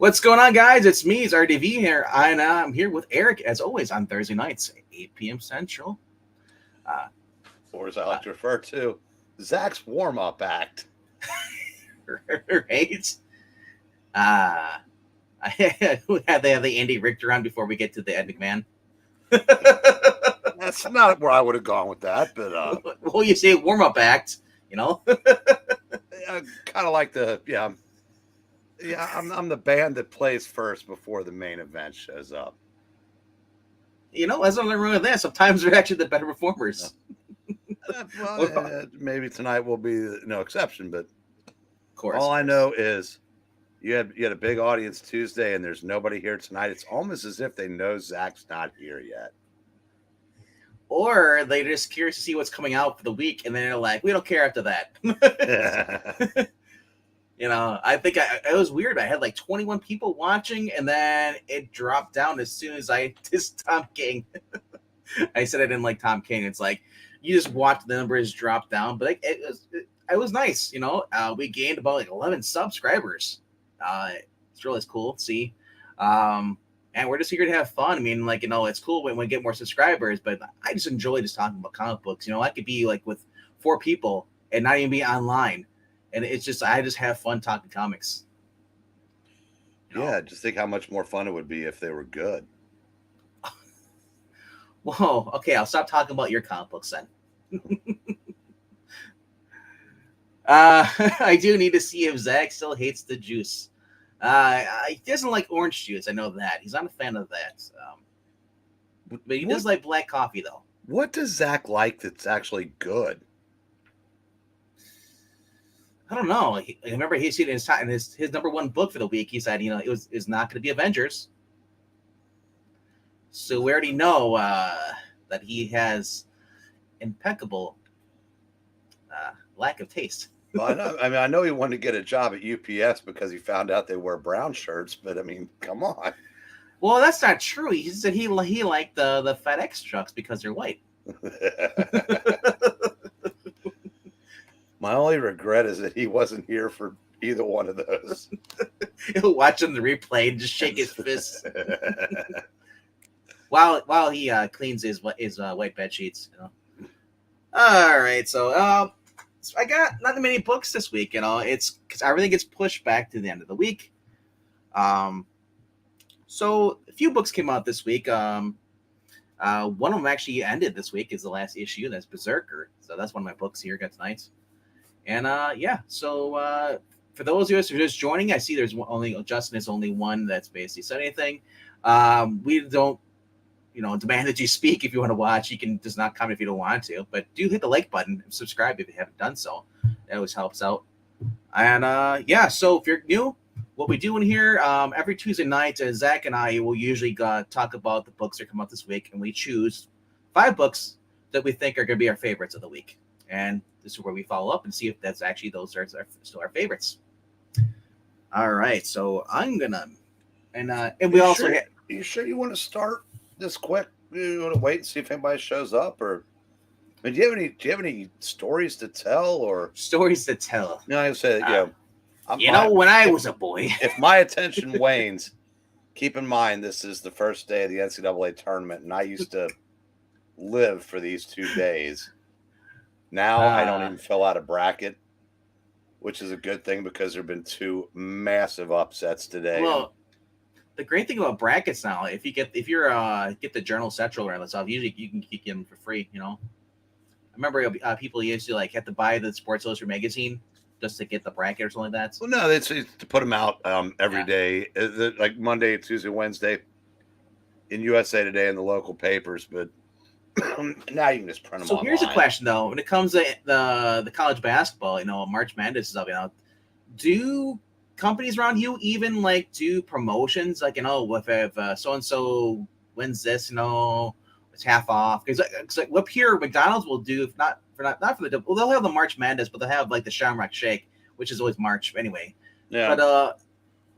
What's going on, guys? It's me, it's RDV here. I'm here with Eric, as always, on Thursday nights, 8 p.m. Central. Uh, Or as I like to refer to, Zach's warm-up act. right? Uh, they have the Andy Richter on before we get to the Ed McMahon. That's not where I would have gone with that, but Well, you say warm up act, you know? I kind of like I'm the band that plays first before the main event shows up. That's nothing wrong with that. Sometimes they're actually the better performers. Maybe tonight will be no exception, but Of course. all I know is you had a big audience Tuesday, and there's nobody here tonight. It's almost as if they know Zach's not here yet. Or they're just curious to see what's coming out for the week, and then they're like, we don't care after that. I think it was weird. I had like 21 people watching, and then it dropped down as soon as I dissed Tom King. I said I didn't like Tom King. It's like you just watch the numbers drop down, but it was nice. We gained about like 11 subscribers. It's really cool to see. And we're just here to have fun. I mean, it's cool when we get more subscribers, but I just enjoy just talking about comic books. I could be like with 4 people and not even be online. And it's just, I just have fun talking comics. Yeah, just think how much more fun it would be if they were good. Whoa, okay, I'll stop talking about your comic books then. I do need to see if Zach still hates the juice. He doesn't like orange juice. I know that. He's not a fan of that. But he does like black coffee, though. What does Zach like that's actually good? I don't know. I remember he said in his number one book for the week, he said, it's not going to be Avengers. So we already know that he has impeccable lack of taste. Well, I know he wanted to get a job at UPS because he found out they wear brown shirts, but I mean, come on. Well, that's not true. He said he liked the FedEx trucks because they're white. My only regret is that he wasn't here for either one of those. He'll watch him the replay and just shake his fist while he cleans his white bed sheets. All right, so I got not that many books this week. It's because everything gets pushed back to the end of the week. So a few books came out this week. One of them actually ended this week. Is the last issue. That's Berserker. So that's one of my books here got tonight. And so for those of us who are just joining, I see there's Justin is only one that's basically said anything. We don't, demand that you speak if you want to watch. You can just not comment if you don't want to, but do hit the like button and subscribe if you haven't done so. That always helps out. And so if you're new, what we do in here every Tuesday night, Zach and I will usually talk about the books that come out this week, and we choose 5 books that we think are going to be our favorites of the week. And this is where we follow up and see if that's actually those are still our favorites. All right, so I'm gonna, and we also. Are you sure you want to start this quick? You want to wait and see if anybody shows up, or do you have any stories to tell, or stories to tell? No, I said, when I was a boy, if my attention wanes, keep in mind this is the first day of the NCAA tournament, and I used to live for these 2 days. Now I don't even fill out a bracket, which is a good thing because there have been 2 massive upsets today. Well, the great thing about brackets now, if you get the Journal Central or stuff, usually you can get them for free. I remember people used to have to buy the Sports Illustrated magazine just to get the bracket or something like that. Well, no, it's to put them out every day, like Monday, Tuesday, Wednesday in USA Today and the local papers, but. Now you can just print them. So here's a question though: when it comes to the college basketball, March Madness is up. Do companies around you even do promotions? If so and so wins this, it's half off. Because up here, McDonald's will do not for the they'll have the March Madness, but they'll have the Shamrock Shake, which is always March anyway. Yeah. But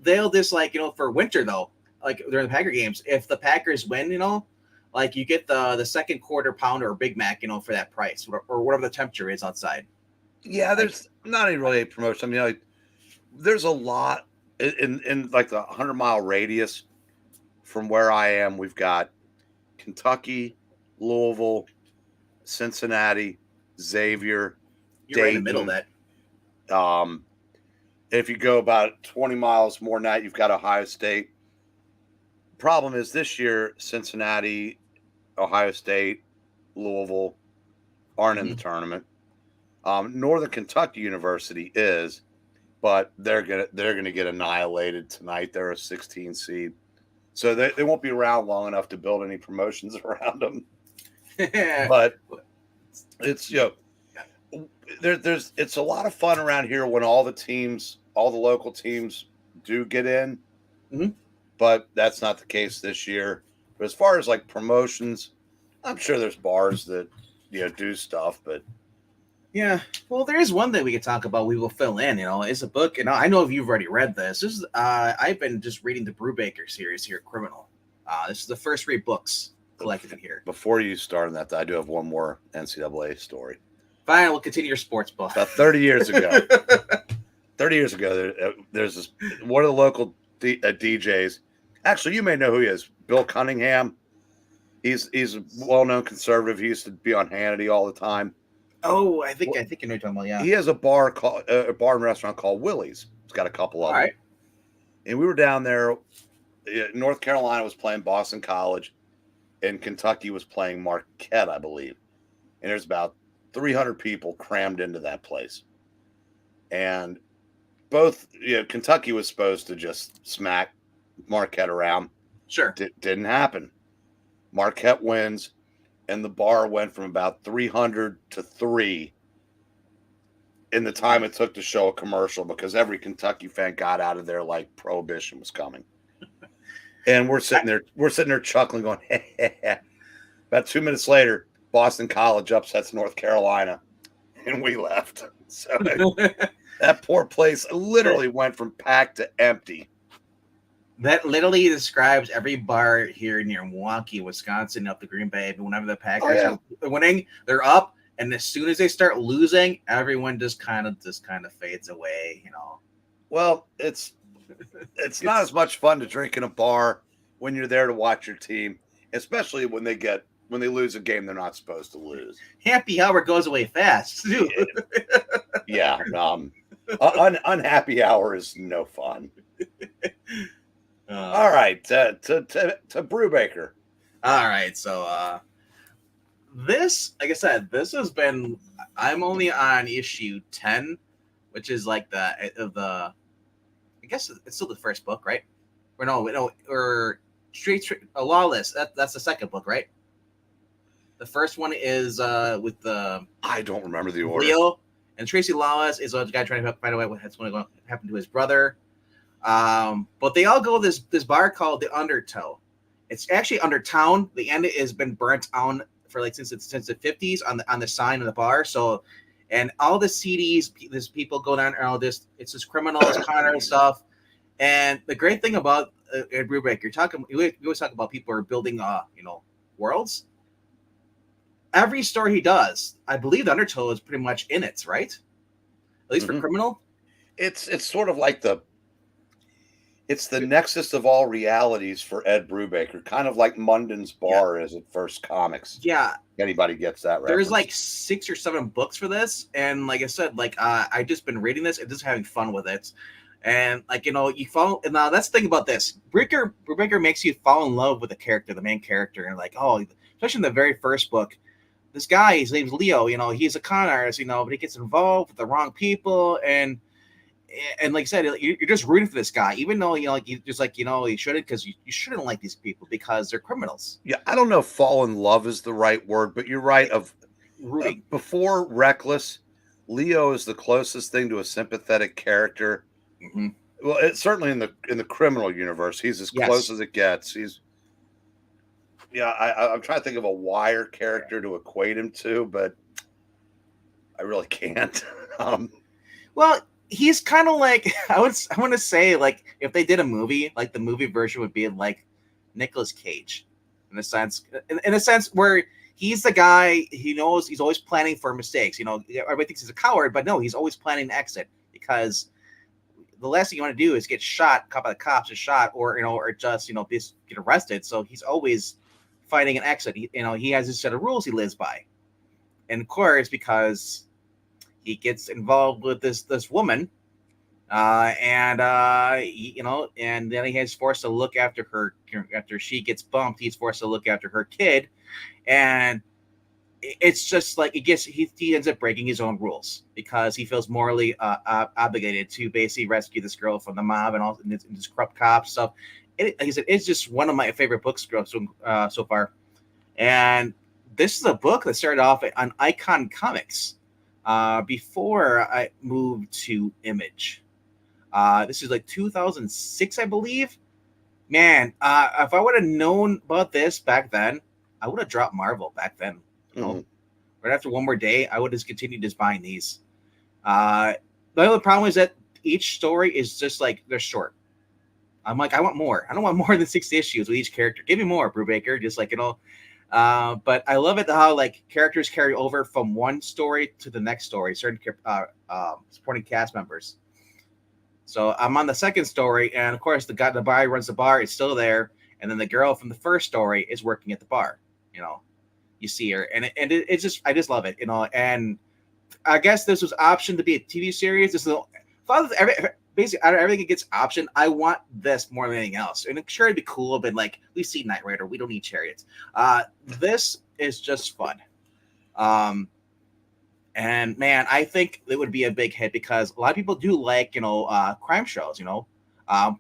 they'll just for winter though, during the Packer games, if the Packers win, you get the second quarter pounder or Big Mac, for that price or whatever the temperature is outside. Yeah, there's not really a promotion. I mean, there's a lot in like the 100-mile radius from where I am, we've got Kentucky, Louisville, Cincinnati, Xavier, You're right in the middle of Dayton. that. If you go about 20 miles more than that, you've got Ohio State. Problem is this year, Cincinnati, Ohio State, Louisville aren't in the tournament. Northern Kentucky University is, but they're gonna get annihilated tonight. They're a 16 seed, so they won't be around long enough to build any promotions around them. But it's there's it's a lot of fun around here when all the local teams do get in. Mm-hmm. But that's not the case this year. But as far as like promotions, I'm sure there's bars that do stuff, but yeah. Well, there is one thing we could talk about. We will fill in. It's a book, and I know if you've already read this. This is I've been just reading the Brubaker series here, Criminal. This is the first 3 books collected in here. Before you start on that, I do have one more NCAA story. Fine, we'll continue your sports book. About 30 years ago, there's this one of the local DJs. Actually, you may know who he is. Bill Cunningham. He's a well-known conservative. He used to be on Hannity all the time. Oh, I think you know what you're talking about. Yeah, he has a bar and restaurant called Willie's. It's got a couple of them. Right. And we were down there. North Carolina was playing Boston College, and Kentucky was playing Marquette, I believe. And there's about 300 people crammed into that place. And both, Kentucky was supposed to just smack Marquette around. Sure. Didn't happen. Marquette wins, and the bar went from about 300 to 3 in the time it took to show a commercial, because every Kentucky fan got out of there like Prohibition was coming. And we're sitting there chuckling, going, hey. About 2 minutes later, Boston College upsets North Carolina, and we left. So that poor place literally went from packed to empty. That literally describes every bar here near Milwaukee, Wisconsin, up the Green Bay. Whenever the Packers are winning, they're up, and as soon as they start losing, everyone just kind of fades away. Well, it's not as much fun to drink in a bar when you're there to watch your team, especially when they lose a game they're not supposed to lose. Happy hour goes away fast too. Yeah. Unhappy hour is no fun. All right, to Brubaker. All right, so this, like I said, this has been. I'm only on issue 10, which is like the. I guess it's still the first book, right? Or Street Lawless. That's the second book, right? The first one is with the. I don't remember the order. Leo and Tracy Lawless is a guy trying to find out what's going to happen to his brother. But they all go this bar called the Undertow. It's actually Undertown. The end has been burnt on for since the 50s on the sign of the bar. So, and all the CDs, these people go down and all this. It's just criminals, Connor stuff. And the great thing about Ed Brubaker, you always talk about people are building worlds. Every story he does, I believe the Undertow is pretty much in it, right? At least for criminal. It's sort of like it's the nexus of all realities for Ed Brubaker, kind of like Munden's Bar is at First Comics. Yeah. If anybody gets that reference. There's like 6 or 7 books for this. And like I said, I just been reading this and just having fun with it. And you fall, and now that's the thing about this. Brubaker makes you fall in love with the character, the main character. And especially in the very first book, this guy, his name's Leo, he's a con artist, but he gets involved with the wrong people. And like I said, you're just rooting for this guy, even though you shouldn't, because you shouldn't like these people because they're criminals. Yeah, I don't know if fall in love is the right word, but you're right. Rooting before Reckless, Leo is the closest thing to a sympathetic character. Mm-hmm. Well, it's certainly in the criminal universe, he's as close as it gets. I'm trying to think of a Wire character to equate him to, but I really can't. Well. He's kind of like I want to say, like, if they did a movie, like the movie version would be like Nicolas Cage, in a sense where he's the guy, he knows he's always planning for mistakes. Everybody thinks he's a coward, but no, he's always planning to exit because the last thing you want to do is get shot, caught by the cops, or shot, or or just get arrested. So he's always finding an exit. He has his set of rules he lives by, and of course because he gets involved with this woman, and then he is forced to look after her after she gets bumped. He's forced to look after her kid, and it's just like he ends up breaking his own rules because he feels morally obligated to basically rescue this girl from the mob and all and this corrupt cop stuff. Like I said, it's just one of my favorite books so far. And this is a book that started off on Icon Comics before I moved to Image. This is like 2006, I believe. Man, if I would have known about this back then, I would have dropped Marvel back then. Right after One More Day, I would have continued just buying these. The only problem is that each story is just like they're short. I'm like, I want more. I don't want more than 6 issues with each character. Give me more, Brubaker. Just like but I love it how like characters carry over from one story to the next story. Certain supporting cast members. So I'm on the second story, and of course the guy, the guy who runs the bar is still there, and then the girl from the first story is working at the bar. You see her, and it's just I just love it. And I guess this was optioned to be a TV series. This is basically out of everything that gets optioned, I want this more than anything else. And sure, it'd be cool, but like we see Knight Rider, we don't need Chariots. This is just fun. And man, I think it would be a big hit because a lot of people do like crime shows.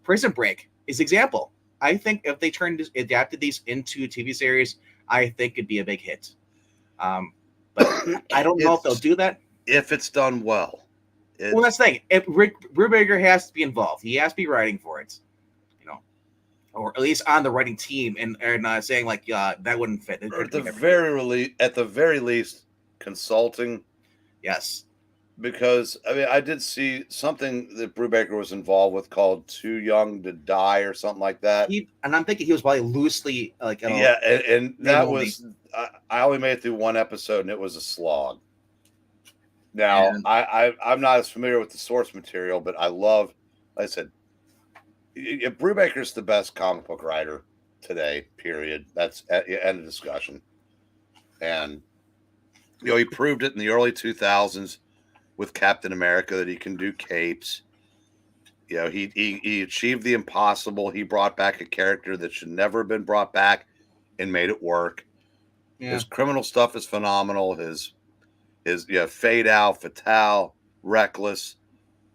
Prison Break is an example. I think if they adapted these into a TV series, I think it'd be a big hit. But I don't know if they'll do that. If it's done well. Well, that's the thing. If Rick Brubaker has to be involved, he has to be writing for it, or at least on the writing team, and saying like that wouldn't fit. Or at the very least, consulting. Yes, because I mean, I did see something that Brubaker was involved with called "Too Young to Die" or something like that. And I'm thinking he was probably loosely like and that was I only made it through one episode, and it was a slog. Now, I'm not as familiar with the source material, but I love, like I said, if Brubaker's the best comic book writer today, period. That's end of discussion. And, he proved it in the early 2000s with Captain America that he can do capes. He achieved the impossible. He brought back a character that should never have been brought back and made it work. Yeah. His criminal stuff is phenomenal. His Fade Out, Fatale, Reckless,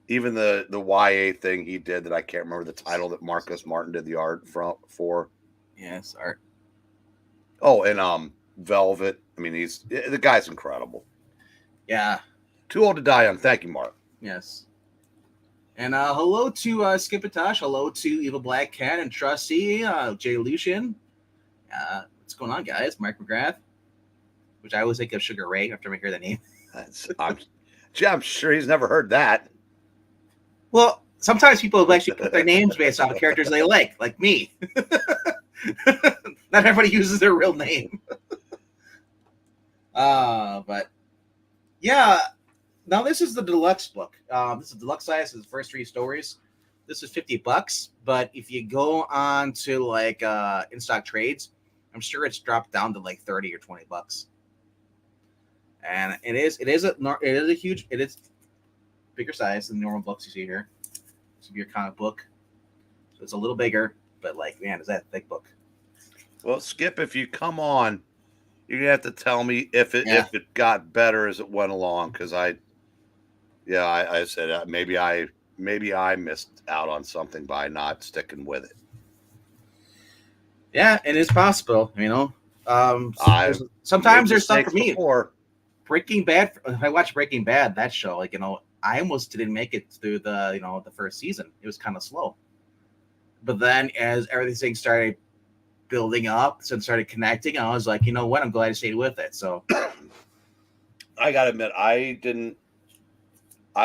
even the YA thing he did that I can't remember the title that Marcus Martin did the art for. Yes, art. Oh, and Velvet. I mean, the guy's incredible. Yeah. Too Old to Die Young. Thank you, Mark. Yes. And hello to Skipitosh. Hello to Evil Black Cat and Trustee, Jay Lucian. What's going on, guys? Mark McGrath. Which I always think of Sugar Ray after I hear the name. I'm sure he's never heard that. Well, sometimes people actually put their names based off of characters they like me. Not everybody uses their real name. But yeah, now this is the deluxe book. This is deluxe size. It's the first 3 stories. This is $50, but if you go on to like in stock trades, I'm sure it's dropped down to like $30 or $20. And it is a huge, it is bigger size than the normal books you see here. This would be your comic book. So it's a little bigger, but like, man, is that a thick book? Well, Skip, if you come on, you're gonna have to tell me if it got better as it went along, because I said maybe I missed out on something by not sticking with it. Yeah, and it's possible, sometimes there's stuff for me. Breaking Bad. If I watched Breaking Bad, that show, I almost didn't make it through the first season. It was kind of slow. But then as everything started building up and started connecting, I was like, you know what? I'm glad I stayed with it. So I gotta admit, I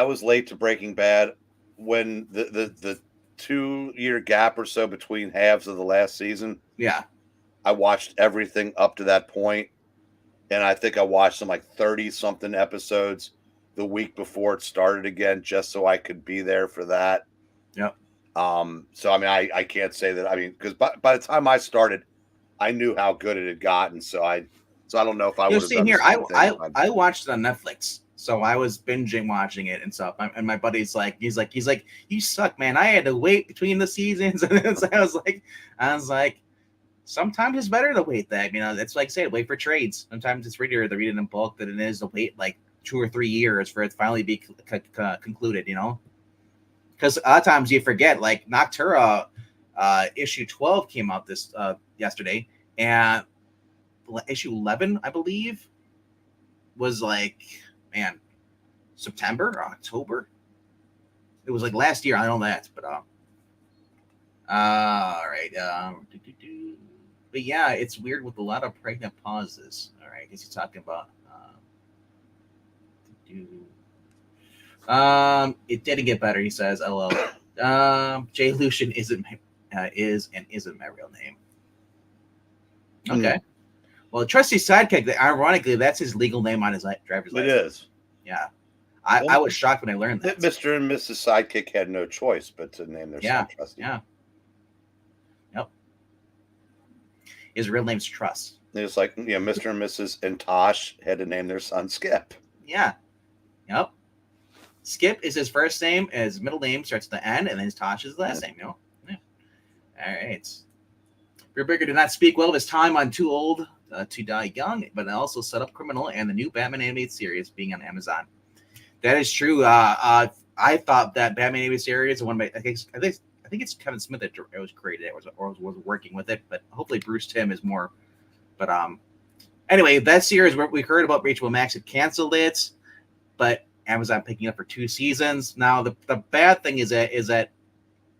was late to Breaking Bad when the 2-year gap or so between halves of the last season. Yeah. I watched everything up to that point. And I think I watched some like 30-something episodes the week before it started again, just so I could be there for that. Yep. So I mean, I can't say that. I mean, because by the time I started, I knew how good it had gotten. So I don't know if I would have See done the here, same thing. I watched it on Netflix, so I was binging watching it and stuff. And my buddy's like, he's like, you suck, man. I had to wait between the seasons, and so I was like, sometimes it's better to wait. That that's like I say, wait for trades. Sometimes it's readier to read it in bulk than it is to wait like 2 or 3 years for it to finally be concluded. Because a lot of times you forget, like Noctura issue 12 came out this yesterday, and issue 11, I believe, was like, man, September or October. It was like last year. I know that, but all right. But yeah, it's weird with a lot of pregnant pauses. All right, I guess you're talking about. It didn't get better. He says, "LL." Jay Lucian is and isn't my real name. Okay. Well, trusty sidekick. Ironically, that's his legal name on his driver's license. It is. Yeah. I was shocked when I learned that. Mr. and Mrs. Sidekick had no choice but to name their son Trusty. Yeah. Yep. His real name's Trust. It's like, Mr. and Mrs. and Tosh had to name their son Skip. Yeah. Yep. Skip is his first name. His middle name starts at the N, and then his Tosh is the last name. Yeah. All right. Rieberger did not speak well of his time on Too Old to Die Young, but also set up Criminal and the new Batman animated series being on Amazon. That is true. I thought that Batman animated series, one of my, I think it's Kevin Smith that was created it or was working with it, but hopefully Bruce Timm is more. But anyway, that series we heard about Rachel Max had canceled it, but Amazon picking up for 2 seasons. Now the bad thing is that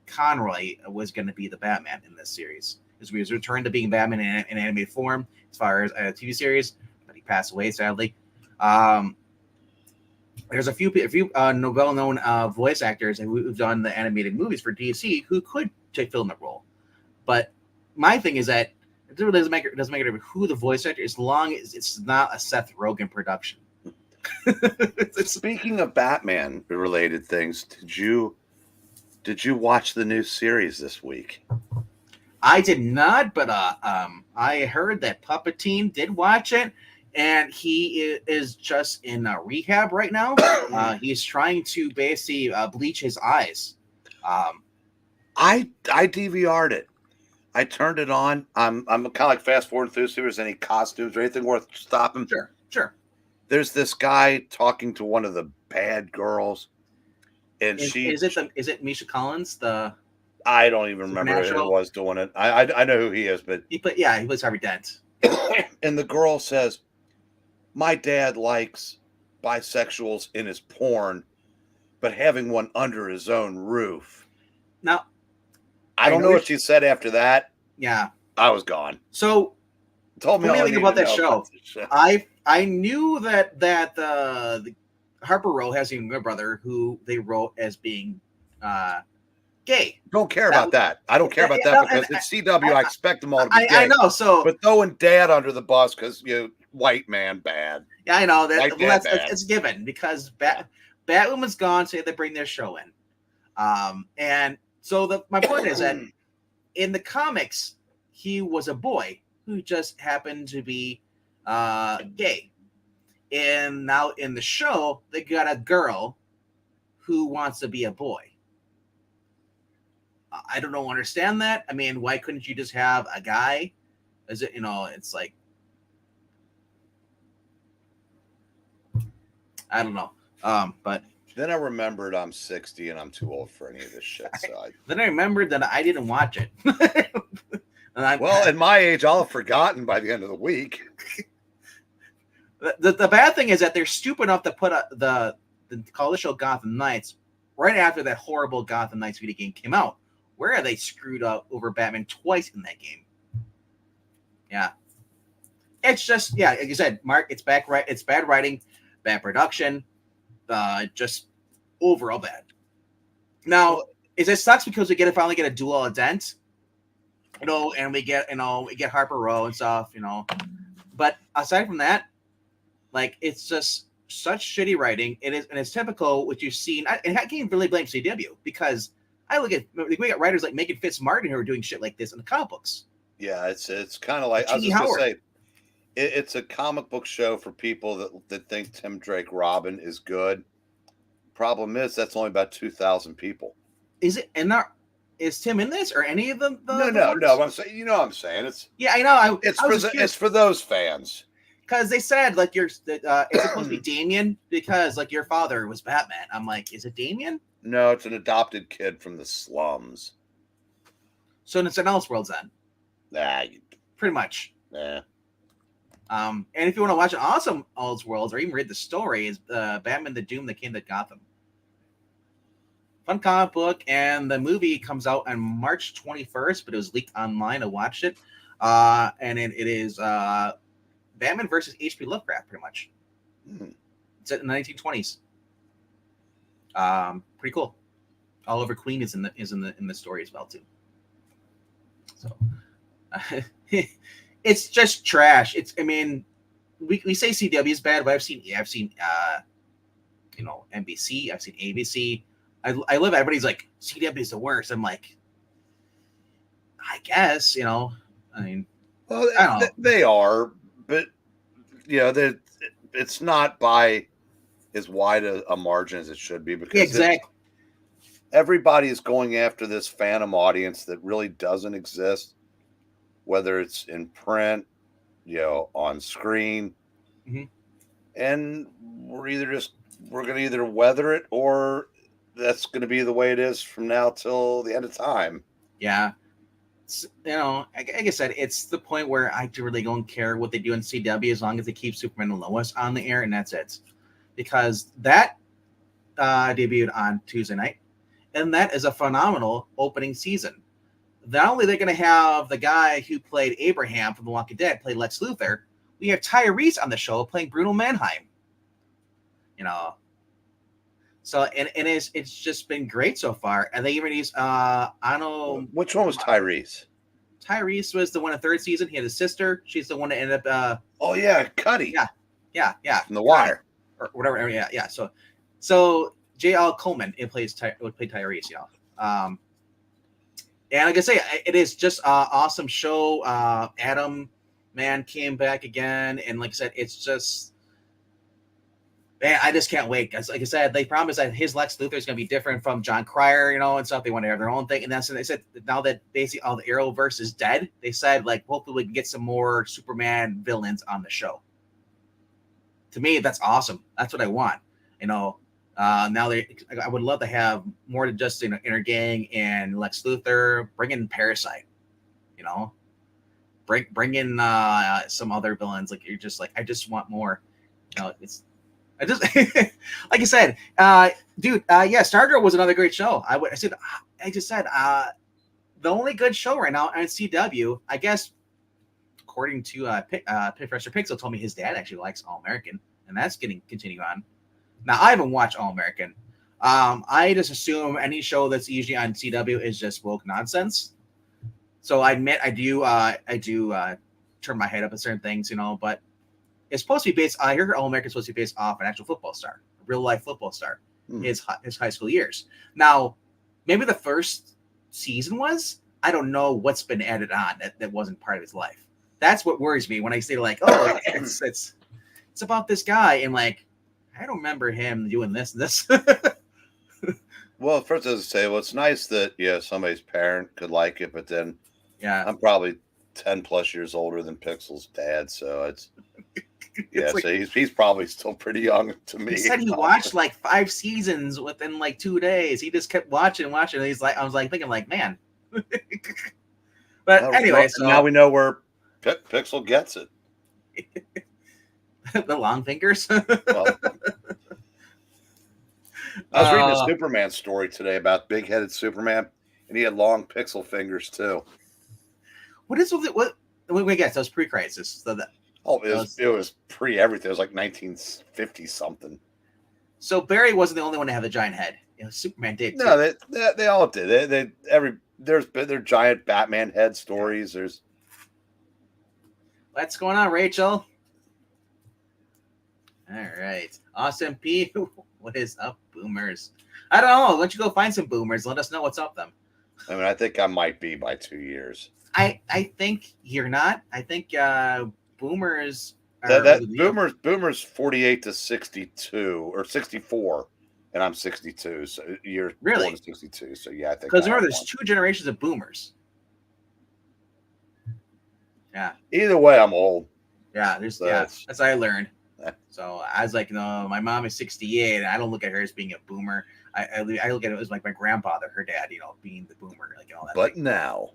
Conroy was going to be the Batman in this series. He was returned to being Batman in animated form as far as a TV series, but he passed away sadly. There's a few well-known voice actors who've done the animated movies for DC who could fill in the role, but my thing is that it doesn't make it who the voice actor, as long as it's not a Seth Rogen production. Speaking of Batman related things, did you watch the new series this week? I did not, but I heard that Puppetine did watch it, and he is just in rehab right now. He's trying to basically bleach his eyes. I DVR'd it. I turned it on. I'm kind of like fast forward through. See if there's any costumes or anything worth stopping. Sure. There's this guy talking to one of the bad girls, and is it Misha Collins? I don't even remember who it was doing it. I know who he is, but he plays Harvey Dent. And the girl says, "My dad likes bisexuals in his porn, but having one under his own roof." Now, I don't know what she said after that. Yeah, I was gone. So, told me all anything about that show. I knew that the Harper Row has a younger brother who they wrote as being gay. Don't care about that. I don't care about that because it's CW. I expect them all to be gay. I know. So, but throwing dad under the bus because white man bad. Yeah, I know that. It's given because Batwoman's gone, so they bring their show in. And so my point is that in the comics, he was a boy who just happened to be gay. And now in the show, they got a girl who wants to be a boy. I don't understand that. I mean, why couldn't you just have a guy? Is it, it's like, I don't know. But then I remembered I'm 60 and I'm too old for any of this shit. So then I remembered that I didn't watch it. Well, at my age, I'll have forgotten by the end of the week. The bad thing is that they're stupid enough to put call the show Gotham Knights right after that horrible Gotham Knights video game came out. Where are they screwed up over Batman twice in that game? Yeah. It's just, like you said, Mark, it's bad writing, bad production, just overall bad. Now, it sucks because we finally get a dual dent, and we get Harper Row and stuff, But aside from that, like, it's just such shitty writing. It is, and it's typical what you've seen. And I can't really blame CW because I look at we got writers like Megan Fitzmartin who are doing shit like this in the comic books. Yeah, it's kind of like I was Jeannie just gonna Howard. say, it's a comic book show for people that think Tim Drake Robin is good. Problem is, that's only about 2,000 people. Is it? And not is Tim in this or any of the No. I'm saying, you know what I'm saying. Yeah, I know. It's for those fans. Because they said like it's supposed to be Damien because like your father was Batman. I'm like, is it Damien? No, it's an adopted kid from the slums. So it's an Elseworlds then. Nah, Pretty much. nah. And if you want to watch an awesome Elseworlds or even read the story, is Batman: The Doom That Came to Gotham. Fun comic book, and the movie comes out on March 21st, but it was leaked online. I watched it, and it is Batman versus H.P. Lovecraft, pretty much. It's set in the 1920s. Pretty cool. Oliver Queen is in the story as well too. So it's just trash. I mean, we say CW is bad, but I've seen NBC, I've seen ABC. I live. Everybody's like CW is the worst. I'm like, I guess I mean, well, I don't know. They are, but it's not by as wide a margin as it should be because exactly. Everybody is going after this phantom audience that really doesn't exist, whether it's in print, on screen, and we're going to either weather it or that's going to be the way it is from now till the end of time. Yeah. Like I said, it's the point where I really don't care what they do in CW as long as they keep Superman and Lois on the air, and that's it. Because that debuted on Tuesday night, and that is a phenomenal opening season. Not only they're going to have the guy who played Abraham from The Walking Dead play Lex Luthor, we have Tyrese on the show playing Bruno Mannheim. So and it's just been great so far. And they even use I don't know which one was Tyrese. Tyrese was the one in the third season. He had his sister. She's the one that ended up. Oh yeah, Cuddy. Yeah. From The Wire or whatever. Yeah. So J.L. Coleman would play Tyrese. And like I say, it is just an awesome show. Adam Man came back again, and like I said, it's just. Man, I just can't wait. Like I said, they promised that his Lex Luthor is going to be different from John Cryer, and stuff. They want to have their own thing. And they said now that basically all the Arrowverse is dead, they said, like, hopefully we can get some more Superman villains on the show. To me, that's awesome. That's what I want. Now I would love to have more than just, Inner Gang and Lex Luthor. Bring in Parasite, bring in some other villains. Like, you're just like, I just want more. It's. I just like I said, dude. Stargirl was another great show. I just said the only good show right now on CW, I guess, according to Professor Pixel, told me his dad actually likes All American, and that's continue on. Now I haven't watched All American. I just assume any show that's usually on CW is just woke nonsense. So I admit I do turn my head up at certain things, but. It's supposed to be based. I hear All American is supposed to be based off an actual football star, a real life football star, his high school years. Now, maybe the first season was. I don't know what's been added on that wasn't part of his life. That's what worries me when I say like, oh, it's about this guy, and like, I don't remember him doing this. Well, first I say, it's nice that somebody's parent could like it, but then I'm probably 10 plus years older than Pixel's dad, so it's. Yeah, so he's probably still pretty young to me. He said he watched like 5 seasons within like 2 days. He just kept watching. And he's like, I was like thinking, like, man. But anyway, so now we know where Pixel gets it. The long fingers. Well, I was reading a Superman story today about big-headed Superman, and he had long Pixel fingers too. What is with it? What? We guess that was pre-crisis. So that. It was pre everything. It was like 1950 something. So Barry wasn't the only one to have a giant head. Superman did. Too. No, they all did. There's giant Batman head stories. There's. What's going on, Rachel? All right, Austin P. What is up, boomers? I don't know. Why don't you go find some boomers? Let us know what's up them. I mean, I think I might be by 2 years. I think you're not. I think boomers That are older that than you. boomers 48 to 62 or 64, and I'm 62. So you're born Really? in 62. So yeah, I think Because I remember, have there's one. 2 generations of boomers. Yeah, Either way, I'm old. So yeah. it's That's what I learned. So I was like, no, my mom is 68, and I don't look at her as being a boomer. I look at it as like my grandfather, her dad, being the boomer, like all that. but Like, now,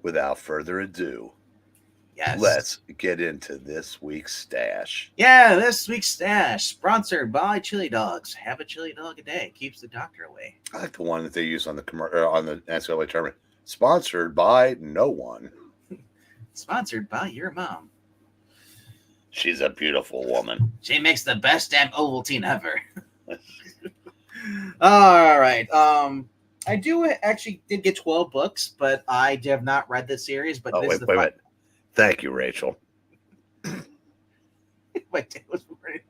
without further ado, yes. let's get into this week's stash. Yeah, this week's stash sponsored by Chili Dogs. Have a chili dog a day, keeps the doctor away. I like the one that they use on the NCAA tournament. Sponsored by no one. Sponsored by your mom. She's a beautiful woman. She makes the best damn Ovaltine ever. All right. I actually did get 12 books, but I have not read this series. But this is the wait. Thank you, Rachel. My dad was born.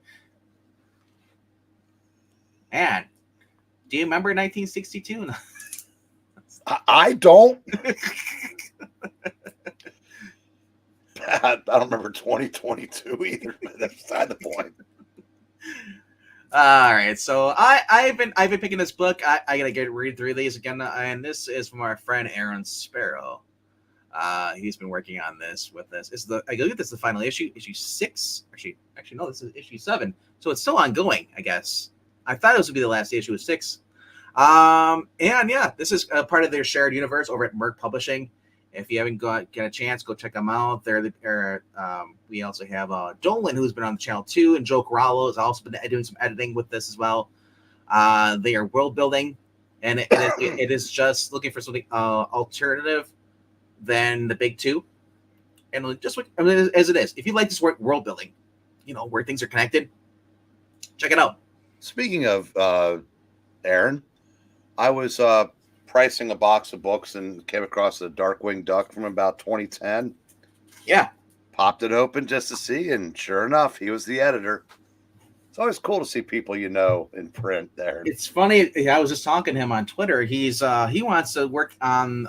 Man, do you remember 1962? I don't. I don't remember 2022 either. That's beside the point. All right, so I've been picking this book. I gotta read through these again, and this is from our friend Aaron Sparrow. He's been working on this with us. I believe this is the final issue 6. Actually, no, this is issue 7. So it's still ongoing, I guess. I thought this would be the last issue of 6. And yeah, this is a part of their shared universe over at Merc Publishing. If you haven't get a chance, go check them out. We also have Dolan, who's been on the channel too, and Joe Corallo has also been doing some editing with this as well. They are world building, and it is just looking for something alternative than the big two, and just as it is. If you like this world building, where things are connected, check it out. Speaking of Aaron, I was pricing a box of books and came across a Darkwing Duck from about 2010. Yeah. Popped it open just to see, and sure enough, he was the editor. It's always cool to see people in print there. It's funny. I was just talking to him on Twitter. He wants to work on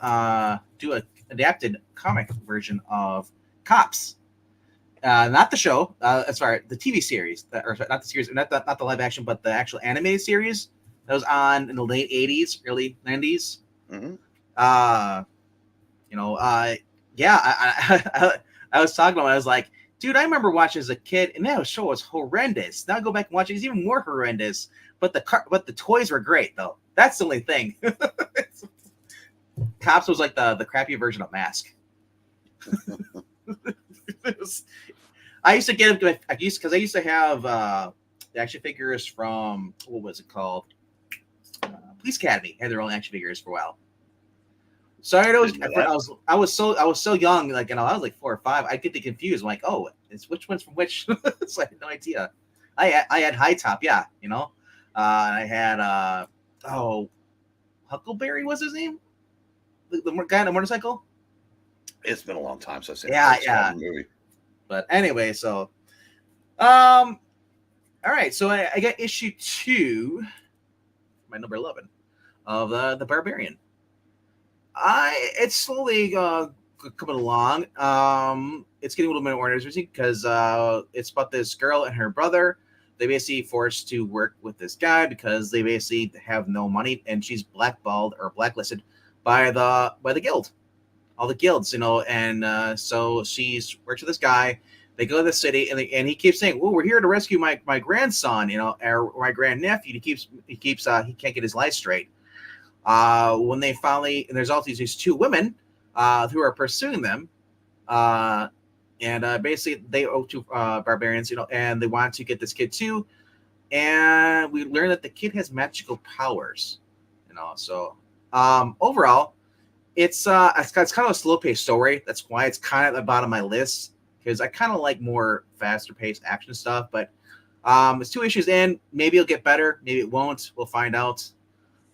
do an adapted comic version of Cops. Not the show. Sorry, the TV series, or not the series, not the live action, but the actual animated series that was on in the late 80s, early 90s. Mm-hmm. Yeah. I was talking about it. I was like, dude, I remember watching as a kid, and that show was horrendous. Now I go back and watch it; it's even more horrendous. But the toys were great, though. That's the only thing. Cops was like the crappy version of Mask. I used to get them because I used to have the action figures from, what was it called? Police Academy had their own action figures for a while. Sorry, I was so young, like, I was like 4 or 5. I get confused. I'm like, oh, it's which one's from which? So I had no idea. I had High Top, yeah, I had Huckleberry was his name, the guy on the motorcycle. It's been a long time since I've seen the movie. But anyway, so all right, so I got issue 2, my number 11 of the Barbarian. It's slowly coming along. It's getting a little bit more interesting because it's about this girl and her brother. They basically forced to work with this guy because they basically have no money, and she's blackballed or blacklisted by the guild, all the guilds, and so she's works with this guy. They go to the city, and he keeps saying, "Well, we're here to rescue my grandson, or my grandnephew." He can't get his life straight. When they finally, and there's also these 2 women who are pursuing them, and basically they owe to barbarians, and they want to get this kid too. And we learn that the kid has magical powers, So overall, it's kind of a slow paced story. That's why it's kind of at the bottom of my list, because I kind of like more faster paced action stuff. But it's 2 issues in. Maybe it'll get better. Maybe it won't. We'll find out.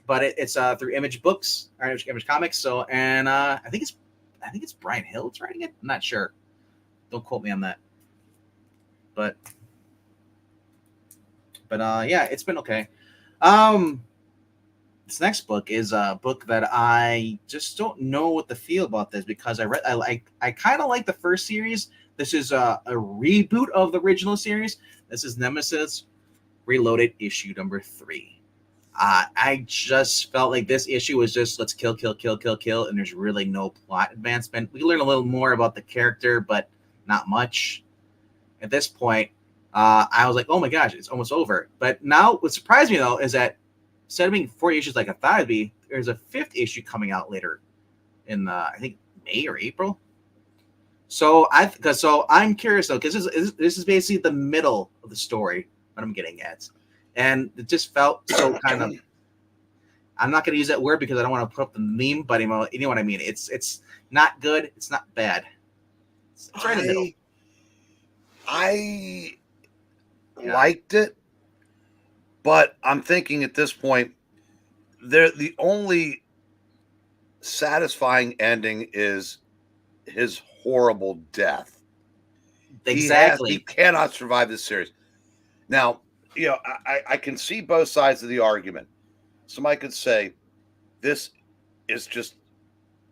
But it's through Image Books or Image Comics. So, and I think it's Brian Hill that's writing it. I'm not sure. Don't quote me on that. But But yeah, it's been okay. Um, this next book is a book that I just don't know what to feel about this because I kind of like the first series. This is a reboot of the original series. This is Nemesis Reloaded issue number 3. I just felt like this issue was just let's kill, kill, kill, kill, kill, and there's really no plot advancement. We learn a little more about the character, but not much. At this point, I was like, oh my gosh, it's almost over. But now, what surprised me though is that instead of being 4 issues like I thought it'd be, there's a 5th issue coming out later in I think May or April. So I'm curious though because this is basically the middle of the story what I'm getting at, and it just felt so kind of. I'm not going to use that word because I don't want to put up the meme, but you know what I mean. It's not good. It's not bad. It's right in the middle. I liked it, but I'm thinking at this point, the only satisfying ending is his horrible death. Exactly. He cannot survive this series. Now, I can see both sides of the argument. Somebody could say, this is just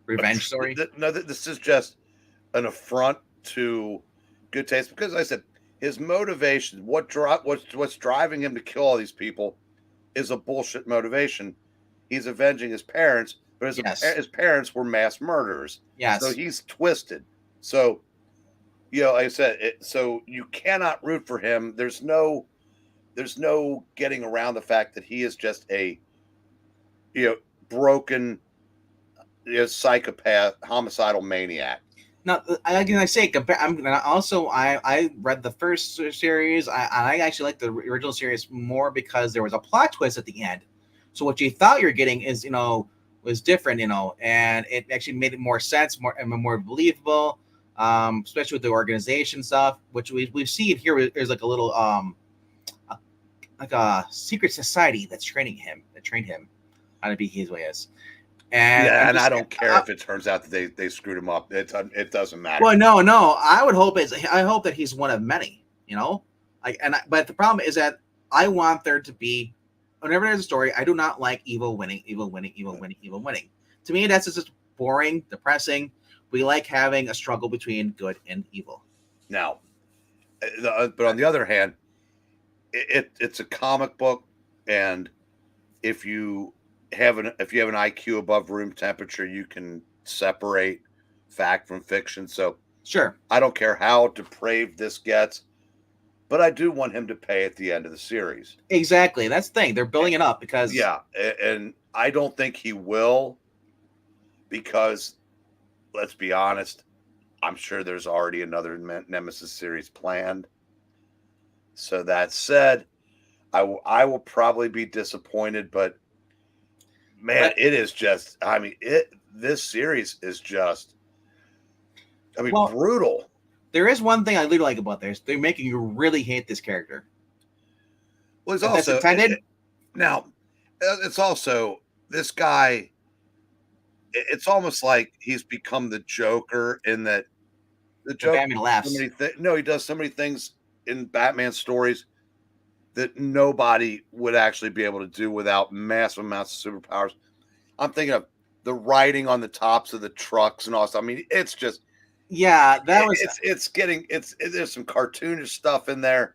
revenge story. No, this is just an affront to good taste. Because I said, his motivation, what's driving him to kill all these people is a bullshit motivation. He's avenging his parents, but his parents were mass murderers. Yes. So he's twisted. So, like I said, so you cannot root for him. There's no getting around the fact that he is just a, broken, psychopath, homicidal maniac. Now, I say, I read the first series. I actually like the original series more because there was a plot twist at the end. So what you thought you're getting is, was different, and it actually made it more sense, more believable, especially with the organization stuff, which we see it here. There's like a little, like a secret society that trained him how to be his way is. And I don't care if it turns out that they screwed him up. It doesn't matter. Well, no. I hope that he's one of many. But the problem is that I want there to be, whenever there's a story, I do not like evil winning. To me, that's just boring, depressing. We like having a struggle between good and evil. Now, but on the other hand, it's a comic book, and if you have an IQ above room temperature, you can separate fact from fiction. So sure, I don't care how depraved this gets, but I do want him to pay at the end of the series. Exactly, that's the thing. They're building it up because and I don't think he will, because let's be honest, I'm sure there's already another Nemesis series planned. So that said, I will probably be disappointed, but man, it is just, this series is just, brutal. There is one thing I really like about this. They're making you really hate this character. Well, it's also, now, it's also, this guy, it's almost like he's become the Joker in that the Joker, Batman laughs. He does so many things in Batman stories that nobody would actually be able to do without massive amounts of superpowers. I'm thinking of the writing on the tops of the trucks and all stuff. It's just, there's some cartoonish stuff in there.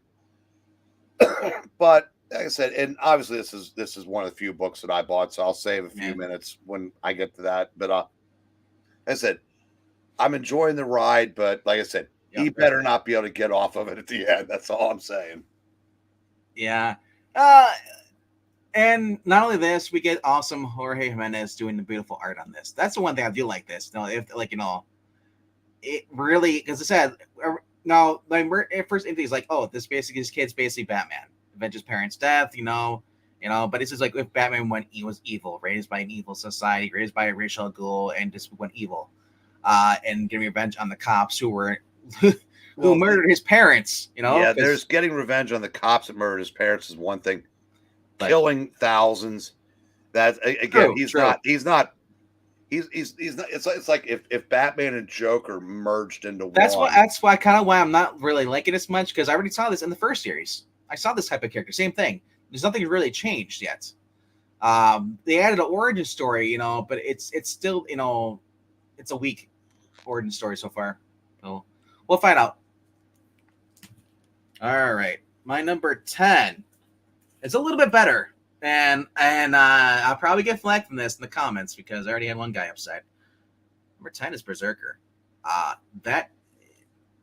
But like I said, and obviously this is one of the few books that I bought, so I'll save a few minutes when I get to that. But like I said, I'm enjoying the ride, but like I said, he better not be able to get off of it at the end. That's all I'm saying. Yeah. And not only this, we get awesome Jorge Jimenez doing the beautiful art on this. That's the one thing I do like this. It really, because I said, now, like, we're at first he's like, oh, this kid's basically Batman, avenges parents' death, but it's just like if Batman when he was evil, raised by an evil society, raised by a racial ghoul, and just went evil, and getting revenge on the cops who were who murdered his parents. Yeah, there's getting revenge on the cops that murdered his parents is one thing. Killing thousands, that again, he's not. It's like if Batman and Joker merged into one. That's why kind of why I'm not really liking it as much, because I already saw this in the first series. I saw this type of character. Same thing. There's nothing really changed yet. They added an origin story, but it's still, it's a weak origin story so far. So we'll find out. All right, my number 10. It's a little bit better, and I'll probably get flack from this in the comments because I already had one guy upset. Number 10 is Berserker. That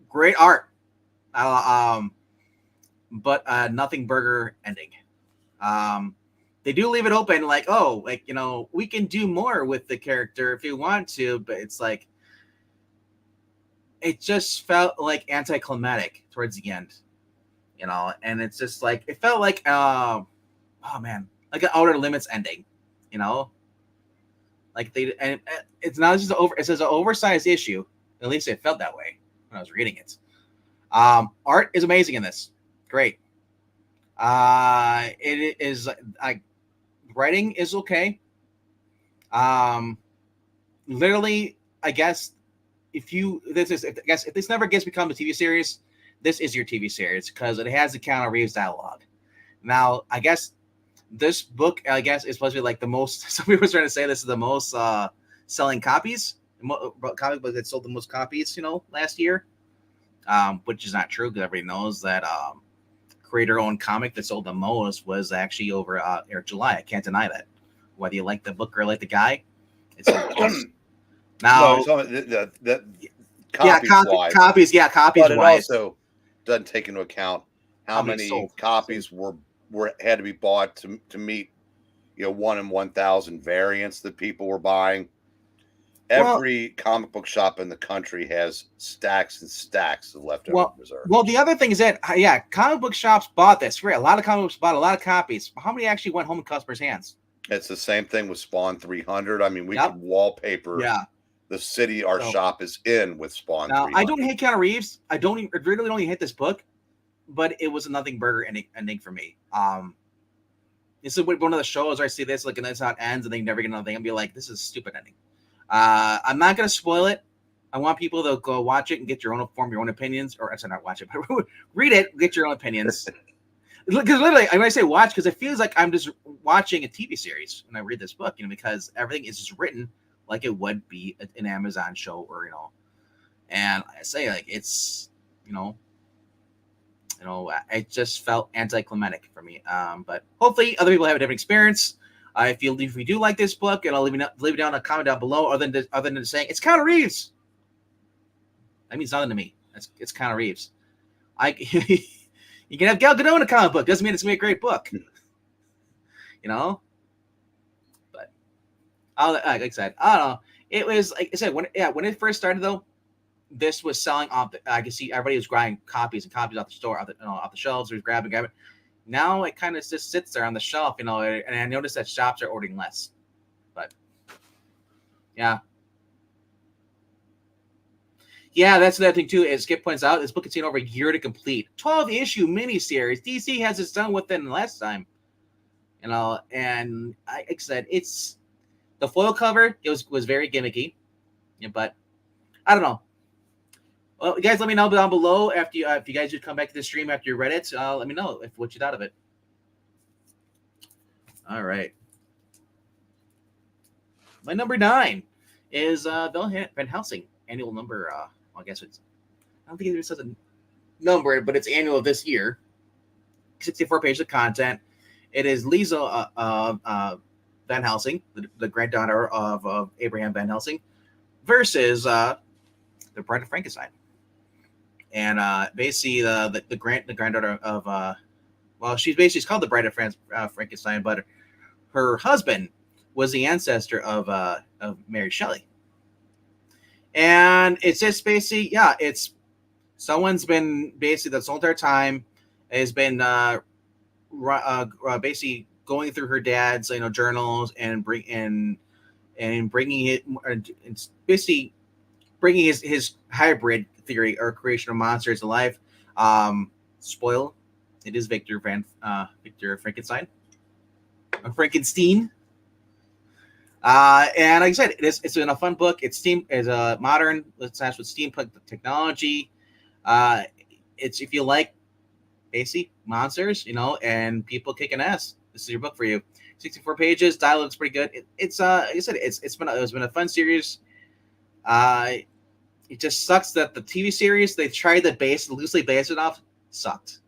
great art, but nothing burger ending. They do leave it open, like, we can do more with the character if you want to, but it's like it just felt like anticlimactic towards the end, and it's just like it felt like oh man, like an Outer Limits ending, like and it's not just it's an oversized issue. At least it felt that way when I was reading it. Art is amazing in this. Great. It is like writing is okay. Literally, I guess if this never gets become a TV series, this is your TV series because it has the Keanu Reeves dialogue. Now, I guess this book, is supposed to be like the most. Some people were trying to say this is the most selling copies, comic book that sold the most copies, last year. Which is not true because everybody knows that creator-owned comic that sold the most was actually over July. I can't deny that. Whether you like the book or like the guy, it's now. No, the copies, copies. But it also doesn't take into account how many copies had to be bought to meet 1 in 1,000 variants that people were buying. Every comic book shop in the country has stacks and stacks of leftover reserves. Well, the other thing is that, comic book shops bought this. Right? A lot of comic books bought a lot of copies. How many actually went home in customers' hands? It's the same thing with Spawn 300. I mean, we could wallpaper the city our shop is in with Spawn 300. I don't hate Keanu Reeves. I really don't hate this book, but it was a nothing burger ending for me. This is one of the shows where I see this, like, and that's how it ends, and they never get another thing. I'll be like, this is a stupid ending. I'm not going to spoil it. I want people to go watch it and get your own opinions, or actually not watch it, but read it, get your own opinions. Because literally, when I say watch, because it feels like I'm just watching a TV series when I read this book, it everything is just written like it would be an Amazon show, or and I say like it's it just felt anticlimactic for me. But hopefully other people have a different experience. If you do like this book, and I'll leave it down a comment down below. Other than saying it's Keanu Reeves, that means nothing to me. It's Keanu Reeves. You can have Gal Gadot in a comic book. Doesn't mean it's gonna be a great book. But like I said, I don't know. It was like I said when it first started though. This was selling off. I could see everybody was grabbing copies and copies off the store, off the shelves. They was grabbing it. Now it kind of just sits there on the shelf, and I noticed that shops are ordering less. But yeah, that's the other thing too. As Skip points out, this book has taken over a year to complete. 12-issue miniseries. DC has this done within last time. And like I said, it's the foil cover. It was very gimmicky, but I don't know. Well, guys, let me know down below after if you guys would come back to the stream after you read it. Let me know what you thought of it. All right. My number 9 is Van Helsing annual number. I guess I don't think it says a number, but it's annual this year. 64 pages of content. It is Lisa Van Helsing, the granddaughter of Abraham Van Helsing, versus the Bride of Frankenstein. And basically, the granddaughter of she's called the Bride of Frankenstein, but her husband was the ancestor of Mary Shelley. And it's just basically, it's someone's been basically this whole entire time has been basically going through her dad's journals and bringing it, it's basically bringing his hybrid theory or creation of monsters to life. Spoil, it is Victor Frankenstein, or Frankenstein. And like I said, it's been a fun book. It's a modern, let's ask with steampunk technology. It's if you like basically monsters, and people kicking ass. This is your book for you. 64 pages. Dialogue looks pretty good. It's like I said, it's been a fun series. Uh, it just sucks that the TV series they tried to loosely base it off sucked.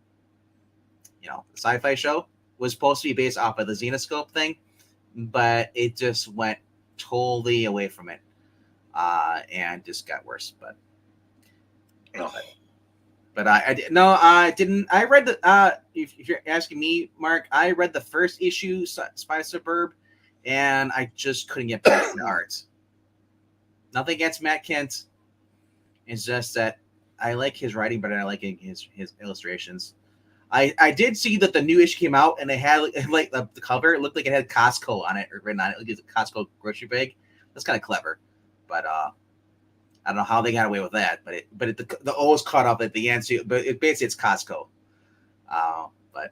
The sci-fi show was supposed to be based off of the Xenoscope thing, but it just went totally away from it, and just got worse. But I didn't. I read the. If you're asking me, Mark, I read the first issue, Spy Suburb, and I just couldn't get past the art. Nothing against Matt Kent. It's just that I like his writing better than I like his illustrations. I did see that the new issue came out and they had like the cover. It looked like it had Costco on it or written on it. Like it's a Costco grocery bag. That's kind of clever, but I don't know how they got away with that. But the O is caught up at the end. So, but basically it's Costco. But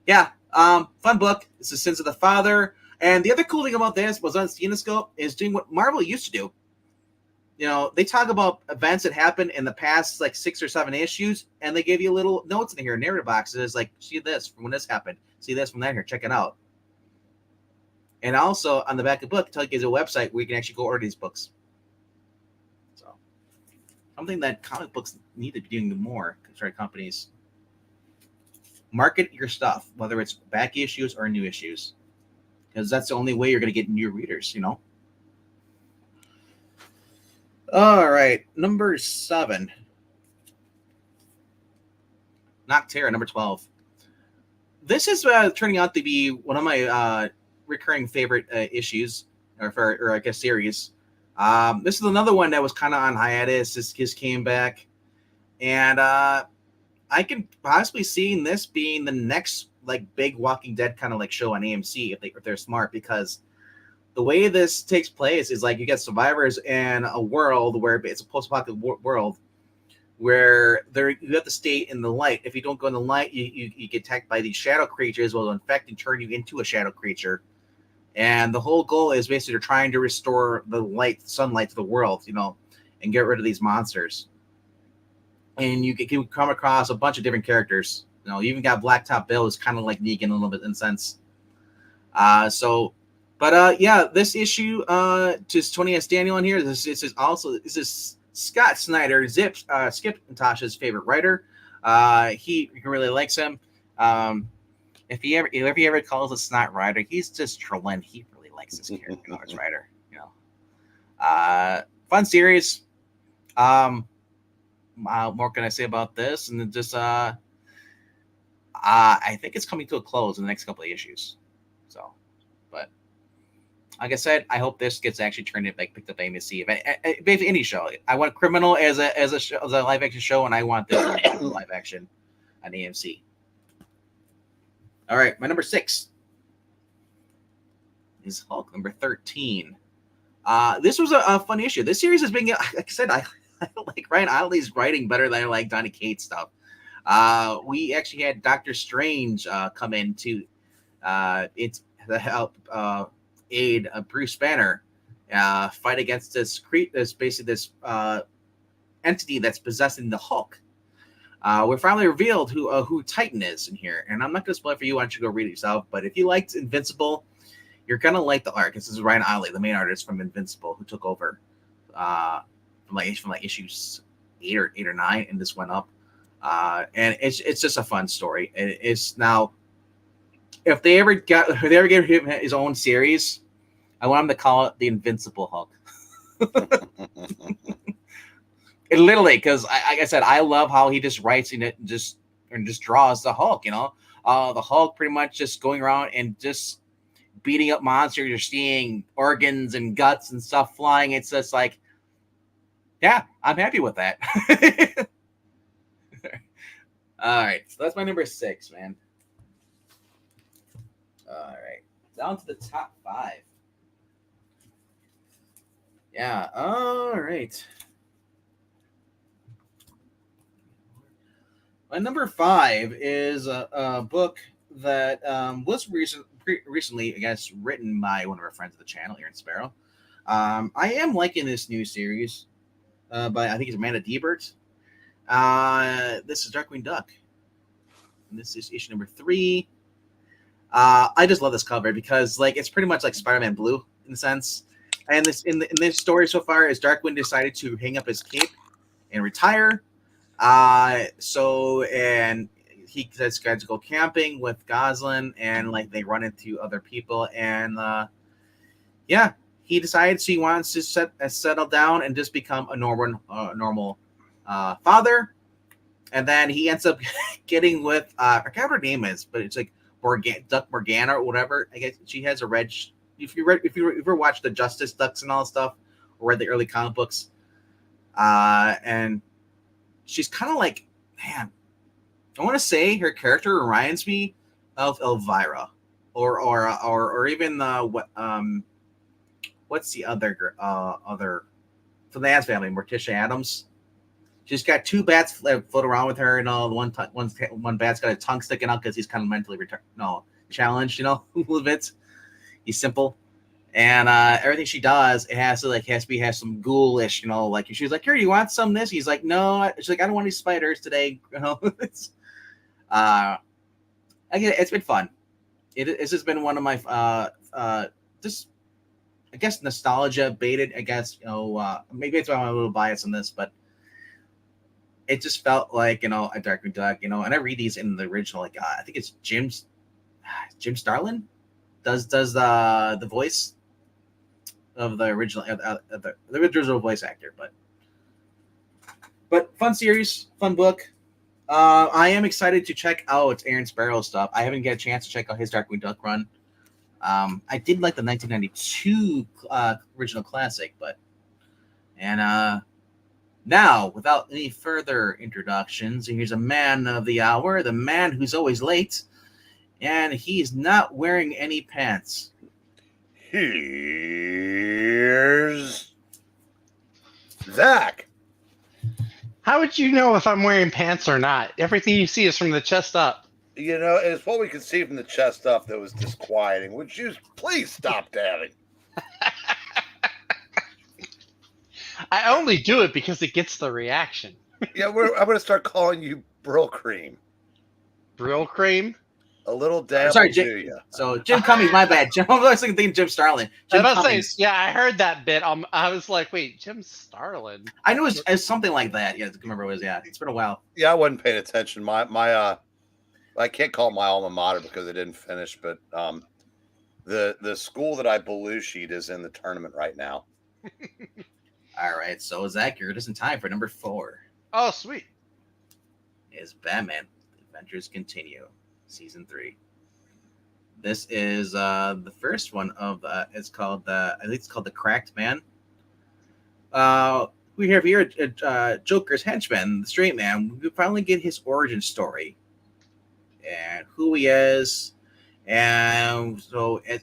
yeah, fun book. It's the Sins of the Father. And the other cool thing about this was on Cinescope is doing what Marvel used to do. They talk about events that happened in the past, like 6 or 7 issues, and they give you little notes in here, narrative boxes, like, see this from when this happened, see this from that here, check it out. And also, on the back of the book, tell you guys a website where you can actually go order these books. So, something that comic books need to be doing more, companies. Market your stuff, whether it's back issues or new issues, because that's the only way you're going to get new readers, All right, number 7. Noctera, number 12. This is turning out to be one of my recurring favorite issues, or I guess series. This is another one that was kind of on hiatus. This just came back, and I can possibly see this being the next like big Walking Dead kind of like show on AMC if they're smart, because the way this takes place is like you get survivors in a world where it's a post-apocalyptic world where you have to stay in the light. If you don't go in the light, you get attacked by these shadow creatures will infect and turn you into a shadow creature. And the whole goal is basically they're trying to restore the sunlight to the world, and get rid of these monsters. And you can come across a bunch of different characters. You even got Blacktop Bill, who's kind of like Negan a little bit in a sense. But this issue, just Tony S. Daniel in here. This is Scott Snyder, Skip and Tasha's favorite writer. He really likes him. If he ever calls a snot writer, he's just trolling. He really likes this character as writer. Fun series. What more can I say about this? And then just I think it's coming to a close in the next couple of issues. So, but like I said, I hope this gets actually turned into picked up AMC. Basically, any show. I want Criminal as a live action show, and I want this live action on AMC. All right, my number 6 is Hulk, number 13. This was a fun issue. This series has been, like I said, I like Ryan Ottley's writing better than I like Donny Cates stuff. We actually had Doctor Strange come in to help aid Bruce Banner fight against this entity that's possessing the Hulk. We're finally revealed who Titan is in here, and I'm not going to spoil it for you. Why don't you go read it yourself? But if you liked Invincible, you're going to like the arc. This is Ryan Ottley, the main artist from Invincible, who took over from issues 8 or 9, and this went up. And it's just a fun story. It's now, if they ever give him his own series, I want him to call it the Invincible Hulk. It literally, because like I said, I love how he just writes in it and just draws the Hulk. The Hulk pretty much just going around and just beating up monsters. You're seeing organs and guts and stuff flying. It's just like, yeah, I'm happy with that. All right, so that's my number 6, man. All right, down to the top 5. Yeah, all right. My number 5 is a book that was recently, I guess, written by one of our friends of the channel, Aaron Sparrow. I am liking this new series by, I think it's Amanda Diebert. This is Darkwing Duck, and this is issue number 3. I just love this cover because like it's pretty much like Spider-Man Blue in a sense. And in this story so far is Darkwind decided to hang up his cape and retire. And he decides to go camping with Goslin, and like they run into other people, and he decides he wants to settle down and just become a normal father. And then he ends up getting with I forgot what her name is, but it's like Duck Morgana or whatever. I guess she has a red. If you ever watched the Justice Ducks and all that stuff, or read the early comic books, and she's kind of like, man, I want to say her character reminds me of Elvira, or even what's the other from the Adams family, Morticia Adams. She's got 2 bats float around with her, and one bat's got a tongue sticking out because he's kind of mentally challenged, a little bit. He's simple, and everything she does, it has to have some ghoulish, like she's like, here, you want some of this? He's like, no. She's like, I don't want any spiders today. It's it's been fun. It's just been one of my just I guess nostalgia baited. I guess maybe it's why I'm a little biased on this, but it just felt like a Darkwing Duck, and I read these in the original. Like I think it's Jim Starlin does the voice of the original the original voice actor, but fun series, fun book. I am excited to check out Aaron Sparrow's stuff. I haven't get a chance to check out his Darkwing Duck run. I did like the 1992 original classic, now, without any further introductions, here's a man of the hour, the man who's always late, and he's not wearing any pants. Here's Zach. How would you know if I'm wearing pants or not? Everything you see is from the chest up. It's what we could see from the chest up that was disquieting. Would you please stop dabbing? I only do it because it gets the reaction. Yeah, I'm going to start calling you Brill Cream. Brill Cream? A little dab Sorry, to Jim, you. So Jim Cummings, my bad. I was thinking Jim Starlin. Jim I was Cummings. saying, I heard that bit. I was like, wait, Jim Starlin? I knew it was something like that. Yeah, I remember it was. Yeah, it's been a while. Yeah, I wasn't paying attention. My I can't call it my alma mater because I didn't finish, but the school that I belushied is in the tournament right now. All right, so Zach, you're just in time for number 4. Oh, sweet. Is Batman: Adventures Continue, Season 3. This is the first one of it's called I think it's called The Cracked Man. We have here Joker's henchman, the Straight Man. We finally get his origin story and who he is, and so it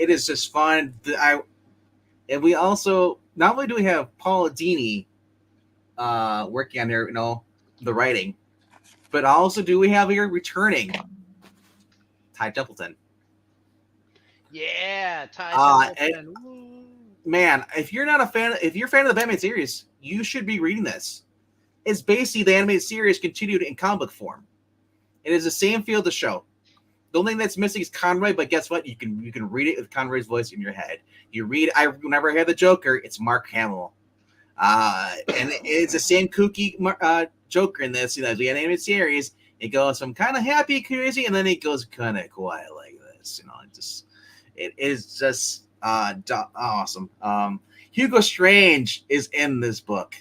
is just fun. And we also not only do we have Paul Dini working on their the writing, but also do we have here returning Ty Templeton. Yeah, Ty Templeton. Man, if you're a fan of the Batman series, you should be reading this. It's basically the animated series continued in comic book form. It is the same feel of the show. The only thing that's missing is Conroy, but guess what? You can read it with Conroy's voice in your head. You read, I whenever I hear the Joker, it's Mark Hamill. And it's the same kooky Joker in this, the animated series. It goes from kind of happy, crazy, and then it goes kind of quiet like this. It is just awesome. Hugo Strange is in this book.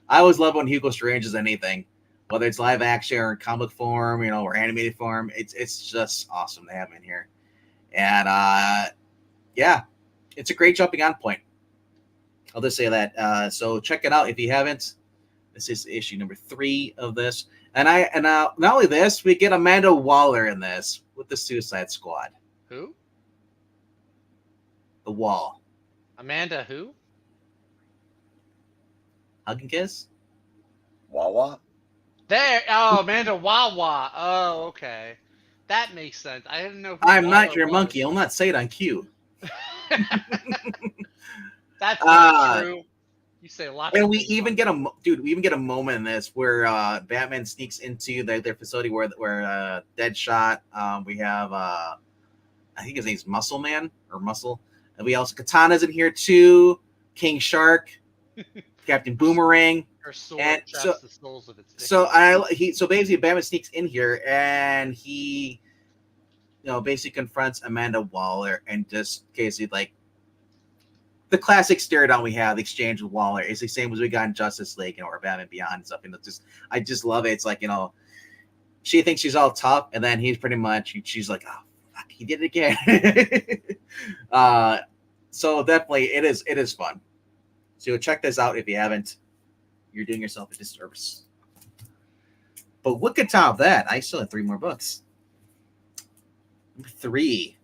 I always love when Hugo Strange is anything, whether it's live action or comic form, or animated form. It's just awesome to have him in here. And it's a great jumping on point. I'll just say that. So check it out if you haven't. This is issue number 3 of this. And not only this, we get Amanda Waller in this with the Suicide Squad. Who? The Wall. Amanda who? Hug and Kiss? Wawa? There. Oh, Amanda Wawa. Oh, okay. That makes sense. I didn't know who I'm Waller not your was. monkey. I'll not say it on cue. That's not true. You say lots. And of we things even on- get we even get a moment in this where Batman sneaks into their facility where Deadshot. We have I think his name's Muscle Man or Muscle, and we also Katana's in here too. King Shark, Captain Boomerang, Her sword and traps the souls of its victims. so basically Batman sneaks in here and he basically confronts Amanda Waller and just basically like the classic stare down we have, the exchange with Waller is the same as we got in Justice League, or Batman Beyond and stuff. And it's just, I just love it. It's like, she thinks she's all tough, and then he's pretty much, she's like, oh, fuck, he did it again. So definitely, it is fun. So check this out if you haven't. You're doing yourself a disservice. But what could top that? I still have 3 more books. 3.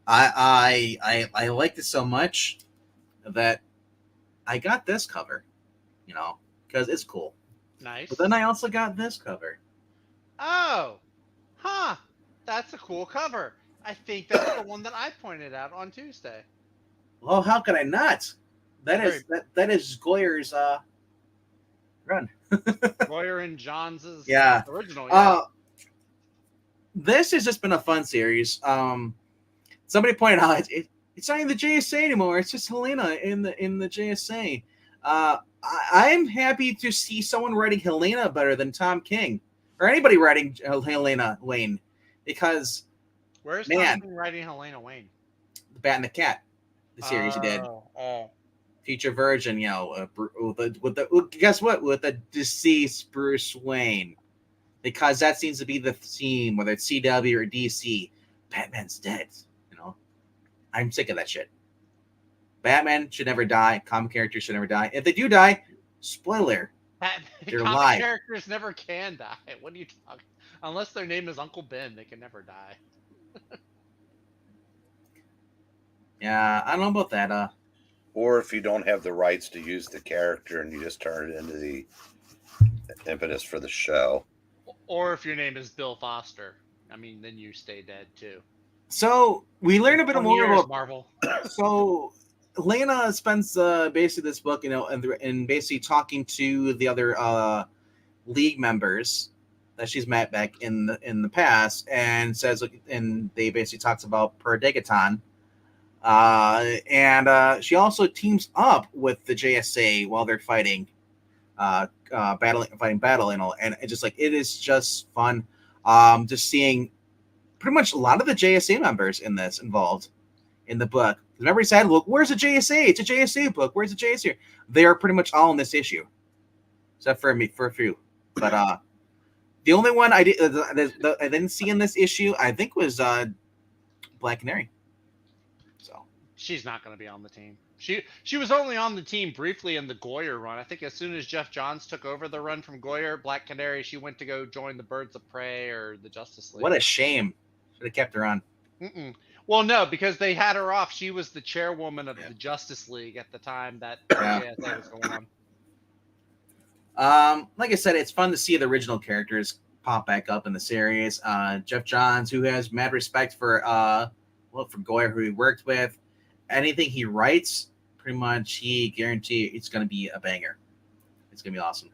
I liked it so much that I got this cover, because it's cool. Nice. But then I also got this cover. Oh, that's a cool cover. I think that's the one that I pointed out on Tuesday. Well, how could I not? That is Goyer's run. Royer and Johns' Yeah. original. Yeah. This has just been a fun series. Somebody pointed out it's not in the JSA anymore. It's just Helena in the JSA. I'm happy to see someone writing Helena better than Tom King or anybody writing Helena Wayne, because where's Tom King writing Helena Wayne? The Bat and the Cat, the series he did. Feature version, guess what? With the deceased Bruce Wayne, because that seems to be the theme, whether it's CW or DC. Batman's dead. I'm sick of that shit. Batman should never die. Comic characters should never die. If they do die, spoiler, they're comic alive. Characters never can die. What are you talking? Unless their name is Uncle Ben, they can never die. Yeah, I don't know about that. Or if you don't have the rights to use the character and you just turn it into the impetus for the show. Or if your name is Bill Foster, then you stay dead too. So we learn a bit more about Marvel. So Lena spends basically this book, and basically talking to the other league members that she's met back in the past, and says, and they basically talks about Perdigaton, and she also teams up with the JSA while they're fighting battle, and it's just like, it is just fun, just seeing pretty much a lot of the JSA members in this involved in the book. Remember, he said, "Look, where's the JSA? It's a JSA book. Where's the JSA?" They are pretty much all in this issue, except for me, for a few. But the only one I didn't see in this issue, I think, was Black Canary. So she's not going to be on the team. She was only on the team briefly in the Goyer run. I think as soon as Jeff Johns took over the run from Goyer, Black Canary, she went to go join the Birds of Prey or the Justice League. What a shame. Should have kept her on. Well, no, because they had her off. She was the chairwoman of the Justice League at the time that JSA was going on. Like I said, it's fun to see the original characters pop back up in the series. Jeff Johns, who has mad respect for Goyer, who he worked with. Anything he writes, pretty much he guarantees it's going to be a banger. It's going to be awesome.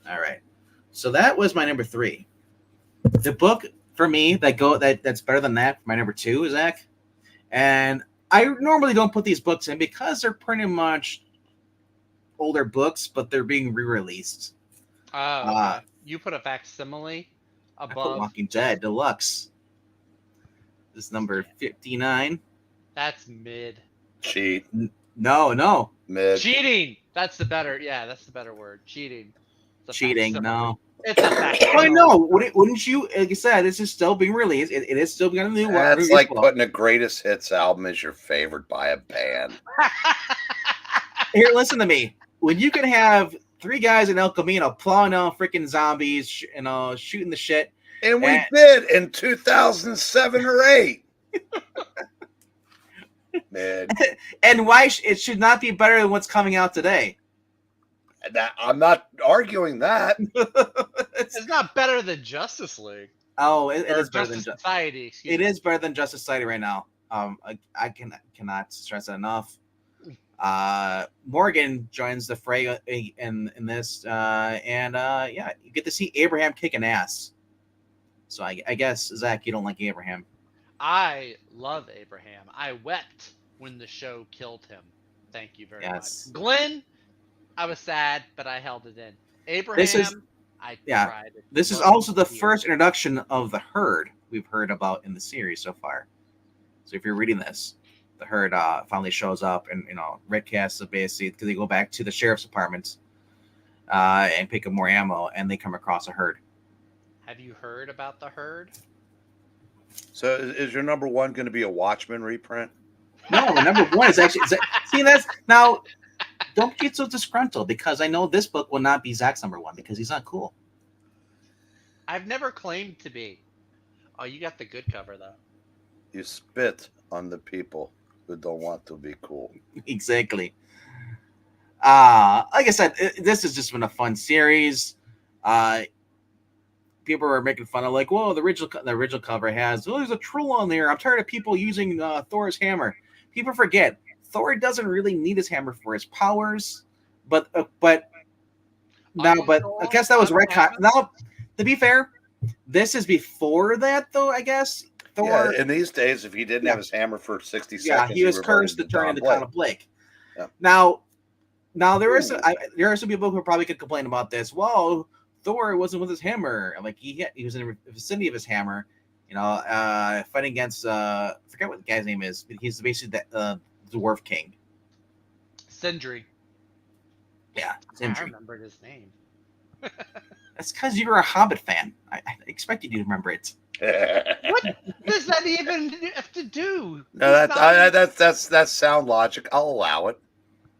All right. So that was my number 3. The book for me that's better than that, my number 2, is Zach. And I normally don't put these books in because they're pretty much older books, but they're being re-released. Okay. You put a facsimile above. I put Walking Dead Deluxe. This is number 59. That's mid. Cheat. No. Mid. Cheating. That's the better word. Cheating. Cheating. No. It's a facsimile. I know. Wouldn't you? Like you said, this is still being released. It is still going to be. That's like putting a greatest hits album as your favorite by a band. Here, listen to me. When you can have 3 guys in El Camino plowing down freaking zombies, shooting the shit. And we did in 2007 or 8. Man. And why it should not be better than what's coming out today. I'm not arguing that. It's not better than Justice League. Oh, it Or is better than Justice Society. Excuse it me. is better than Justice Society right now. I cannot stress it enough. Morgan joins the fray in this, and yeah, you get to see Abraham kicking ass. So I guess Zach, you don't like Abraham. I love Abraham. I wept when the show killed him. Thank you very much. Yes, Glenn, I was sad, but I held it in. this is Abraham, I yeah. cried. This is Love also the tears. first introduction of the Herd we've heard about in the series so far. So if you're reading this, the Herd finally shows up, and Red Cast basically because they go back to the sheriff's department and pick up more ammo, and they come across a Herd. Have you heard about the Herd? So is your number one going to be a Watchmen reprint? No, the number one is actually see that's now. Don't get so disgruntled because I know this book will not be Zach's number one because he's not cool. I've never claimed to be. Oh, you got the good cover though. You spit on the people who don't want to be cool. Exactly. Like I said, this has just been a fun series. People are making fun of like, whoa, the original cover has there's a troll on there. I'm tired of people using Thor's hammer. People forget Thor doesn't really need his hammer for his powers, but I guess that was retcon. Now, to be fair, this is before that though. I guess Thor. Yeah, in these days, if he didn't have his hammer for 60 seconds, he was reverted cursed to turn Don into Blake. Conor Blake. Yeah. Now there are some people who probably could complain about this. Well, Thor wasn't with his hammer. Like he was in the vicinity of his hammer, fighting against I forget what the guy's name is. But he's basically the Dwarf King. Sindri. Yeah, I Sindri. remembered his name. That's because you were a Hobbit fan. I expected you to remember it. What does that even have to do? No, that's sound logic. I'll allow it.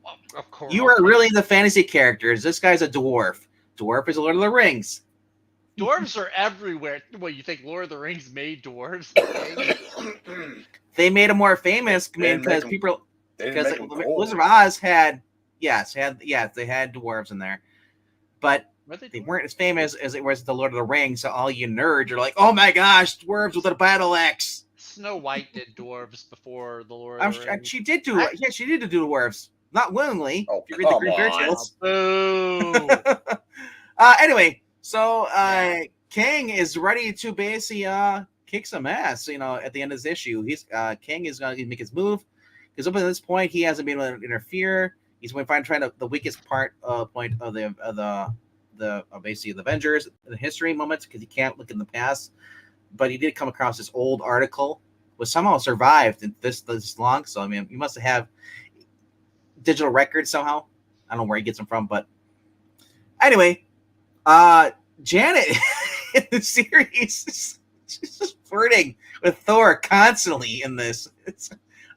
Well, of course. You are really the fantasy characters. This guy's a dwarf. Dwarf is Lord of the Rings. Dwarves are everywhere. What, you think Lord of the Rings made dwarves? They made him more famous because people. Because Wizard of Oz they had dwarves in there, but they weren't as famous as it was the Lord of the Rings. So all you nerds are like, "Oh my gosh, dwarves with a battle axe!" Snow White did dwarves before the Lord of the Rings. She did do dwarves, not willingly. Oh, if you read the Green Fairy Tales. Boo! Anyway, so King is ready to basically kick some ass. At the end of this issue, King is going to make his move. Because up to this point, he hasn't been able to interfere. He's going to try the weakest point of basically the Avengers, the history moments, because he can't look in the past. But he did come across this old article, which somehow survived this long. So I mean, he must have digital records somehow. I don't know where he gets them from, but anyway, Janet in the series, she's just flirting with Thor constantly in this.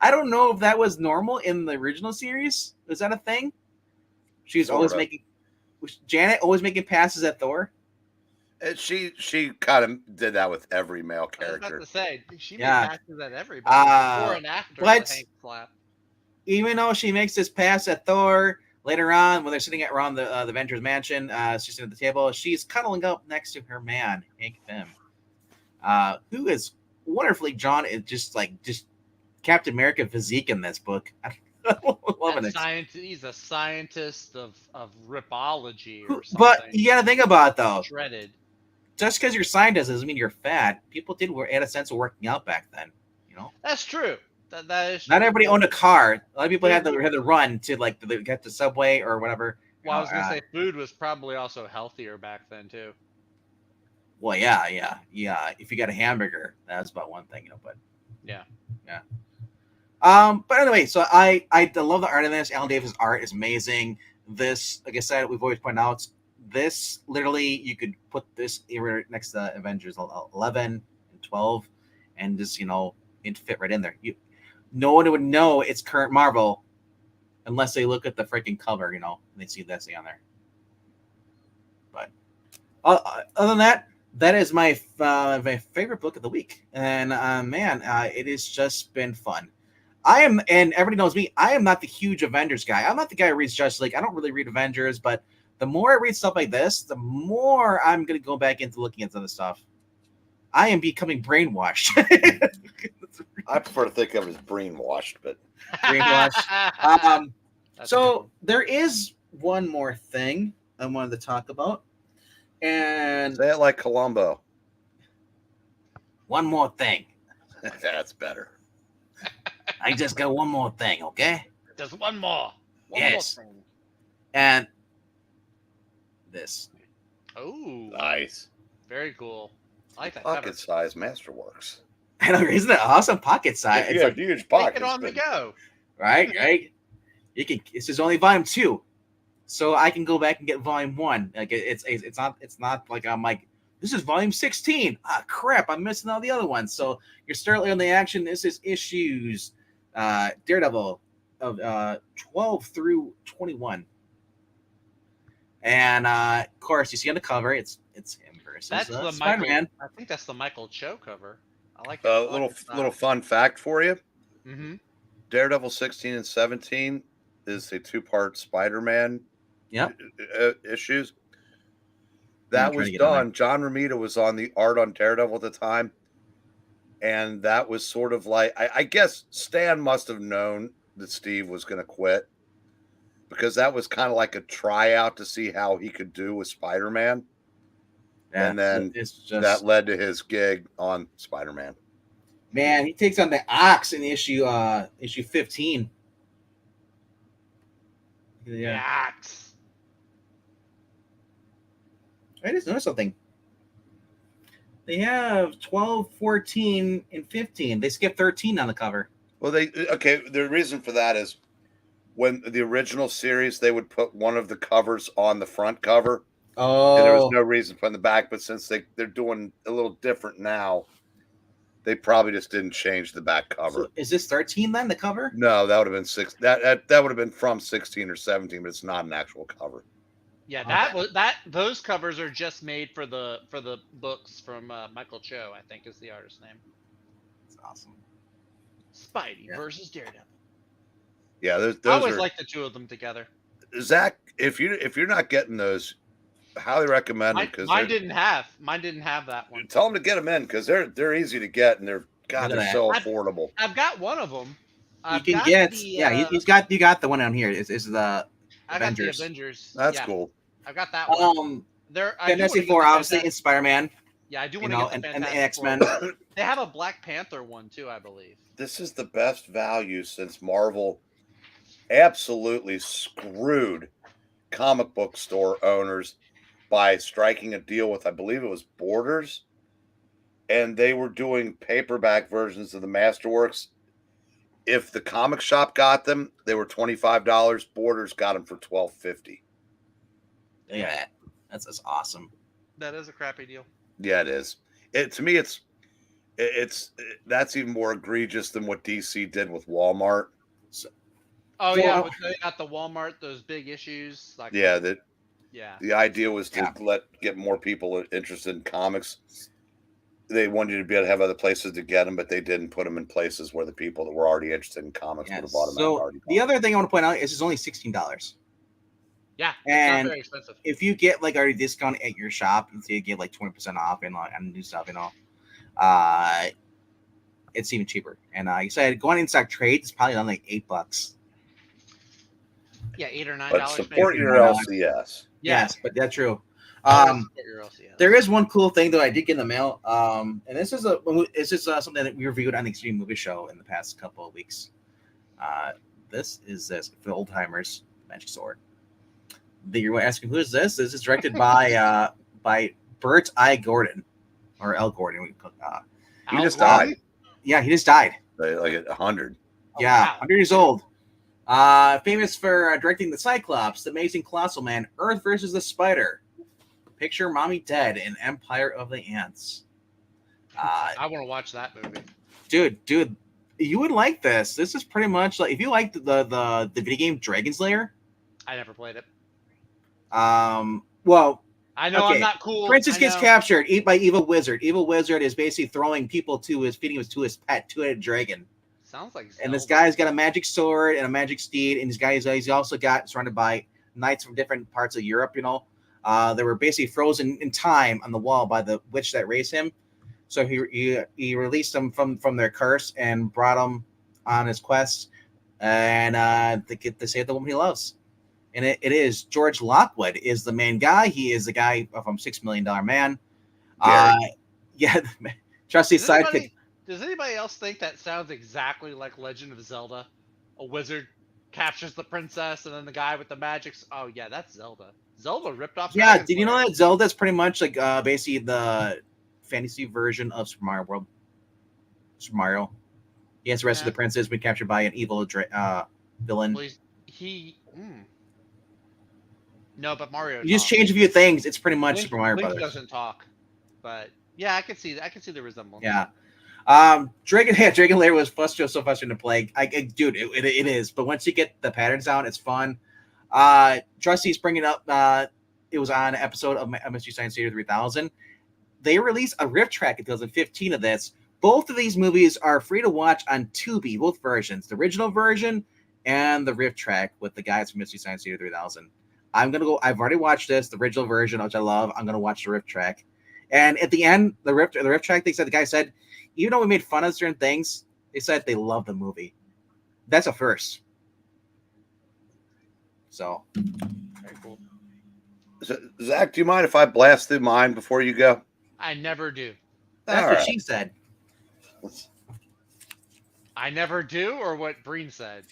I don't know if that was normal in the original series. Was that a thing? She's always Janet always making passes at Thor. She kind of did that with every male I was character. about to say, she made passes at everybody before and after the Hank slap. Even though she makes this pass at Thor later on, when they're sitting around the Avengers mansion, she's sitting at the table. She's cuddling up next to her man, Hank Pym, who is wonderfully drawn. Just Captain America physique in this book. I'm loving it. He's a scientist of ripology or something. But you got to think about it, though. Shredded. Just because you're a scientist doesn't mean you're fat. People had a sense of working out back then. That's true. That is true. Not everybody owned a car. A lot of people had to run to get the subway or whatever. Well, I was gonna say food was probably also healthier back then too. Well, yeah. If you got a hamburger, that's about one thing, but yeah. But anyway, so I love the art in this. Alan Davis' art is amazing. This, like I said, we've always pointed out, this literally you could put this era next to Avengers 11 and 12, and just it'd fit right in there. No one would know it's current Marvel unless they look at the freaking cover, and they see this on there. But other than that, that is my favorite book of the week, and it has just been fun. And everybody knows me, I am not the huge Avengers guy. I'm not the guy who reads Justice League. I don't really read Avengers, but the more I read stuff like this, the more I'm going to go back into looking at other stuff. I am becoming brainwashed. I prefer to think of it as brainwashed, but Brainwashed. That's So cool. there is one more thing I wanted to talk about, and say it like Columbo. one more thing. That's better. I just got one more thing, okay? Just one more. One Yes. more thing. And this. Oh, Nice. very cool. I like that Pocket cover. size Masterworks. I know, isn't it awesome? Pocket size. You It's have like, huge Take pockets. it on the but go. right. You can. This is only volume 2, so I can go back and get volume 1. Like it's not like I'm like, this is volume 16. Ah, crap! I'm missing all the other ones. So you're starting on the action. This is issues Daredevil of 12 through 21. And of course, you see on the cover, it's him versus That's the Spider-Man. Michael. I think that's the Michael Cho cover. I like it. A little fun fact for you. Mm-hmm. Daredevil 16 and 17 is a 2-part Spider-Man Yep. issues. I'm That trying was to get on done. John Romita was on the art on Daredevil at the time. And that was sort of like, I guess Stan must have known that Steve was going to quit, because that was kind of like a tryout to see how he could do with Spider-Man. Yeah, And then it's just that led to his gig on Spider-Man. man. He takes on the Ox in issue 15. Yeah, Yaks. I just noticed something. They have 12, 14, and 15. They skipped 13 on the cover. Well, the reason for that is when the original series, they would put one of the covers on the front cover. Oh, And there was no reason for in the back, but since they're doing a little different now, they probably just didn't change the back cover. So is this 13 then, the cover? No, that would have been 6. That would have been from 16 or 17, but it's not an actual cover. Yeah, Okay. those covers are just made for the books from Michael Cho, I think is the artist's name. That's awesome. Spidey Yeah. versus Daredevil. Yeah, those I always are like the two of them together. Zach. If you're not getting those, highly recommend them, because Mine didn't have that one. tell them to get them in, because they're easy to get, and they're Look at that. so affordable. I've got one of them. You can get you got the one down here. Is the I got the Avengers. Avengers. That's Yeah, cool. I've got that one. Fantastic Four, obviously, and Spider-Man. Yeah, I do You want to know, get the and the Fantastic X-Men. Four. They have a Black Panther one too, I believe. This is the best value since Marvel absolutely screwed comic book store owners by striking a deal with, I believe it was Borders, and they were doing paperback versions of the Masterworks. If the comic shop got them, they were $25. Borders got them for $12.50. Yeah, that's awesome. That is a crappy deal. Yeah, it is. To me, that's even more egregious than what DC did with Walmart. Oh So, yeah, but they got the Walmart, those big issues. Like Yeah, yeah. the idea was to get more people interested in comics. They wanted you to be able to have other places to get them, but they didn't put them in places where the people that were already interested in comics would have bought them. So the other thing I want to point out is it's only $16. Yeah, and it's not very expensive. If you get like already discount at your shop, you get like 20% off and like new stuff, it's even cheaper. And like I said, going in stock trade is probably on like $8. Yeah, $8 or $9. But support your $9. LCS. Yes, but that's true. Support your LCS. There is one cool thing that I did get in the mail, and this is something that we reviewed on the Extreme Movie Show in the past couple of weeks. This is for old timers, Magic Sword. You're asking, who is this? This is directed by Burt I. Gordon, or L. Gordon. He just died. Yeah, he just died. Like at 100. Yeah, wow. 100 years old. Famous for directing The Cyclops, The Amazing Colossal Man, Earth versus the Spider, Picture Mommy Dead, and Empire of the Ants. I want to watch that movie. Dude, you would like this. This is pretty much like if you like the video game Dragon's Lair. I never played it. Well, I know okay. I'm not cool. Princess gets captured, eat by Evil Wizard. Evil Wizard is basically throwing people feeding his pet, two-headed dragon. Sounds like Zelda. And this guy's got a magic sword and a magic steed, and he's also surrounded by knights from different parts of Europe. They were basically frozen in time on the wall by the witch that raised him. So he released them from their curse and brought them on his quest, and to get to save the woman he loves. And it is George Lockwood is the main guy. He is the guy from $6 Million Man. Gary. Yeah, Trusty's Does sidekick. anybody, does anybody else think that sounds exactly like Legend of Zelda? A wizard captures the princess, and then the guy with the magic. Oh yeah, that's Zelda. Zelda ripped off. Yeah, Dragon did you know Slayer. that Zelda's pretty much like basically the fantasy version of Super Mario World? Super Mario. He has rescued Yeah. the princess, been captured by an evil villain. Well, No, but Mario. You just talks. change a few things. It's pretty much Link, Super Mario Link Brothers. doesn't talk, but yeah, I can see the resemblance. Yeah. Dragon Lair was so frustrating to play. Dude, it is. But once you get the patterns down, it's fun. Trusty's bringing up. It was on an episode of Mystery Science Theater 3000. They released a riff track in 2015 of this. Both of these movies are free to watch on Tubi, both versions, the original version and the riff track with the guys from Mystery Science Theater 3000. I've already watched this, the original version, which I love. I'm gonna watch the riff track. And at the end, the riff track, the guy said, even though we made fun of certain things, they said they love the movie. That's a first. So, Very cool. Zach, do you mind if I blast through mine before you go? I never do. that's All what right. she said. I never do, or what Breen said.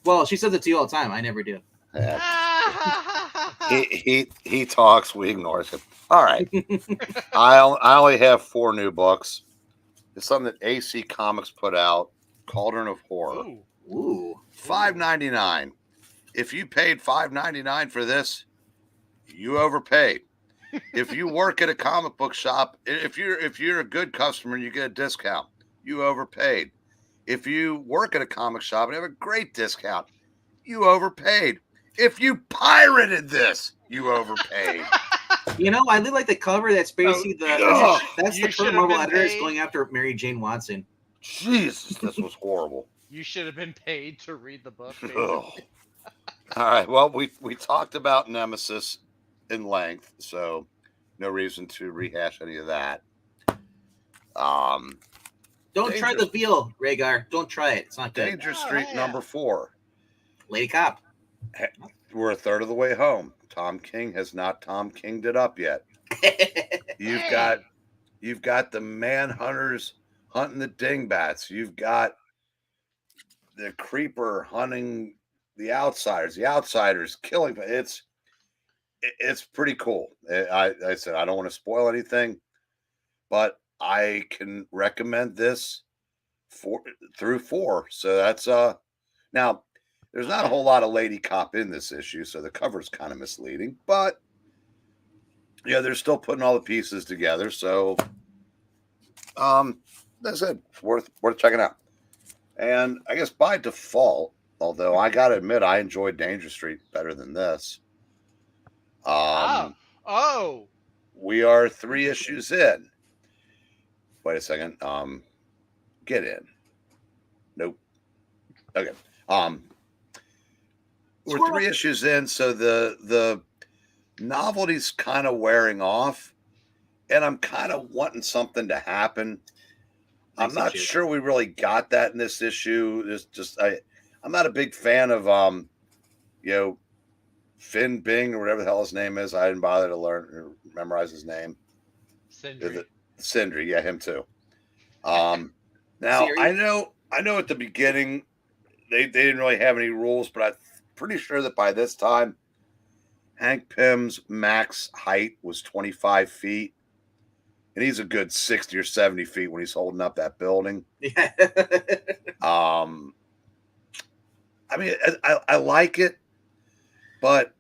Well, she says it to you all the time. I never do. He talks, we ignore him. All right. I only have 4 new books. It's something that AC Comics put out, Cauldron of Horror. Ooh. $5.99. If you paid $5.99 for this, you overpaid. If you work at a comic book shop, if you're a good customer and you get a discount, you overpaid. If you work at a comic shop and have a great discount, you overpaid. If you pirated this, you overpaid. You know, I really like the cover. That's basically that's the current Marvel editor is going after Mary Jane Watson. Jesus, this was horrible. You should have been paid to read the book. All right. Well, we talked about Nemesis in length, so no reason to rehash any of that. Don't try the veal, Rhaegar. Don't try it. It's not good. Danger Street number 4. Lady Cop. We're a third of the way home. Tom King has not Tom King'd it up yet. You've got the manhunters hunting the dingbats. You've got the creeper hunting the outsiders killing. It's pretty cool. I said I don't want to spoil anything, but I can recommend this through 4. So that's now there's not a whole lot of Lady Cop in this issue, so the cover's kind of misleading, but yeah, they're still putting all the pieces together. So that's it. It's worth checking out. And I guess by default, although I gotta admit I enjoyed Danger Street better than this. We are 3 issues in. Wait a second. Get in. Nope. Okay. We're 3 issues in, so the novelty's kind of wearing off, and I'm kind of wanting something to happen. I'm not sure we really got that in this issue. I'm not a big fan of Finn Bing or whatever the hell his name is. I didn't bother to learn or memorize his name. Sindri, yeah, him too. Now I know at the beginning they didn't really have any rules, but I'm pretty sure that by this time Hank Pym's max height was 25 feet. And he's a good 60 or 70 feet when he's holding up that building. Yeah. I mean, I like it, but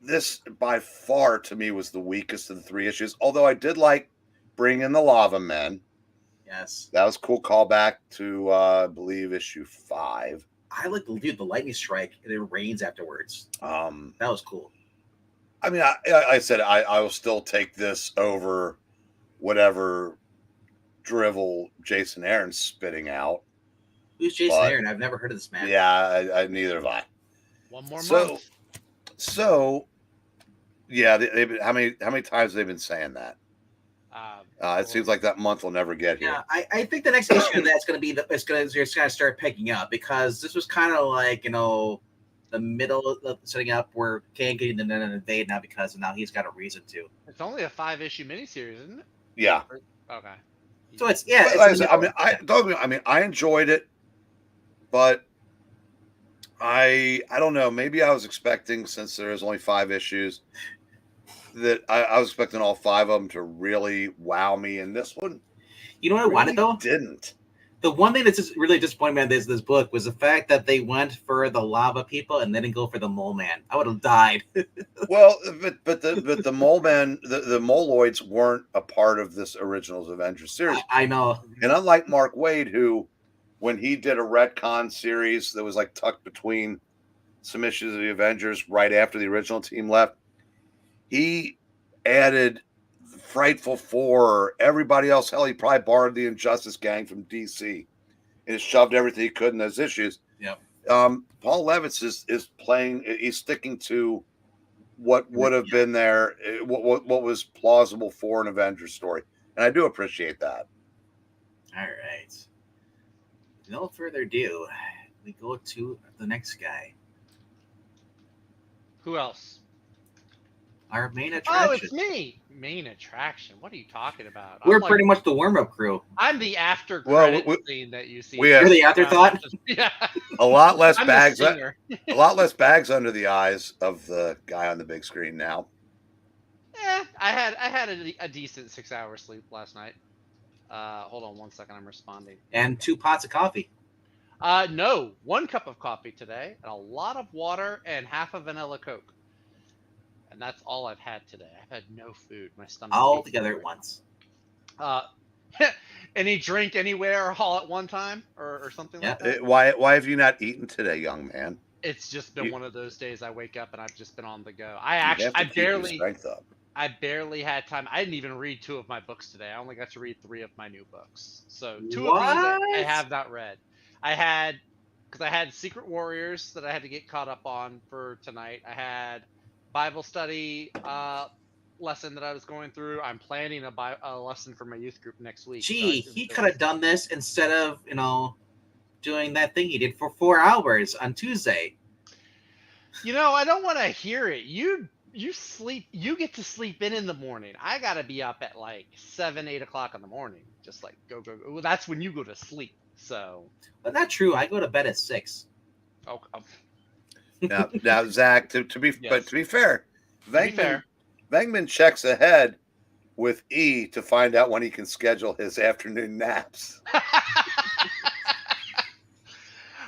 this by far to me was the weakest of the 3 issues. Although I did like Bring in the Lava Men. Yes. That was a cool callback to, I believe, issue 5. I like the lightning strike and it rains afterwards. That was cool. I mean, I said I will still take this over whatever drivel Jason Aaron's spitting out. Who's Jason Aaron? I've never heard of this man. Yeah, I neither have I. One more month. So, yeah, how many times have they been saying that? It seems like that month will never get here. Yeah, I think the next issue of that's going to be it's going to start picking up, because this was kind of like, the middle of setting up where Kane getting the invade now, because now he's got a reason to. It's only a 5-issue miniseries, isn't it? Yeah. Okay. So it's But it's like I in the said, middle. I mean, I enjoyed it, but I don't know. Maybe I was expecting, since there is only 5 issues, that I was expecting all 5 of them to really wow me, and this one You know what I really wanted though? didn't. The one thing that's just really disappointing me about this book was the fact that they went for the lava people and they didn't go for the mole man. I would have died. Well, but the mole man, the moloids weren't a part of this originals Avengers series. I know. And unlike Mark Waid, who, when he did a retcon series that was like tucked between some issues of the Avengers right after the original team left, he added Frightful Four, everybody else. Hell, he probably borrowed the Injustice Gang from DC and shoved everything he could in those issues. Yep. Paul Levitz is playing. He's sticking to what would have been there, what was plausible for an Avengers story, and I do appreciate that. All right. No further ado, we go to the next guy. Who else? Our main attraction. Oh, it's me. Main attraction. What are you talking about? We're pretty much the warm-up crew. I'm the after credit scene that you see. You're the afterthought. Yeah. A lot less I'm bags. a lot less bags under the eyes of the guy on the big screen now. Yeah, I had a decent 6-hour sleep last night. Hold on 1 second. I'm responding. And 2 pots of coffee. No, 1 cup of coffee today, and a lot of water, and half a vanilla Coke. And that's all I've had today. I've had no food. My stomach all together at once. Any drink anywhere all at one time or something like that? Why have you not eaten today, young man? It's just been one of those days I wake up and I've just been on the go. I barely had time. I didn't even read 2 of my books today. I only got to read 3 of my new books. So 2 of these I have not read. Because I had Secret Warriors that I had to get caught up on for tonight. I had Bible study lesson that I was going through. I'm planning a lesson for my youth group next week. Gee, he could have done this instead of, doing that thing he did for 4 hours on Tuesday. I don't want to hear it. You sleep. You get to sleep in the morning. I got to be up at like 7, 8 o'clock in the morning. Just like go. Well, that's when you go to sleep. So. But not true. I go to bed at 6. Oh. Now, Zach. To be fair, Vengman checks ahead with E to find out when he can schedule his afternoon naps.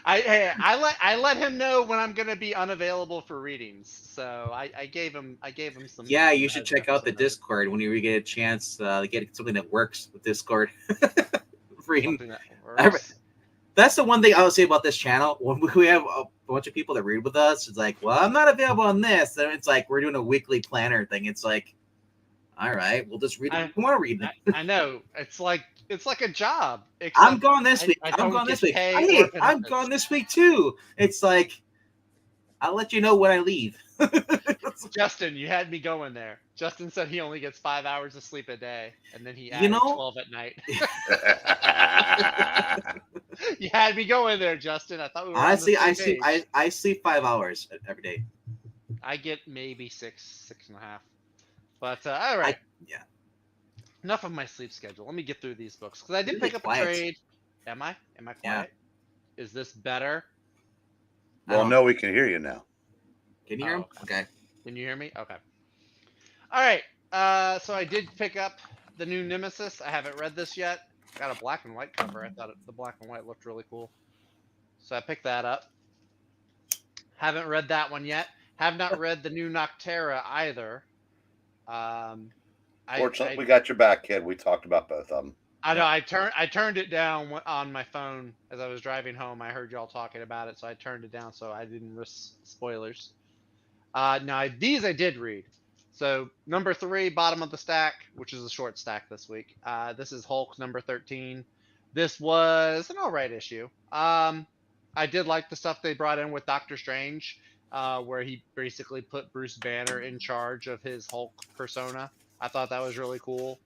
I let him know when I'm gonna be unavailable for readings. So I gave him some. Yeah, you should check out the Discord when you get a chance to get something that works with Discord. That's the one thing I would say about this channel. When we have a bunch of people that read with us, it's like, well, I'm not available on this. And it's like we're doing a weekly planner thing. It's like, all right, we'll just read it. We want to read it. I know. It's like a job. I'm gone this week. I'm gone this week. Hey, I'm gone this week too. It's like, I'll let you know when I leave. Justin, you had me going there. Justin said he only gets 5 hours of sleep a day, and then he added 12 at night. You had me going there, Justin. I thought we were honestly, I sleep 5 hours every day. I get maybe 6.5. But all right. Enough of my sleep schedule. Let me get through these books because I did pick up a trade. Am I quiet? Yeah. Is this better? Well, no, we can hear you now. Can you hear him? Okay. Can you hear me? Okay. All right. So I did pick up the new Nemesis. I haven't read this yet. Got a black and white cover. I thought the black and white looked really cool. So I picked that up. Haven't read that one yet. Have not read the new Noctera either. Fortunately, we got your back, kid. We talked about both of them. I know. I turned it down on my phone as I was driving home. I heard y'all talking about it, so I turned it down so I didn't risk spoilers. Now these I did read. So number 3, bottom of the stack, which is a short stack this week. This is Hulk number 13. This was an alright issue. I did like the stuff they brought in with Doctor Strange, where he basically put Bruce Banner in charge of his Hulk persona. I thought that was really cool.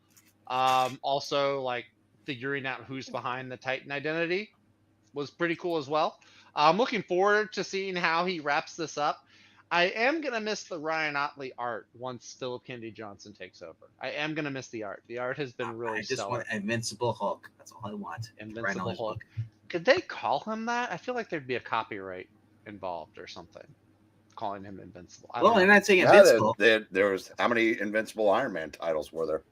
Also, like figuring out who's behind the Titan identity was pretty cool as well. I'm looking forward to seeing how he wraps this up. I am gonna miss the Ryan Otley art once Philip Kennedy Johnson takes over. I am gonna miss the art. The art has been really I just want stellar. Invincible Hulk. That's all I want. Ryan Invincible Reynolds Hulk. book. Could they call him that? I feel like there'd be a copyright involved or something. Calling him Invincible. I don't Well, know. I'm not saying Yeah, Invincible. there was how many Invincible Iron Man titles were there?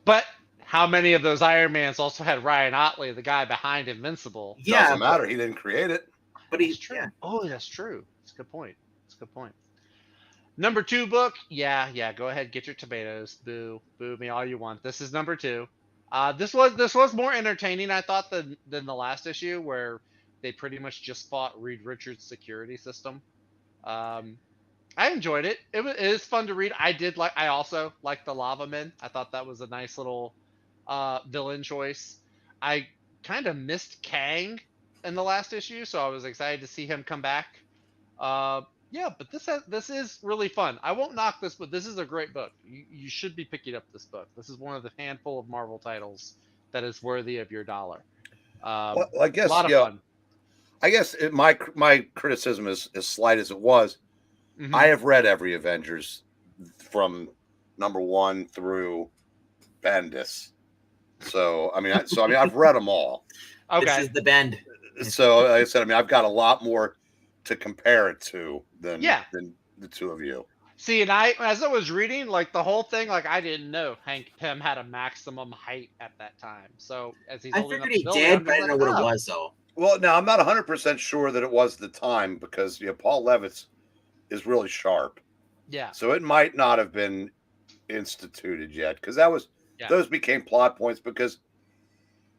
But how many of those Iron Mans also had Ryan Otley, the guy behind Invincible? Yeah, Doesn't matter. He didn't create it. but That's he, true. yeah. Oh, that's true. That's a good point. That's a good point. Number two book, yeah. Go ahead, get your tomatoes. Boo me all you want. This is number two. This was more entertaining, I thought, than the last issue where they pretty much just fought Reed Richards' security system. Um, I enjoyed it. It is fun to read. I also like the Lava Men. I thought that was a nice little villain choice. I kind of missed Kang in the last issue, so I was excited to see him come back. Yeah, but this is really fun. I won't knock this, but this is a great book. You should be picking up this book. This is one of the handful of Marvel titles that is worthy of your dollar. Well, I A guess lot of fun. my criticism is as slight as it was. Mhm. I have read every Avengers from number 1 through Bendis. So I mean, I've read them all. This Okay. is the bend. So like I said, I mean, I've got a lot more to compare it to than Yeah. the two of you. See, and as I was reading, like the whole thing, like I didn't know Hank Pym had a maximum height at that time. So as he's I holding up figured the he building, did, I'm but I just didn't like, know what it oh, was though. Well, now I'm not 100% sure that it was the time because Paul Levitz is really sharp. yeah, So it might not have been instituted yet because yeah, those became plot points because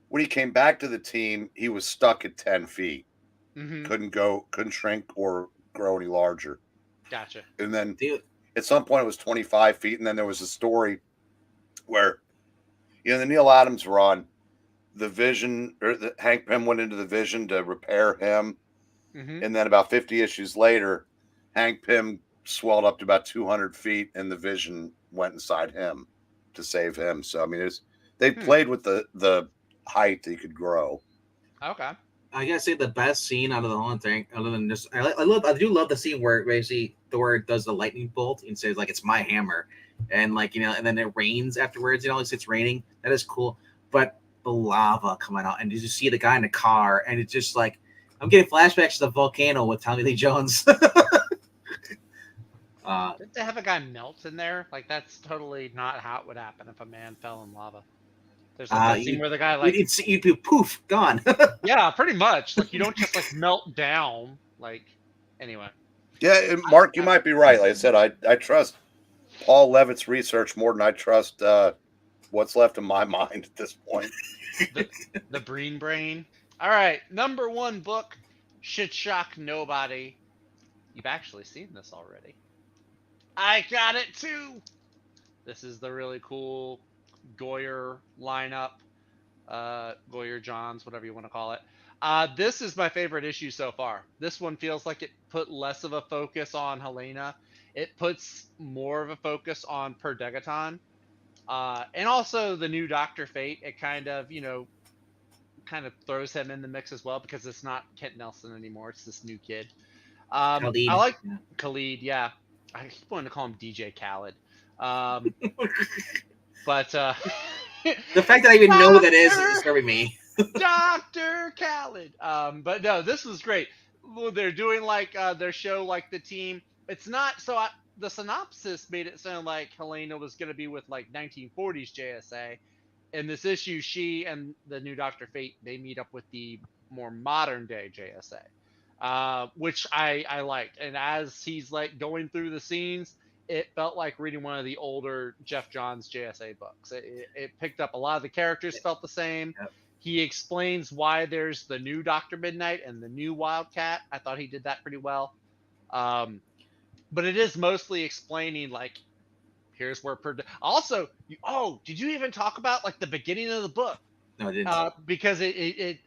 when he came back to the team, he was stuck at 10 feet. mm-hmm, Couldn't shrink or grow any larger. gotcha. And then Dude, at some point it was 25 feet. And then there was a story where, the Neil Adams run, the Vision or the Hank Pym went into the Vision to repair him. Mm-hmm. And then about 50 issues later, Hank Pym swelled up to about 200 feet and the Vision went inside him to save him. So, I mean, they played with the height that he could grow. Okay. I gotta say the best scene out of the whole thing, other than just, I do love the scene where basically Thor does the lightning bolt and says like it's my hammer, and like and then it rains afterwards. It's raining. That is cool, but the lava coming out and you just see the guy in the car, and it's just like I'm getting flashbacks to the volcano with Tommy Lee Jones. Did they have a guy melt in there? Like that's totally not how it would happen if a man fell in lava. There's like that scene where the guy like you'd be poof gone. yeah, pretty much. Like you don't just like melt down. Like anyway. Yeah, Mark, you might be right. Like I said, I trust Paul Levitt's research more than I trust what's left in my mind at this point. The Breen brain. All right, number one book should shock nobody. You've actually seen this already. I got it too. This is the really cool Goyer lineup. Goyer Johns, whatever you want to call it. This is my favorite issue so far. This one feels like it put less of a focus on Helena. It puts more of a focus on Per Degaton. And also the new Dr. Fate. It kind of, kind of throws him in the mix as well because it's not Kent Nelson anymore. It's this new kid. I Khalid. like Yeah. Khalid. Yeah, I keep wanting to call him DJ Khaled. But The fact that I even know who that is disturbing me. Dr. Khaled. But no, this was great. Well, they're doing like their show, like the team. It's not so. The synopsis made it sound like Helena was going to be with like 1940s JSA. In this issue, she and the new Doctor Fate they meet up with the more modern day JSA, which I liked. And as he's like going through the scenes, it felt like reading one of the older Jeff Johns JSA books. It picked up a lot of the characters felt the same. Yep. He explains why there's the new Doctor Midnight and the new Wildcat. I thought he did that pretty well. But it is mostly explaining like here's where also did you even talk about like the beginning of the book? No, I didn't. Because the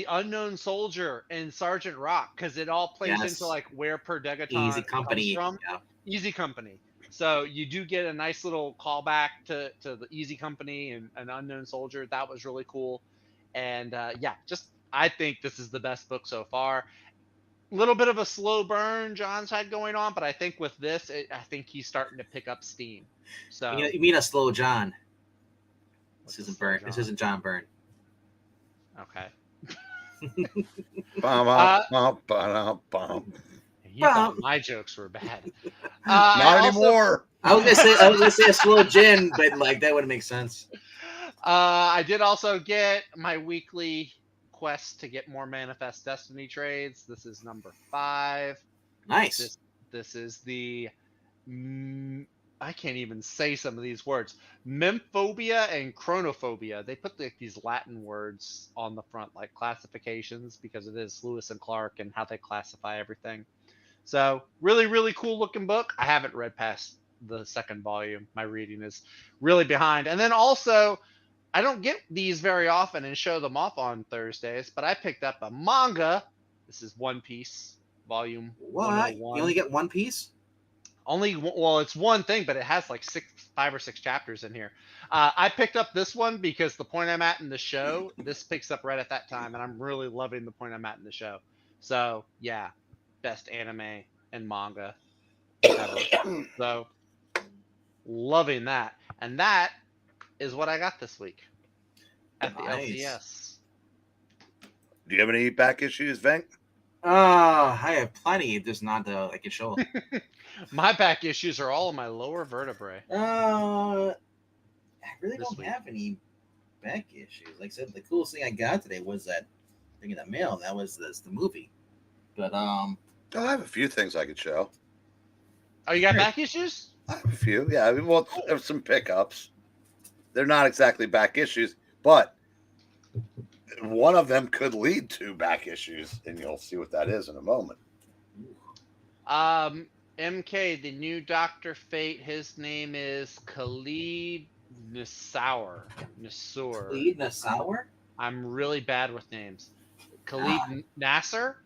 unknown soldier and Sergeant Rock because it all plays Yes. into like where Per Easy Degaton comes Company. from. Yeah. Easy Company. So you do get a nice little callback to the Easy Company and an Unknown Soldier. That was really cool. And yeah, just I think this is the best book so far. Little bit of a slow burn John's had going on, but I think with this, I think he's starting to pick up steam. So You mean a slow John? This what's a isn't slow Byrne. This John? isn't John Byrne. Okay. Bum, Uh, bum, bum, bum. you thought my jokes were bad. I Not also anymore. I was gonna say a slow gin, but like that wouldn't make sense. I did also get my weekly quest to get more Manifest Destiny trades. This is number 5. Nice. This is the I can't even say some of these words. Memphobia and chronophobia. They put these Latin words on the front, like classifications, because it is Lewis and Clark and how they classify everything. So really, really cool looking book. I haven't read past the second volume. My reading is really behind. And then also, I don't get these very often and show them off on Thursdays, but I picked up a manga. This is One Piece, volume What? 101. You only get one piece? Well, it's one thing, but it has like 5 or 6 chapters in here. I picked up this one because the point I'm at in the show, this picks up right at that time, and I'm really loving the point I'm at in the show. So yeah, best anime and manga ever. So loving that, and that is what I got this week at the Nice. LCS. Do you have any back issues, Venk? I have plenty, just not I can show. My back issues are all in my lower vertebrae. I really This don't week. have any back issues. Like I said, the coolest thing I got today was that thing in the mail. And that was the movie. But Oh, I have a few things I could show. Oh, you got Sure. back issues? I have a few. Yeah, well, there's some pickups. They're not exactly back issues, but one of them could lead to back issues, and you'll see what that is in a moment. MK, the new Dr. Fate, his name is Khalid Nassour. Lead Nassauer? I'm really bad with names. Khalid Nasser?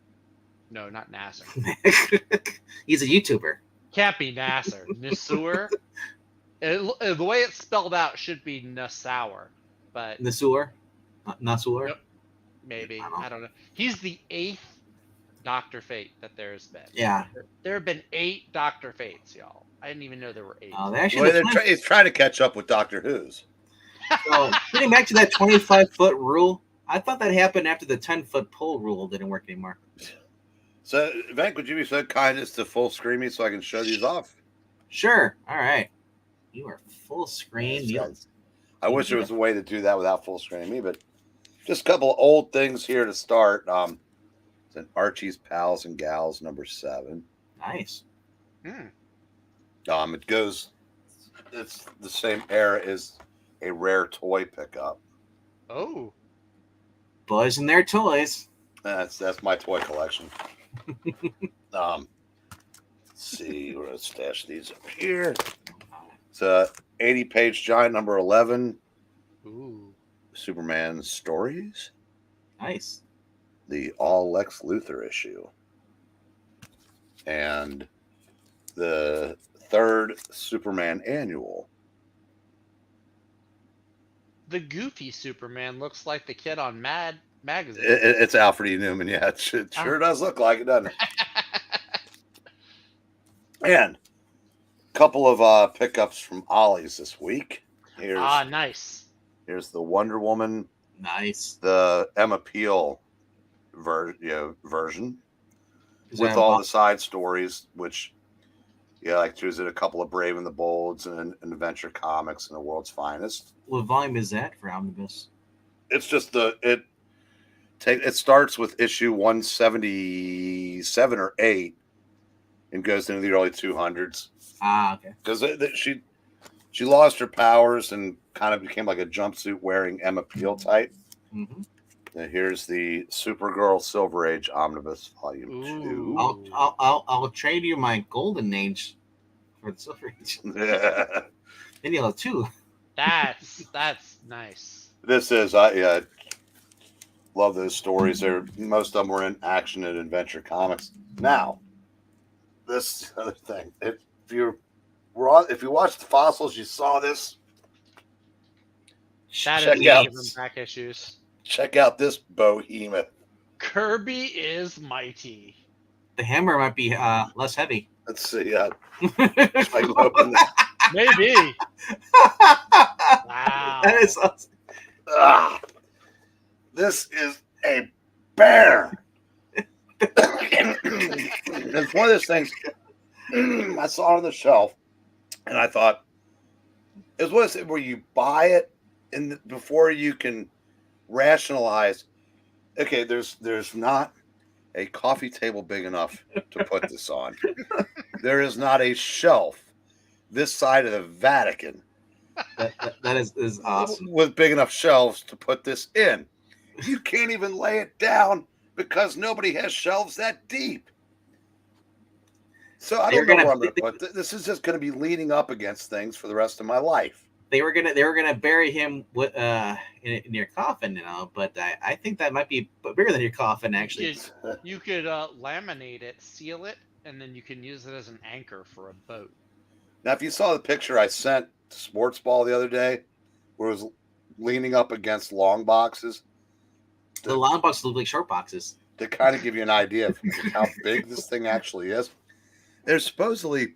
No, not Nasser. He's a YouTuber. Can't be Nasser. Nassour? The way it's spelled out should be Nassour, but Nassauer? Nassauer? Yep. maybe. I don't know. I don't know. He's the 8th Dr. Fate that there's been. Yeah. There have been 8 Dr. Fates, y'all. I didn't even know there were 8. They actually, Well, it's trying to catch up with Doctor Who's. so getting back to that 25-foot rule, I thought that happened after the 10-foot pole rule didn't work anymore. So, Venk, would you be so kind as to full screen me so I can show these off? Sure. All right. You are full screen. Yes, I wish there was a way to do that without full screening me, but just a couple of old things here to start. It's an Archie's Pals and Gals number 7. Nice. It goes. It's the same era as a rare toy pickup. Oh. Boys and their toys. That's my toy collection. Let's see, we're gonna stash these up here. It's a 80-page giant number 11. Ooh. Superman stories. Nice. The all Lex Luthor issue. And the 3rd Superman annual. The goofy Superman looks like the kid on Mad magazine. It's Alfred E. Newman. Yeah, it sure does look like it, doesn't it? And a couple of pickups from Ollie's this week. Nice. Here's the Wonder Woman, Nice. the Emma Peel version Is with that all the side stories, which, like she was in a couple of Brave and the Bolds and Adventure Comics and the World's Finest. What volume is that for Omnibus? It's just it starts with issue 177 or 8 and goes into the early 200s. Okay. Because she lost her powers and kind of became like a jumpsuit wearing Emma Peel type. Mm-hmm. And here's the Supergirl Silver Age Omnibus Volume 2. I'll trade you my Golden Age for the Silver Age. Then you'll have 2. That's nice. This is love those stories. Most of them were in Action and Adventure Comics. Now, this other thing, if you're if you watched the Fossils, you saw this. That Check is out, giving back issues. check out this behemoth. Kirby is mighty. The hammer might be less heavy. Let's see. If I can open this. Maybe. Wow. That is awesome. This is a bear. It's one of those things I saw on the shelf, and I thought it's one of those where you buy it, and before you can rationalize, okay, there's not a coffee table big enough to put this on. There is not a shelf this side of the Vatican That is awesome. with big enough shelves to put this in. You can't even lay it down because nobody has shelves that deep. So I don't know where I'm going to put this. This is just going to be leaning up against things for the rest of my life. They were gonna bury him with in your coffin, but I think that might be bigger than your coffin actually. You could laminate it, seal it, and then you can use it as an anchor for a boat. Now, if you saw the picture I sent to Sports Ball the other day, where it was leaning up against long boxes, The long boxes look like short boxes. to kind of give you an idea of how big this thing actually is. There's supposedly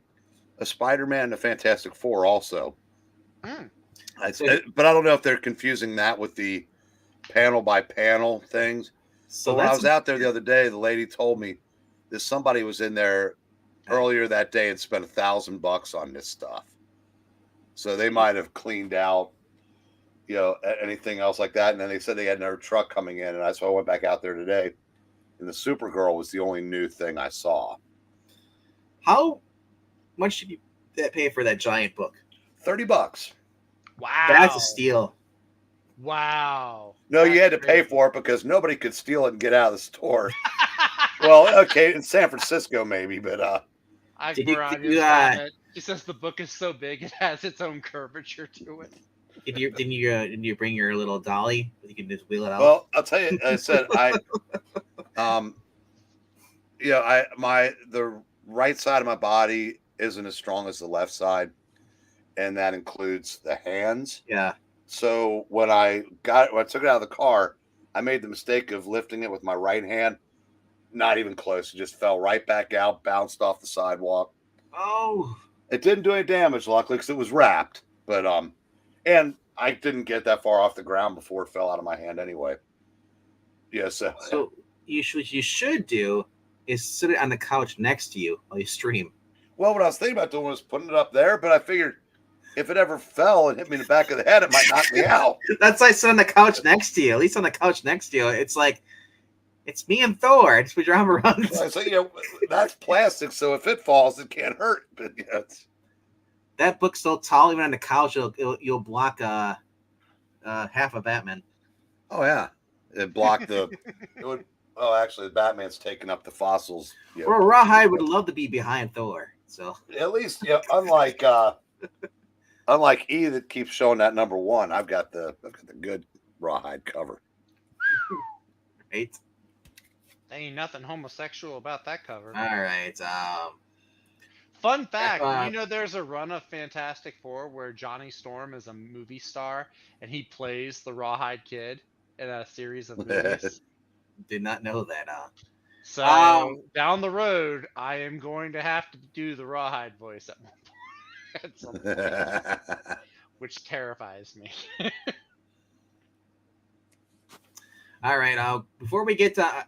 a Spider-Man and a Fantastic Four also. But I don't know if they're confusing that with the panel by panel things. So when I was out there the other day, the lady told me that somebody was in there earlier that day and spent $1,000 on this stuff. So they might have cleaned out, anything else like that. And then they said they had another truck coming in, and that's why I went back out there today. And the Supergirl was the only new thing I saw. How much did you pay for that giant book? $30. Wow. That's a steal. Wow. No, you had to pay for it because nobody could steal it and get out of the store. Well, okay, in San Francisco maybe, but she says the book is so big it has its own curvature to it. Didn't you bring your little dolly? You can just wheel it out. Well, I'll tell you. I said the right side of my body isn't as strong as the left side, and that includes the hands. Yeah. So when I took it out of the car, I made the mistake of lifting it with my right hand. Not even close. It just fell right back out, bounced off the sidewalk. Oh. It didn't do any damage, luckily, because it was wrapped. But and I didn't get that far off the ground before it fell out of my hand anyway. Yeah, so you should do is sit it on the couch next to you while you stream. Well, what I was thinking about doing was putting it up there, but I figured if it ever fell and hit me in the back of the head, it might knock me out. That's why I sit on the couch next to you. At least on the couch next to you, it's like it's me and Thor. Just put your arm around. So that's plastic, so if it falls, it can't hurt. But that book's so tall, even on the couch, you'll block half of Batman. Oh yeah, it blocked the. It would. Oh, actually, Batman's taking up the Fossils. Or Rawhide would love to be behind Thor. So at least, unlike E that keeps showing that number one, I've got the good Rawhide cover. Right. There ain't nothing homosexual about that cover. All right. Fun fact, there's a run of Fantastic Four where Johnny Storm is a movie star and he plays the Rawhide Kid in a series of movies. Did not know that. So down the road, I am going to have to do the Rawhide voice at some point, which terrifies me. All right. Before we get to talk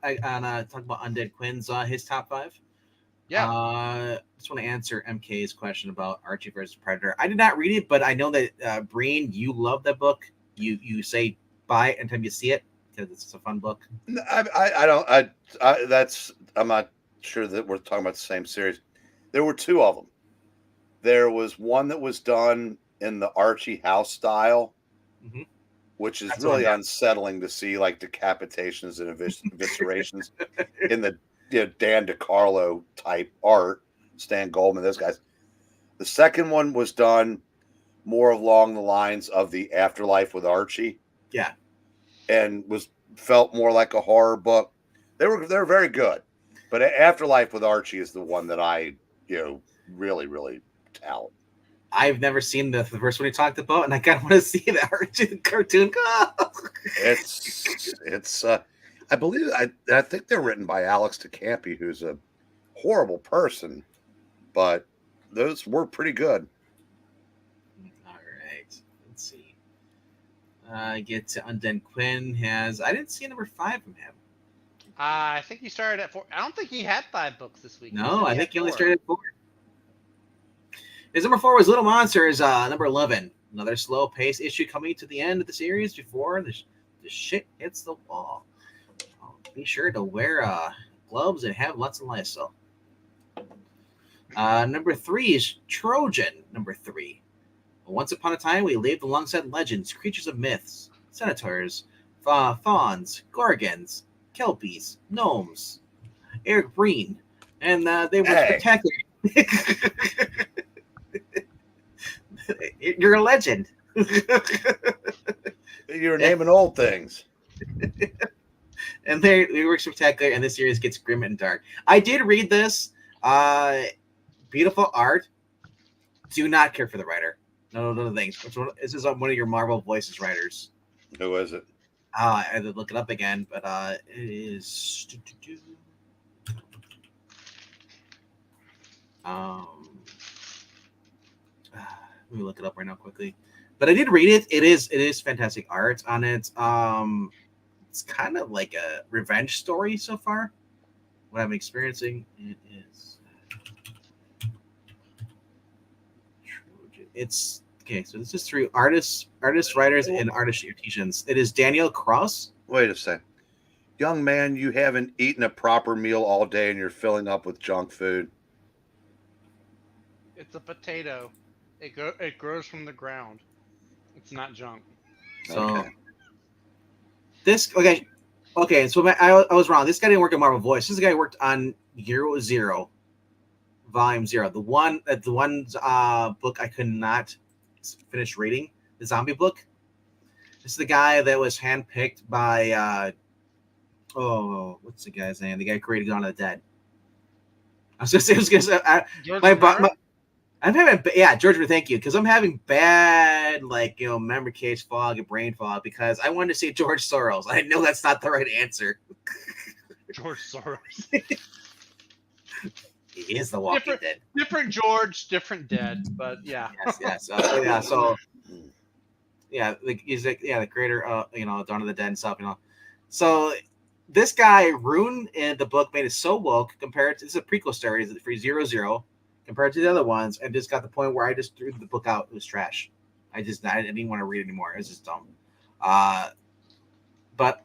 about Undead Quinn's his top 5. Yeah. Just want to answer MK's question about Archie versus Predator. I did not read it, but I know that Breen, you love that book. You say buy it anytime you see it because it's a fun book. I don't. I'm not sure that we're talking about the same series. There were 2 of them. There was one that was done in the Archie house style, which is really unsettling to see, like decapitations and eviscerations in the Dan DiCarlo type art, Stan Goldman, those guys. The second one was done more along the lines of the Afterlife with Archie. Yeah. And felt more like a horror book. They're very good. But Afterlife with Archie is the one that I, really, really tout. I've never seen the first one you talked about, and I kind of want to see the cartoon. It's I believe I think they're written by Alex DeCampi, who's a horrible person, but those were pretty good. All right, let's see. Get to Undead Quinn has. I didn't see number 5 from him. I think he started at 4. I don't think he had 5 books this week. No, I think he only 4. started at 4. His number 4 was Little Monsters, number 11. Another slow pace issue coming to the end of the series before the shit hits the wall. Be sure to wear gloves and have lots of Lysol. Number 3 is Trojan, number 3. Once upon a time, we lived alongside legends, creatures of myths, centaurs, fawns, gorgons, kelpies, gnomes, Eric Breen, and they were spectacular. You're a legend. You're naming old things. And they were spectacular, and this series gets grim and dark. I did read this. Beautiful art. Do not care for the writer. No things. This is one of your Marvel Voices writers. Who is it? I had to look it up again, but it is. Let me look it up right now quickly. But I did read it. It is fantastic art on it. It's kind of like a revenge story so far. What I'm experiencing, it is. It's okay. So this is through artists, writers, and artisans. It is Daniel Cross. Wait a second. Young man, you haven't eaten a proper meal all day and you're filling up with junk food. It's a potato. It grows from the ground. It's not junk. So Okay. this okay. So I was wrong. This guy didn't work on Marvel Voice. This guy worked on Euro Zero, Volume 0. The one book I could not finish reading, the zombie book. This is the guy that was handpicked by what's the guy's name? The guy who created Dawn of the Dead. I was gonna say George I'm having George, thank you, because I'm having bad memory case fog and brain fog because I wanted to say George Soros. I know that's not the right answer. George Soros. He is the Walking Dead. Different George, different dead, but yeah. Yes. He's the creator of Dawn of the Dead and stuff. So this guy Rune in the book made it so woke compared to this is a prequel story for 0-0 compared to the other ones, and just got the point where I just threw the book out. It was trash. I didn't want to read it anymore. It was just dumb. But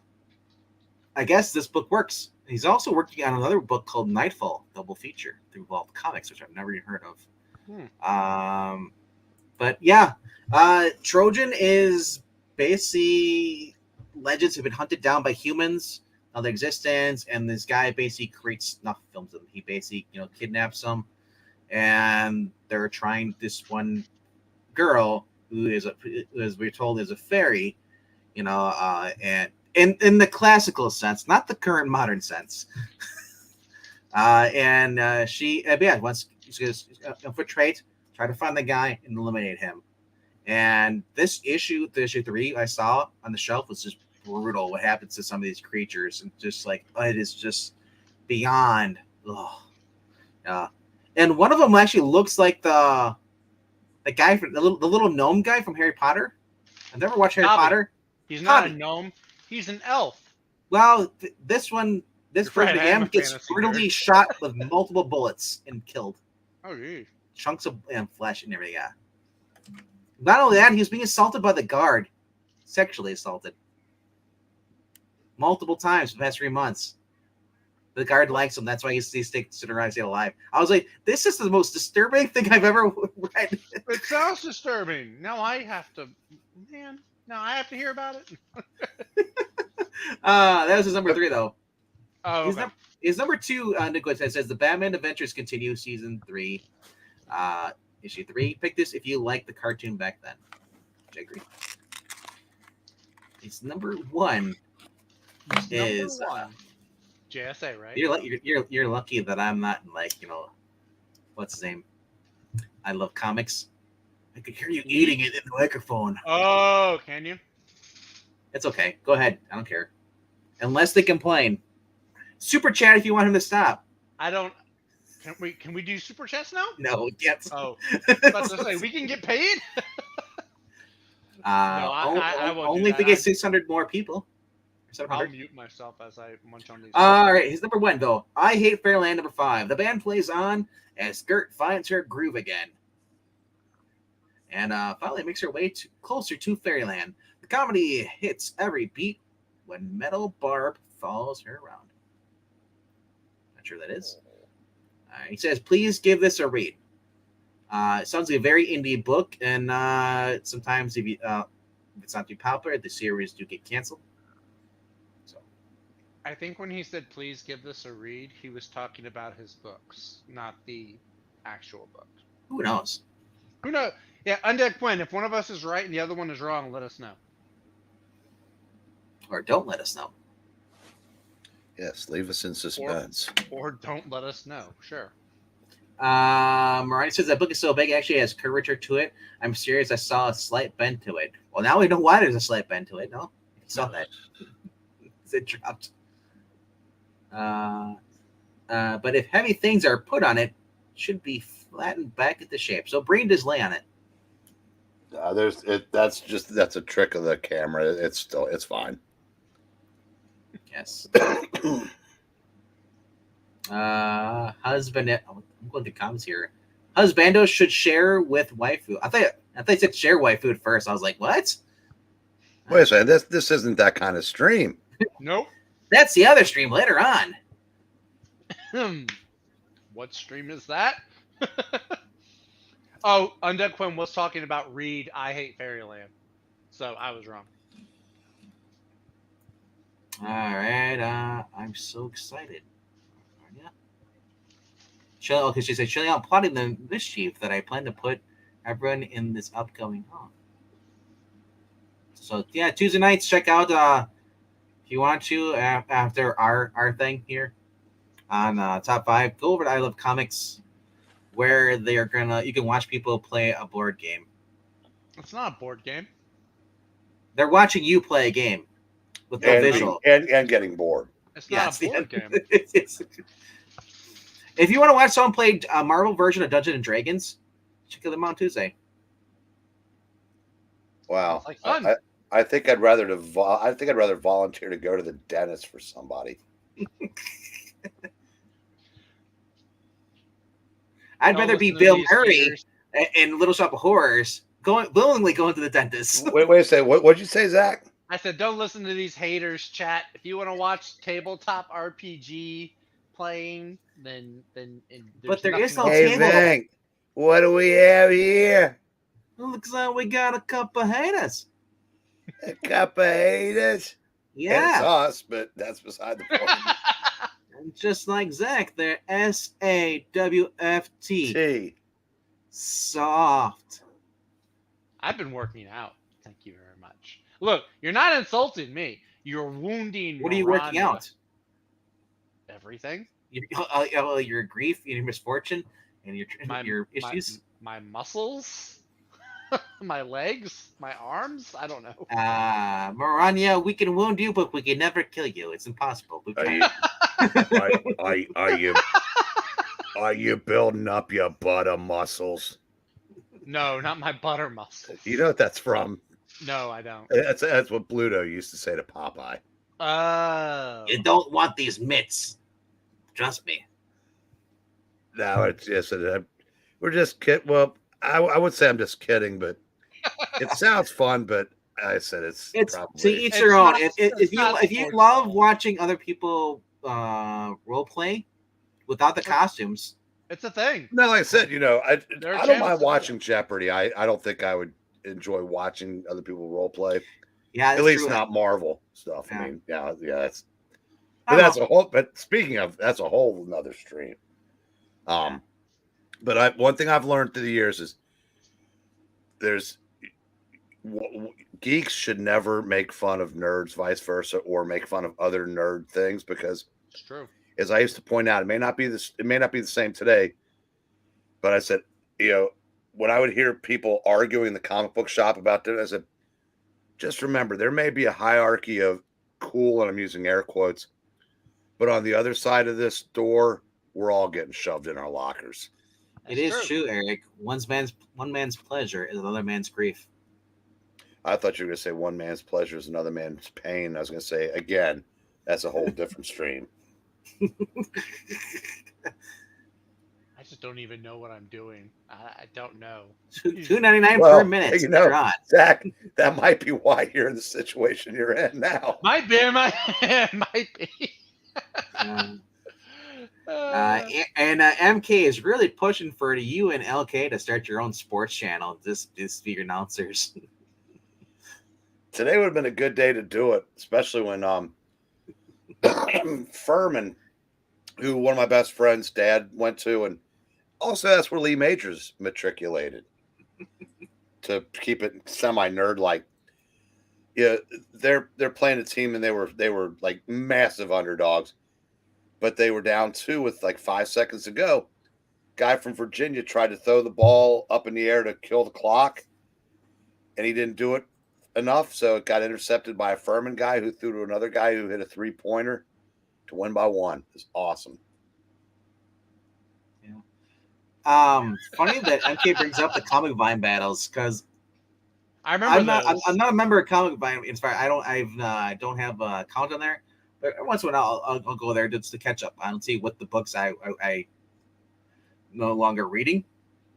I guess this book works. He's also working on another book called Nightfall, double feature through Vault Comics, which I've never even heard of. But yeah, Trojan is basically legends have been hunted down by humans, their existence, and this guy basically creates snuff films of them. He basically kidnaps them, and they're trying this one girl who is as we're told is a fairy, and in the classical sense, not the current modern sense. She once she's infiltrate, try to find the guy and eliminate him. And this issue 3 I saw on the shelf was just brutal. What happens to some of these creatures, and just it is just beyond. And one of them actually looks like the guy from the little gnome guy from Harry Potter. I've never watched Harry Potter. He's not a gnome. He's an elf. Well, this version of the game gets brutally shot with multiple bullets and killed. Oh, geez. Chunks of flesh and everything. Yeah. Not only that, he was being assaulted by the guard, sexually assaulted multiple times for the past 3 months. The guard likes him. That's why he's sitting around staying alive. I was like, this is the most disturbing thing I've ever read. It sounds disturbing. Now I have to hear about it. That was his number 3, though. Oh, okay. His number 2, Nicholas says the Batman Adventures continue season 3, issue 3. Pick this if you like the cartoon back then. Which I agree. His number 1 is JSA, right? You're lucky that I'm not in what's his name? I Love Comics. I can hear you eating it in the microphone. Oh, can you? It's okay. Go ahead. I don't care. Unless they complain. Super chat if you want him to stop. I don't. Can we do super chats now? No, yes. Oh, about to say we can get paid. I won't only do if we that. get 600 more people. I'll 700. mute myself as I munch on these. All right, his number 1 though. I Hate Fairyland number 5. The band plays on as Gert finds her groove again, and finally makes her way closer to Fairyland. The comedy hits every beat when Metal Barb follows her around. Not sure that is. He says, "Please give this a read." It sounds like a very indie book, and sometimes if it's not too popular, the series do get canceled. So I think when he said please give this a read, he was talking about his books, not the actual book. who knows? Who knows? Yeah, Undead Quinn, if one of us is right and the other one is wrong, let us know. Or don't let us know. Yes, leave us in suspense. Or don't let us know. Sure. Mariah says that book is so big, it actually has curvature to it. I'm serious. I saw a slight bend to it. Well, now we know why there's a slight bend to it. No, you saw that. It dropped. But if heavy things are put on it, it should be flattened back into shape. So Breen does lay on it. That's a trick of the camera. It's fine. Yes. Husband. I'm going to comments here. Husbandos should share with waifu. I thought you said share waifu at first. I was like, what? Wait a second. This isn't that kind of stream. Nope. That's the other stream later on. What stream is that? Oh, Undead Quinn was talking about read I Hate Fairyland. So I was wrong. All right. I'm so excited. Yeah. Okay, she said, "Shirley, I'm plotting the mischief that I plan to put everyone in this upcoming home." So yeah, Tuesday nights, check out if you want to after our thing here on Top 5. Go over to I Love Comics, where you can watch people play a board game. It's not a board game. They're watching you play a game with no visual and getting bored. It's not a board game. If you want to watch someone play a Marvel version of Dungeons and Dragons, check them out on Tuesday. Wow, like fun. I think I'd rather volunteer to go to the dentist for somebody. I'd rather be Bill Murray in Little Shop of Horrors, willingly going to the dentist. Wait a second. What'd you say, Zach? I said, don't listen to these haters chat. If you want to watch tabletop RPG playing, then but there is no table. Hey, what do we have here? Looks like we got a couple of haters. A couple of haters? Yeah. It's us, but that's beside the point. Just like Zach, they're SAWFT. T. Soft. I've been working out. Thank you very much. Look, you're not insulting me. You're wounding. What are you working out? Everything. Your grief, your misfortune, and your issues. My muscles, my legs, my arms. I don't know. Maranya, we can wound you, but we can never kill you. It's impossible. Are you building up your butter muscles? No, not my butter muscles. You know what that's from? No, I don't. That's what Bluto used to say to Popeye. Oh. You don't want these mitts. Trust me. No, it's just we're just kidding. Well, I would say I'm just kidding, but it sounds fun. But I said it's probably, to each their own. If you love watching other people role play without the costumes, it's a thing. No, like I said, I don't mind watching Jeopardy. I don't think I would enjoy watching other people role play. Yeah, at least not Marvel stuff. Yeah. I mean, that's. But that's a whole. But speaking of, that's a whole another stream. But one thing I've learned through the years is geeks should never make fun of nerds, vice versa, or make fun of other nerd things, because it's true. As I used to point out, it may not be the same today, but I said, when I would hear people arguing in the comic book shop about this, I said, just remember, there may be a hierarchy of cool, and I'm using air quotes, but on the other side of this door, we're all getting shoved in our lockers. It is true, Eric. One man's pleasure is another man's grief. I thought you were going to say one man's pleasure is another man's pain. I was going to say, again, that's a whole different stream. I just don't even know what I'm doing. I don't know. $2.99 per minute. You know, Zach, that might be why you're in the situation you're in now. Might be. Might be. And MK is really pushing for you and LK to start your own sports channel. Just be your announcers. Today would have been a good day to do it, especially when Furman, who one of my best friends' dad went to, and also that's where Lee Majors matriculated to keep it semi-nerd like. Yeah, they're playing a team, and they were like massive underdogs, but they were down 2 with like 5 seconds to go. Guy from Virginia tried to throw the ball up in the air to kill the clock, and he didn't do it enough, so it got intercepted by a Furman guy who threw to another guy who hit a 3-pointer to win by 1. It's awesome. Yeah. Funny that MK brings up the Comic Vine battles because I remember I'm not a member of Comic Vine. In fact, I don't have a account on there. But every once in a while, I'll go there just to catch up. I don't see what the books I no longer reading,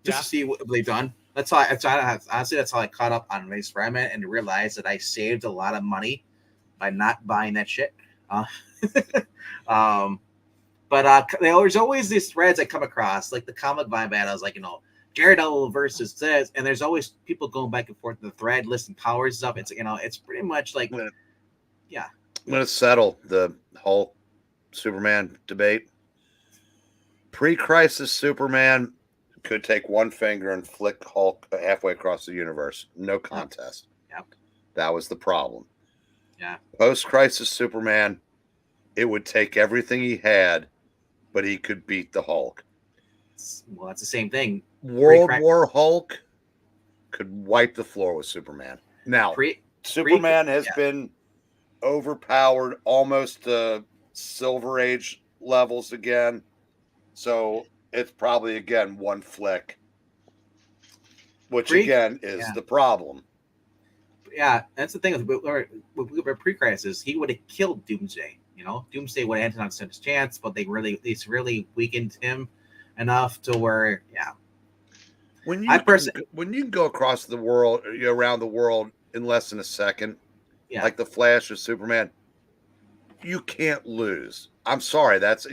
just to see what they've done. That's how honestly, that's how I caught up on Race Rayman and realized that I saved a lot of money by not buying that shit. But there's always these threads I come across, like the Comic Vine battles, like, Daredevil versus this, and there's always people going back and forth in the thread, listing powers stuff. It's it's pretty much like, yeah. I'm going to settle the Hulk Superman debate. Pre-crisis Superman could take one finger and flick Hulk halfway across the universe. No contest. Yep. That was the problem. Yeah. Post-crisis Superman, it would take everything he had, but he could beat the Hulk. Well, that's the same thing. World War Hulk could wipe the floor with Superman. Now, Superman has been overpowered almost to Silver Age levels again. So it's probably, again, one flick, which, again, is the problem. Yeah, that's the thing with pre-crisis. He would have killed Doomsday. Doomsday would have had a chance, but they really weakened him enough to where, when you can go across the world, around the world in less than a second, like the Flash or Superman, you can't lose. I'm sorry, that's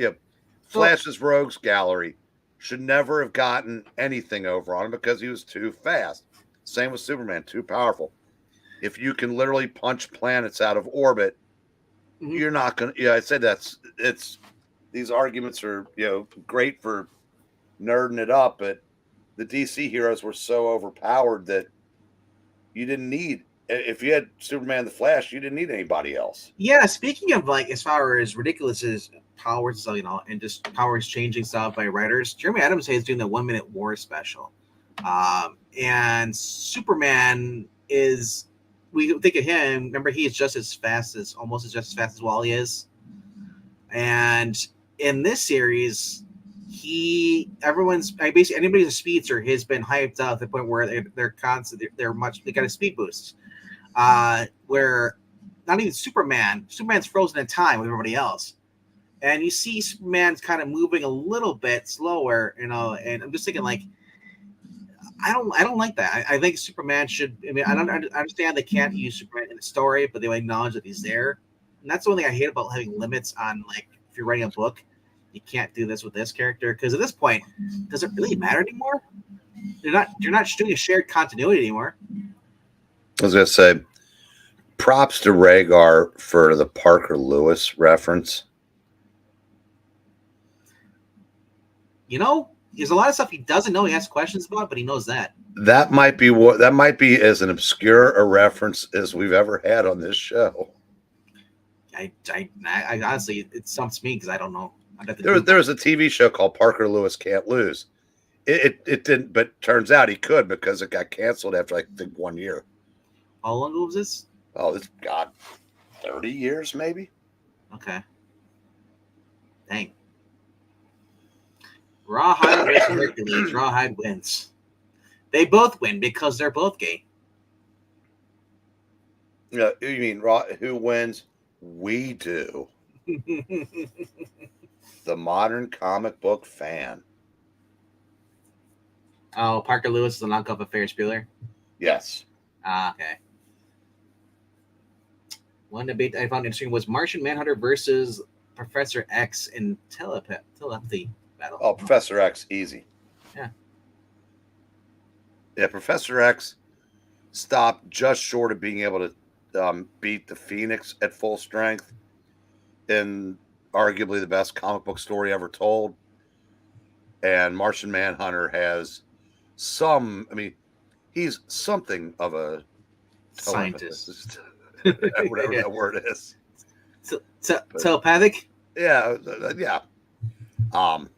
Flash's Rogues Gallery should never have gotten anything over on him because he was too fast. Same with Superman, too powerful. If you can literally punch planets out of orbit, you're not going to. I said these arguments are great for nerding it up, but the DC heroes were so overpowered that you didn't need. If you had Superman, the Flash, you didn't need anybody else. Yeah, speaking of as far as ridiculous as powers, and just powers changing stuff by writers, Jeremy Adams is doing the 1 Minute War special, and Superman is. We think of him. Remember, he is almost as fast as Wally is, and in this series, basically anybody's a speedster has been hyped up to the point where they're constant. They got a speed boost. Where not even Superman's frozen in time with everybody else, and you see Superman's kind of moving a little bit slower, and I'm just thinking I don't like that. I think Superman should. I understand they can't use Superman in the story, but they acknowledge that he's there, and that's the only thing I hate about having limits on if you're writing a book, you can't do this with this character because at this point, does it really matter anymore? You're not doing a shared continuity anymore. I was going to say, props to Rhaegar for the Parker Lewis reference. There's a lot of stuff he doesn't know. He has questions about, but he knows that. That might be as an obscure a reference as we've ever had on this show. I honestly, it stumps me because I don't know. There was a TV show called Parker Lewis Can't Lose. It didn't, but turns out he could because it got canceled after I think 1 year. How long ago was this? Oh, this God, 30 years maybe. Okay. Dang. Rawhide versus Hercules. Rawhide wins. They both win because they're both gay. You mean who wins? We do. The modern comic book fan. Oh, Parker Lewis is a knockoff of Ferris Bueller. Yes. Okay. One debate I found interesting was Martian Manhunter versus Professor X in telepathy battle. Oh, Professor X, easy. Yeah. Yeah, Professor X stopped just short of being able to beat the Phoenix at full strength in arguably the best comic book story ever told. And Martian Manhunter has he's something of a Scientist. whatever that word is. Telepathic? Yeah. But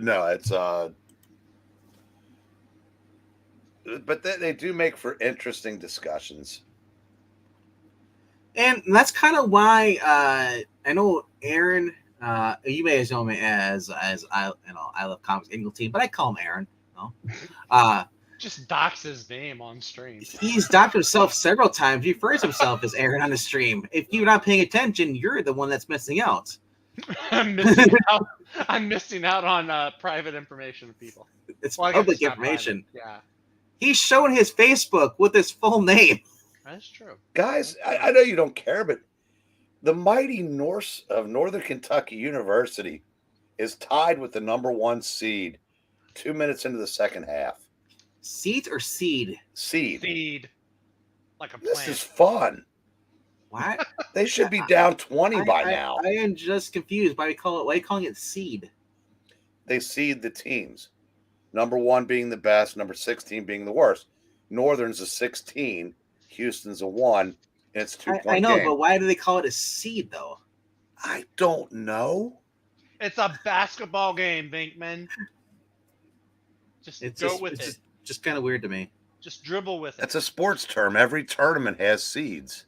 no, it's but they do make for interesting discussions. And that's kind of why I know Aaron. You may know me as I love comics Angle Team, but I call him Aaron. Just dox his name on stream. He's docked himself several times. He refers himself as Aaron on the stream. If you're not paying attention, you're the one that's missing out. I'm missing out on private information of people. It's Well, I guess public it's not information. private. Yeah, He's showing his Facebook with his full name. that's true. Guys, I know you don't care, but the mighty Norse of Northern Kentucky University is tied with the #1 seed 2 minutes into the second half. Seed or seed? Seed. Seed. Like a This plant. is fun. What? They should be down 20 by now. I am just confused. Why are you calling it seed? They seed the teams. #1 being the best, number 16 being the worst. Northern's a 16, Houston's a 1, and it's 2-point I know, game. but why do they call it a seed though? I don't know. It's a basketball game, Vinkman. Just go with it. Just kind of weird to me. Just dribble with it. That's a sports term. Every tournament has seeds.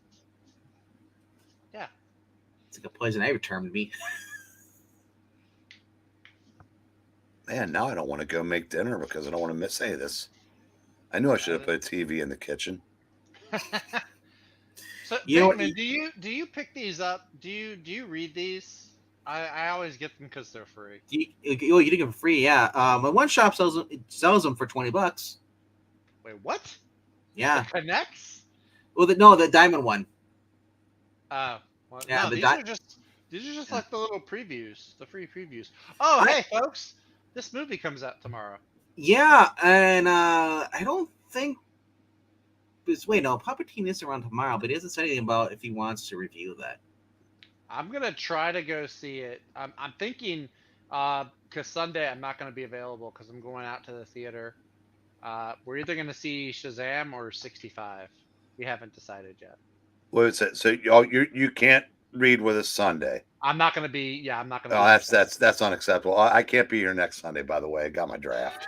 Yeah. It's like a poison ivy term to me. Man, now I don't want to go make dinner because I don't want to miss any of this. I knew I should have put a TV in the kitchen. So, You know Vinkman, do you pick these up? Do you read these? I always get them because they're free. You get them for free, yeah. My one shop sells them for $20. Wait, what? Yeah. The Connects? Well, the diamond one. Well, Yeah, no, the these are just like the little previews, the free previews. Oh, hey, folks, this movie comes out tomorrow. Yeah, and I don't think. Wait, no, Palpatine is around tomorrow, but he doesn't say anything about if he wants to review that. I'm gonna try to go see it. I'm thinking, because Sunday I'm not gonna be available because I'm going out to the theater. We're either gonna see Shazam or 65. We haven't decided yet. What is it? So you can't read with us Sunday. I'm not gonna be. Yeah, I'm not gonna. Oh, be that's unacceptable. I can't be here next Sunday. By the way, I got my draft.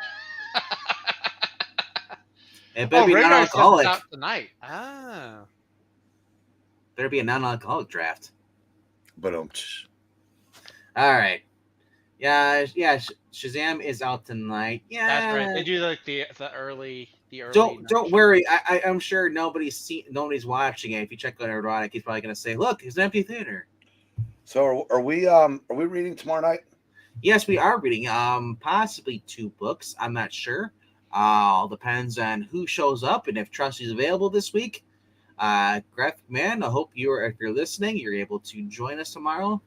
It better be Radar non-alcoholic. out tonight. Ah. Better be a non-alcoholic draft. But All right. Yeah. Shazam is out tonight. Yeah, That's right. They do like the early. Don't worry. I'm sure nobody's watching it. If you check on Erotic, he's probably gonna say, "Look, it's an empty theater." So are we reading tomorrow night? Yes, we are reading. Possibly 2 books. I'm not sure. All depends on who shows up and if Trusty's available this week. Graphic Man, I hope if you're listening, you're able to join us tomorrow.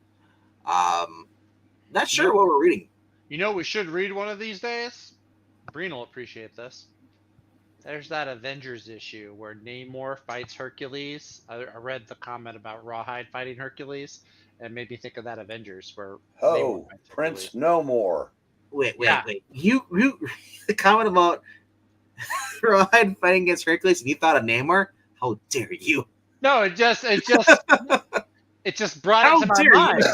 Not sure what we're reading. You know, we should read one of these days. Breen will appreciate this. There's that Avengers issue where Namor fights Hercules. I read the comment about Rawhide fighting Hercules, and made me think of that Avengers where. Oh, Prince No More. Wait. You the comment about Rawhide fighting against Hercules and you thought of Namor? How dare you? No, it just It just brought it How to my dare mind.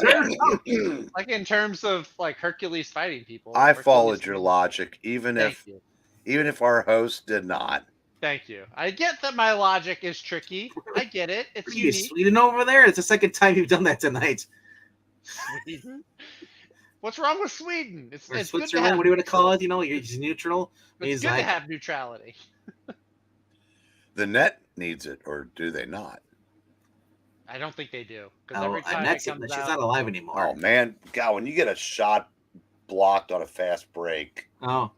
you, sir? Like in terms of like Hercules fighting people. I Hercules followed your fighting- logic, even Thank if you. our host did not. Thank you. I get that my logic is tricky. I get it. It's What are you, unique. Sweden over there? It's the second time you've done that tonight. Sweden. What's wrong with Sweden? It's Or good to Switzerland, have. what do you want to call it? You know, he's neutral. It's He's good like, to have neutrality. The net needs it, or do they not? I don't think they do because oh, every time it Annette's comes she's out, not alive anymore. Oh man, God, when you get a shot blocked on a fast break, Oh.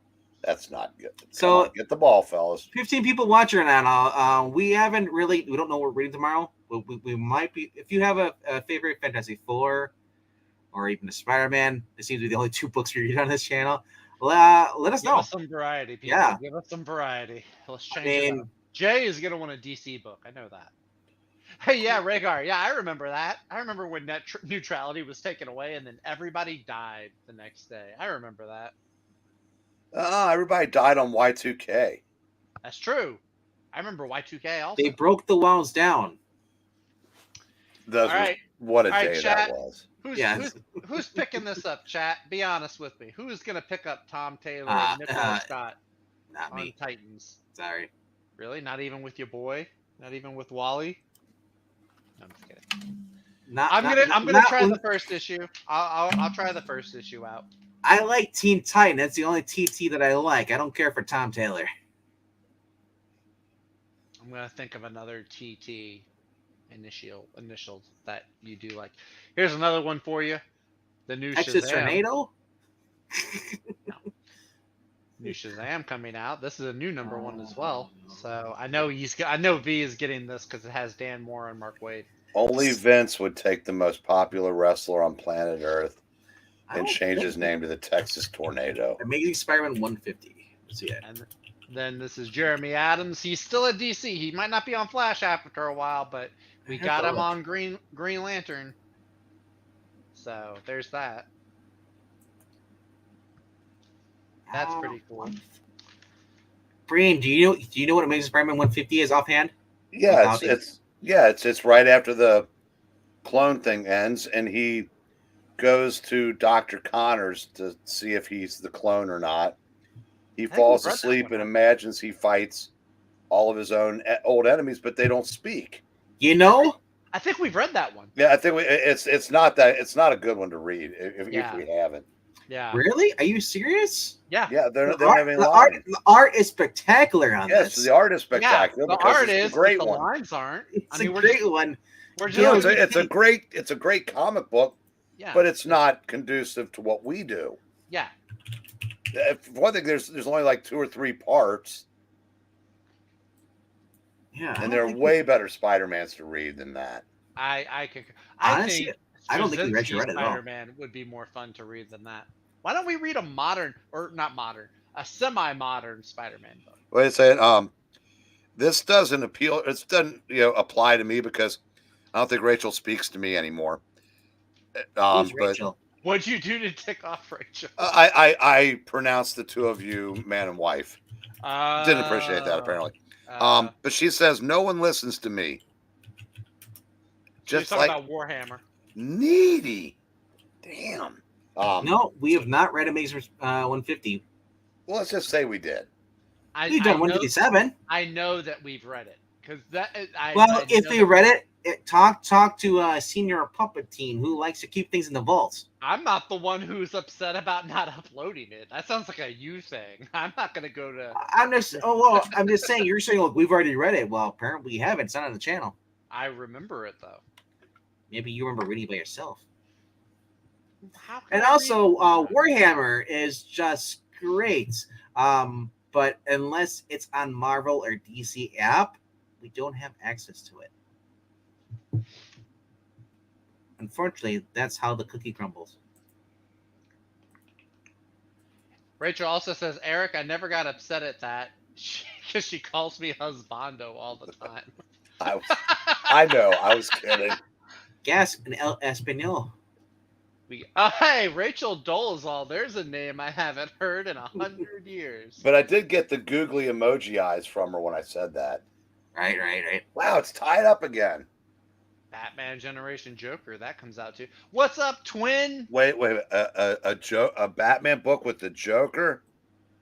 that's not good. So- Come on, get the ball, fellas. 15 people watching right now. We haven't really, we don't know what we're reading tomorrow. We might be, if you have a favorite Fantasy Four or even a Spider-Man, it seems to be the only two books we read on this channel. Let us give know. us some variety, people. Yeah. Give us some variety. Let's change I it mean, up. Jay is gonna want a DC book. I know that. Hey, yeah, Rhaegar. Yeah, I remember that. I remember when net neutrality was taken away, and then everybody died the next day. I remember that. Everybody died on Y2K. That's true. I remember Y2K also. they broke the walls down. Those All right. what a All right, day chat. that was. Who's picking this up, chat? Be honest with me. Who's gonna pick up Tom Taylor Uh, and Nicholas Scott Not on me. Titans? Sorry. Really? Not even with your boy? Not even with Wally? No, I'm just kidding. I'm gonna try the first issue. I'll try the first issue out. I like Teen Titan. That's the only TT that I like. I don't care for Tom Taylor. I'm gonna think of another TT initial that you do like. Here's another one for you. The new Texas Shazam. Tornado. New Shazam coming out. This is a new #1 as well. So I know V is getting this because it has Dan Moore and Mark Waid. Only Vince would take the most popular wrestler on planet Earth I and don't change think- his name to the Texas Tornado. Amazing Spider-Man 150. Let's see it. And then this is Jeremy Adams. He's still at DC. He might not be on Flash after a while, but we have got to him look. on Green Lantern. So there's that. That's pretty cool. Breen, do you know what Amazing Spider-Man 150 is offhand? Yeah, it's right after the clone thing ends, and he goes to Dr. Connors to see if he's the clone or not. He think falls we've read that asleep one, and right? imagines he fights all of his own old enemies, but they don't speak. You know? I think we've read that one. Yeah, I think it's not a good one to read if Yeah. we haven't. Yeah. Really? Are you serious? Yeah. Yeah, they The don't have any art, lines. the art is spectacular on Yes, this. the art is Yeah. spectacular. The because art it's is, a great but the one. lines aren't. It's I mean, a we're great just, one. we're You know, just It's a great comic book, yeah. but it's not conducive to what we do. Yeah. For one thing, there's only like 2 or 3 parts, Yeah. and there are way better Spider-Mans to read than that. I could. Honestly, think I don't think we Straczynski's read it at all. Spider-Man would be more fun to read than that. Why don't we read a modern, or not modern, a semi-modern Spider-Man book? Wait a second. This doesn't appeal. It doesn't apply to me because I don't think Rachel speaks to me anymore. Who's But Rachel? What'd you do to tick off Rachel? I pronounced the two of you man and wife. Didn't appreciate that apparently. But she says no one listens to me. She's Just talking like about Warhammer. needy. Damn. No, we have not read Amazing 150. Well, let's just say we did. We've done 157. I know that we've read it because that. Well, if we read it, talk to a senior puppet team who likes to keep things in the vaults. I'm not the one who's upset about not uploading it. That sounds like a you thing. I'm not gonna go to. I'm just saying. You're saying, look, we've already read it. Well, apparently we haven't. It's not on the channel. I remember it though. Maybe you remember reading by yourself. How can And I also, read that? Warhammer is just great. But unless it's on Marvel or DC app, we don't have access to it. Unfortunately, that's how the cookie crumbles. Rachel also says, Eric, I never got upset at that because she calls me husbando all the time. I know. I was kidding. Gas and El Espanol. Hey, Rachel Dolezal. There's a name I haven't heard in 100 years. But I did get the googly emoji eyes from her when I said that. Right. Wow, it's tied up again. Batman Generation Joker, that comes out too. What's up, twin? Wait, a Batman book with the Joker?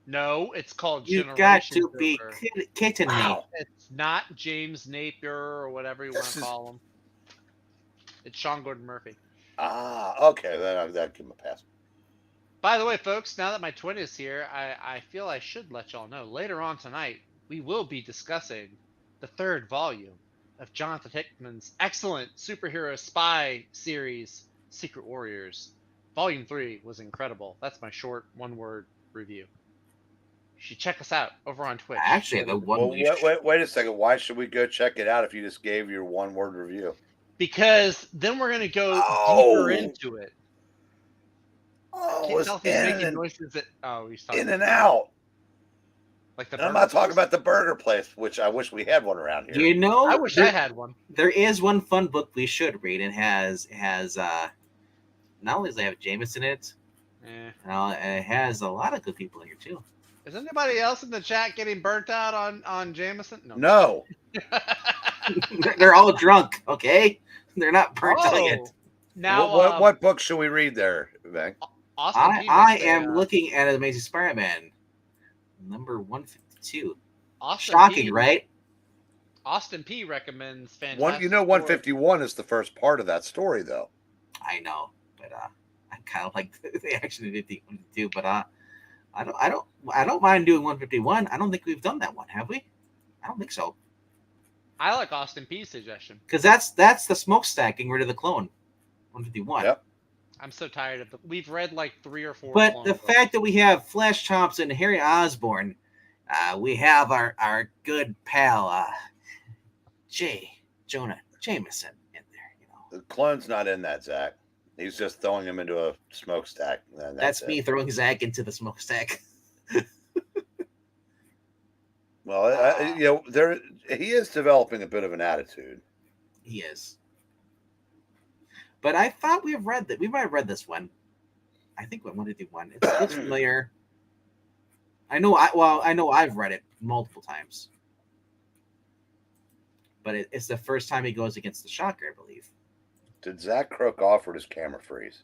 No, it's called You got Generation to be Joker. kidding me. Wow. It's not James Napier or whatever you want This to is- call him. It's Sean Gordon Murphy. Okay, then I'd give him a pass. By the way, folks, now that my twin is here, I feel I should let y'all know. Later on tonight, we will be discussing the third volume of Jonathan Hickman's excellent superhero spy series, Secret Warriors. Volume 3 was incredible. That's my short one-word review. You should check us out over on Twitch. Actually, the one Well, wait a second. Why should we go check it out if you just gave your one-word review? Because then we're going to go Oh. deeper into it. Oh, Can't it's tell if he's making noises that... Oh, he's talking in and out. Like the And I'm not burger talking place? about the burger place, which I wish we had one around here. You know, I wish I had one. there is one fun book we should read. It has not only does it have Jameson in it, it has a lot of good people in here too. Is anybody else in the chat getting burnt out on Jameson? No. They're all drunk, okay? They're not burnt out yet. Now, What book should we read there, Vang? Austin P I makes am looking at Amazing Spider-Man number 152. Austin Shocking, P, right? Austin P recommends Fantastic 151 is the first part of that story, though. I know, but I kind of like the action of 152, but I don't mind doing 151. I don't think we've done that one, have we? I don't think so. I like Austin P's suggestion Because that's the smokestack getting rid of the clone. 151. Yep. I'm so tired of we've read like 3 or 4. But the fact that we have Flash Thompson, Harry Osborn, we have our good pal Jonah Jameson in there. You know, The clone's not in that, Zach. He's just throwing him into a smokestack. That's me throwing Zach into the smokestack. Well, he is developing a bit of an attitude. He is. But I thought we might have read this one. I think we wanted to do one. It looks familiar. I know I've read it multiple times. But it's the first time he goes against the Shocker, I believe. Did Zach Crook offer his camera freeze?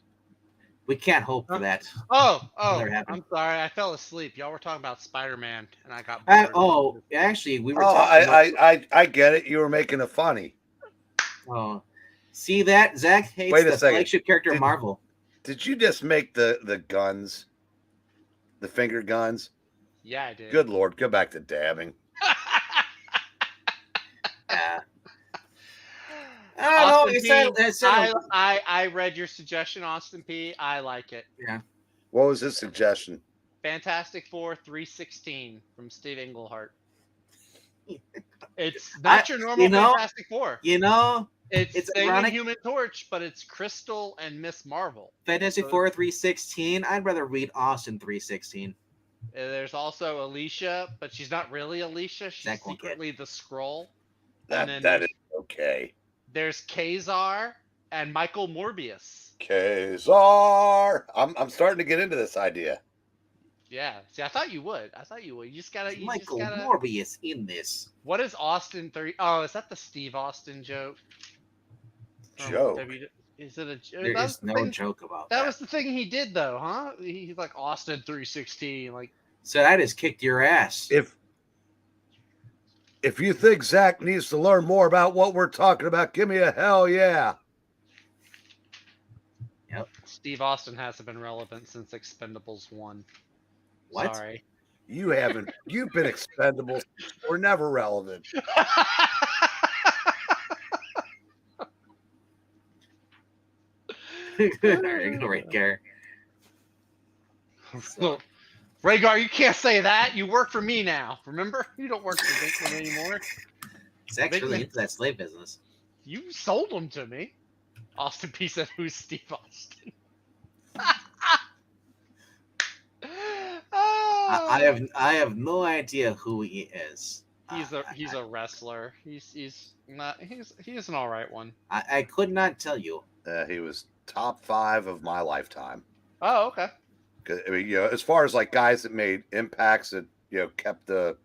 We can't hope for that. Oh, Never happened. I'm sorry. I fell asleep. Y'all were talking about Spider-Man, and I got bored. Actually, we were talking I get it. You were making a funny. Oh. See that? Zach hates the flagship character of Marvel. Did you just make the guns, the finger guns? Yeah, I did. Good Lord, go back to dabbing. Yeah. I read your suggestion, Austin P. I like it. Yeah. What was his suggestion? Fantastic Four 316 from Steve Englehart. It's not your normal Fantastic Four. It's ironic. Human Torch, but it's Crystal and Miss Marvel. Fantastic Four 316. I'd rather read Austin 316. There's also Alicia, but she's not really Alicia. She's secretly the Skrull. That is okay. There's Kazar and Michael Morbius. Kazar. I'm starting to get into this idea. Yeah. See, I thought you would. You just gotta. Michael Morbius in this. What is Austin 30? Oh, is that the Steve Austin joke? Joke. Is it a joke? There is no joke about that. That was the thing he did, though, huh? He's like Austin 316, like. So I just kicked your ass. If you think Zach needs to learn more about what we're talking about, give me a hell yeah. Yep. Steve Austin hasn't been relevant since Expendables 1. What? Sorry. You haven't. You've been Expendables. We're never relevant. Right there. So, Rhaegar, you can't say that. You work for me now. Remember? You don't work for Vincent anymore. Zach's really into that slave business. You sold them to me. Austin P said, "Who's Steve Austin?" I have no idea who he is. He's a wrestler. He's an all right one. I could not tell you. He was top 5 of my lifetime. Oh, okay. I mean, as far as like guys that made impacts that kept the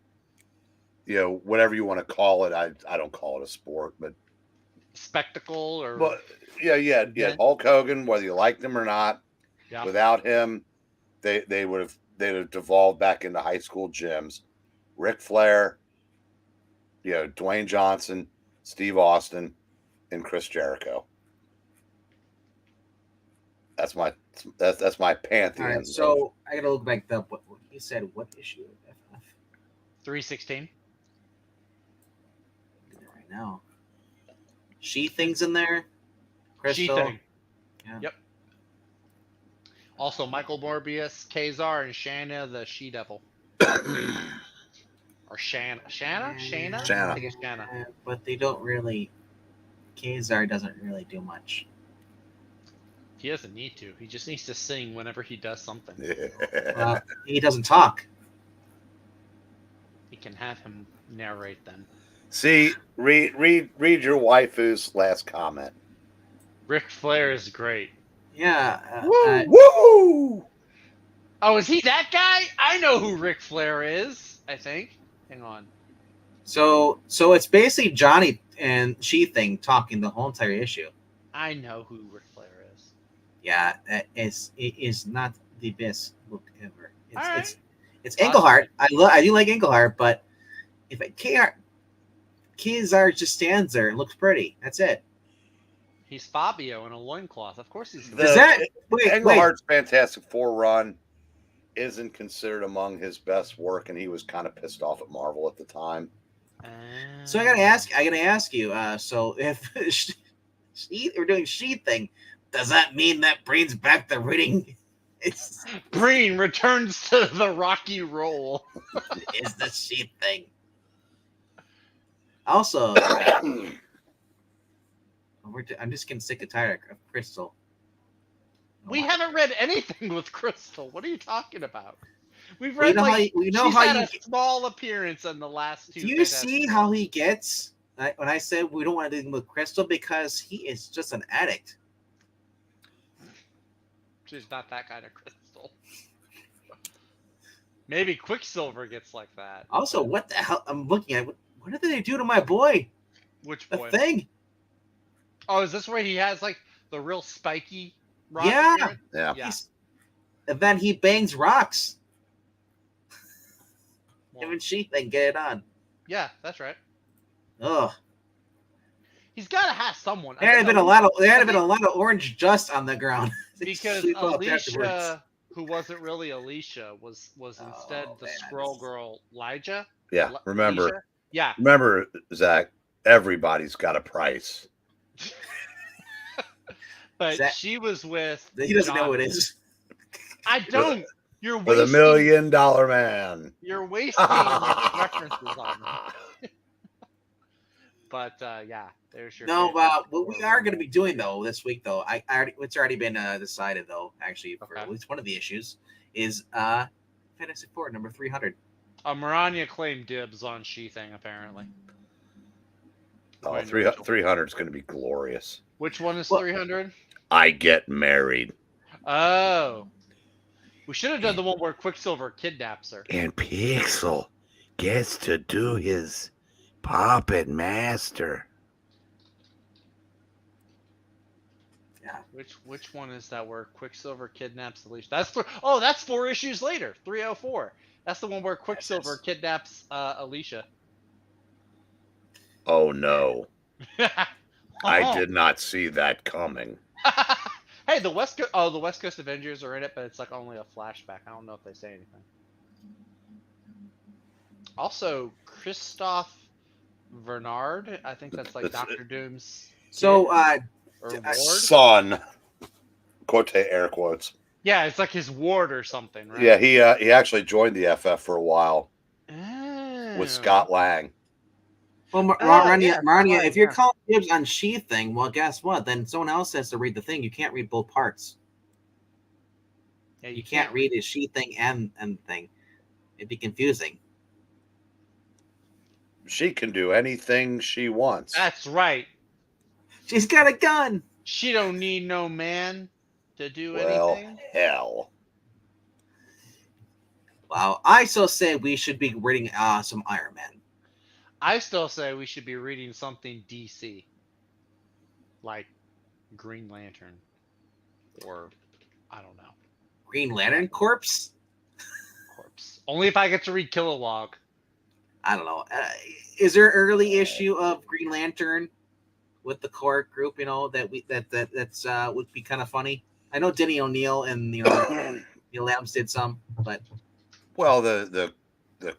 whatever you want to call it. I don't call it a sport, but spectacle or Well, yeah. Hulk Hogan, whether you liked him or not. yeah. Without him, they'd have devolved back into high school gyms. Ric Flair, Dwayne Johnson, Steve Austin, and Chris Jericho. That's my pantheon. All right, so I gotta look back up what he said. What issue of FF? 316. Right now, she things in there. Crystal. She thing. Yeah. Yep. Also, Michael Morbius, Kazar, and Shanna the She Devil. Or Shanna? I think it's Shanna. But they don't really. Kazar doesn't really do much. He doesn't need to. He just needs to sing whenever he does something. He doesn't talk. You can have him narrate then. See, read your waifu's last comment. Ric Flair is great. Yeah. Woo! Oh, is he that guy? I know who Ric Flair is, I think. Hang on. So it's basically Johnny and She Thing talking the whole entire issue. I know who Ric Flair is. Yeah, it is not the best book ever. It's Right. Englehart. I do like Englehart, but if Kazar just stands there and looks pretty, that's it. He's Fabio in a loincloth. Of course he's. Englehart's Fantastic Four run isn't considered among his best work, and he was kind of pissed off at Marvel at the time. So I gotta ask you. So if we're doing She Thing, does that mean that Breen's back to reading? Breen returns to the rocky role. Is the She Thing? Also, I'm just getting sick and tired of Crystal. We haven't read anything with Crystal. What are you talking about? We've read she's had a small appearance in the last two. Do you see how he gets when I said we don't want to do with Crystal because he is just an addict? She's not that kind of Crystal. Maybe Quicksilver gets like that. Also, what the hell? I'm looking at what did they do to my boy? Which boy? The Thing. Oh, is this where he has like the real spiky rock? Yeah. And then he bangs rocks. Him and She Thing get it on. Yeah, that's right. Ugh. He's got to have someone. There had been a lot of orange dust on the ground. Because Alicia, who wasn't really Alicia, was instead the Squirrel Girl, Lyja. Yeah, remember. Alicia? Yeah. Remember, Zach. Everybody's got a price. But she was with. He doesn't know what it is. I don't. You're for the $1 million man. You're wasting references on me. But yeah, there's your. No, what we are going to be doing though this week though, it's already been decided though. Actually, for at least one of the issues is Fantastic Four number 300. Maranya claimed dibs on She Thing apparently. Oh, 300 is going to be glorious. Which one is 300? I Get Married. Oh. We should have done the one where Quicksilver kidnaps her. And Pixel gets to do his puppet master. Yeah. Which one is that where Quicksilver kidnaps Alicia? That's 4 issues later. 304. That's the one where Quicksilver kidnaps Alicia. Oh no. I did not see that coming. Hey, the West Coast Avengers are in it, but it's like only a flashback. I don't know if they say anything. Also, Christoph Bernard, I think that's like Doctor Doom's son. Quote air quotes. Yeah, it's like his ward or something, right? Yeah, he actually joined the FF for a while with Scott Lang. Well, Marania, if you're calling dibs on She Thing, well, guess what? Then someone else has to read the thing. You can't read both parts. Yeah, you can't read a She Thing and thing. It'd be confusing. She can do anything she wants. That's right. She's got a gun. She don't need no man to do anything. Hell. Wow, I still say we should be reading some Iron Man. I still say we should be reading something DC. like Green Lantern, or I don't know, Green Lantern Corpse. Corpse. Only if I get to read Kilowog. I don't know. Is there an early issue of Green Lantern with the core group? You know that's would be kind of funny. I know Denny O'Neil and Neil Adams did some, but Well, the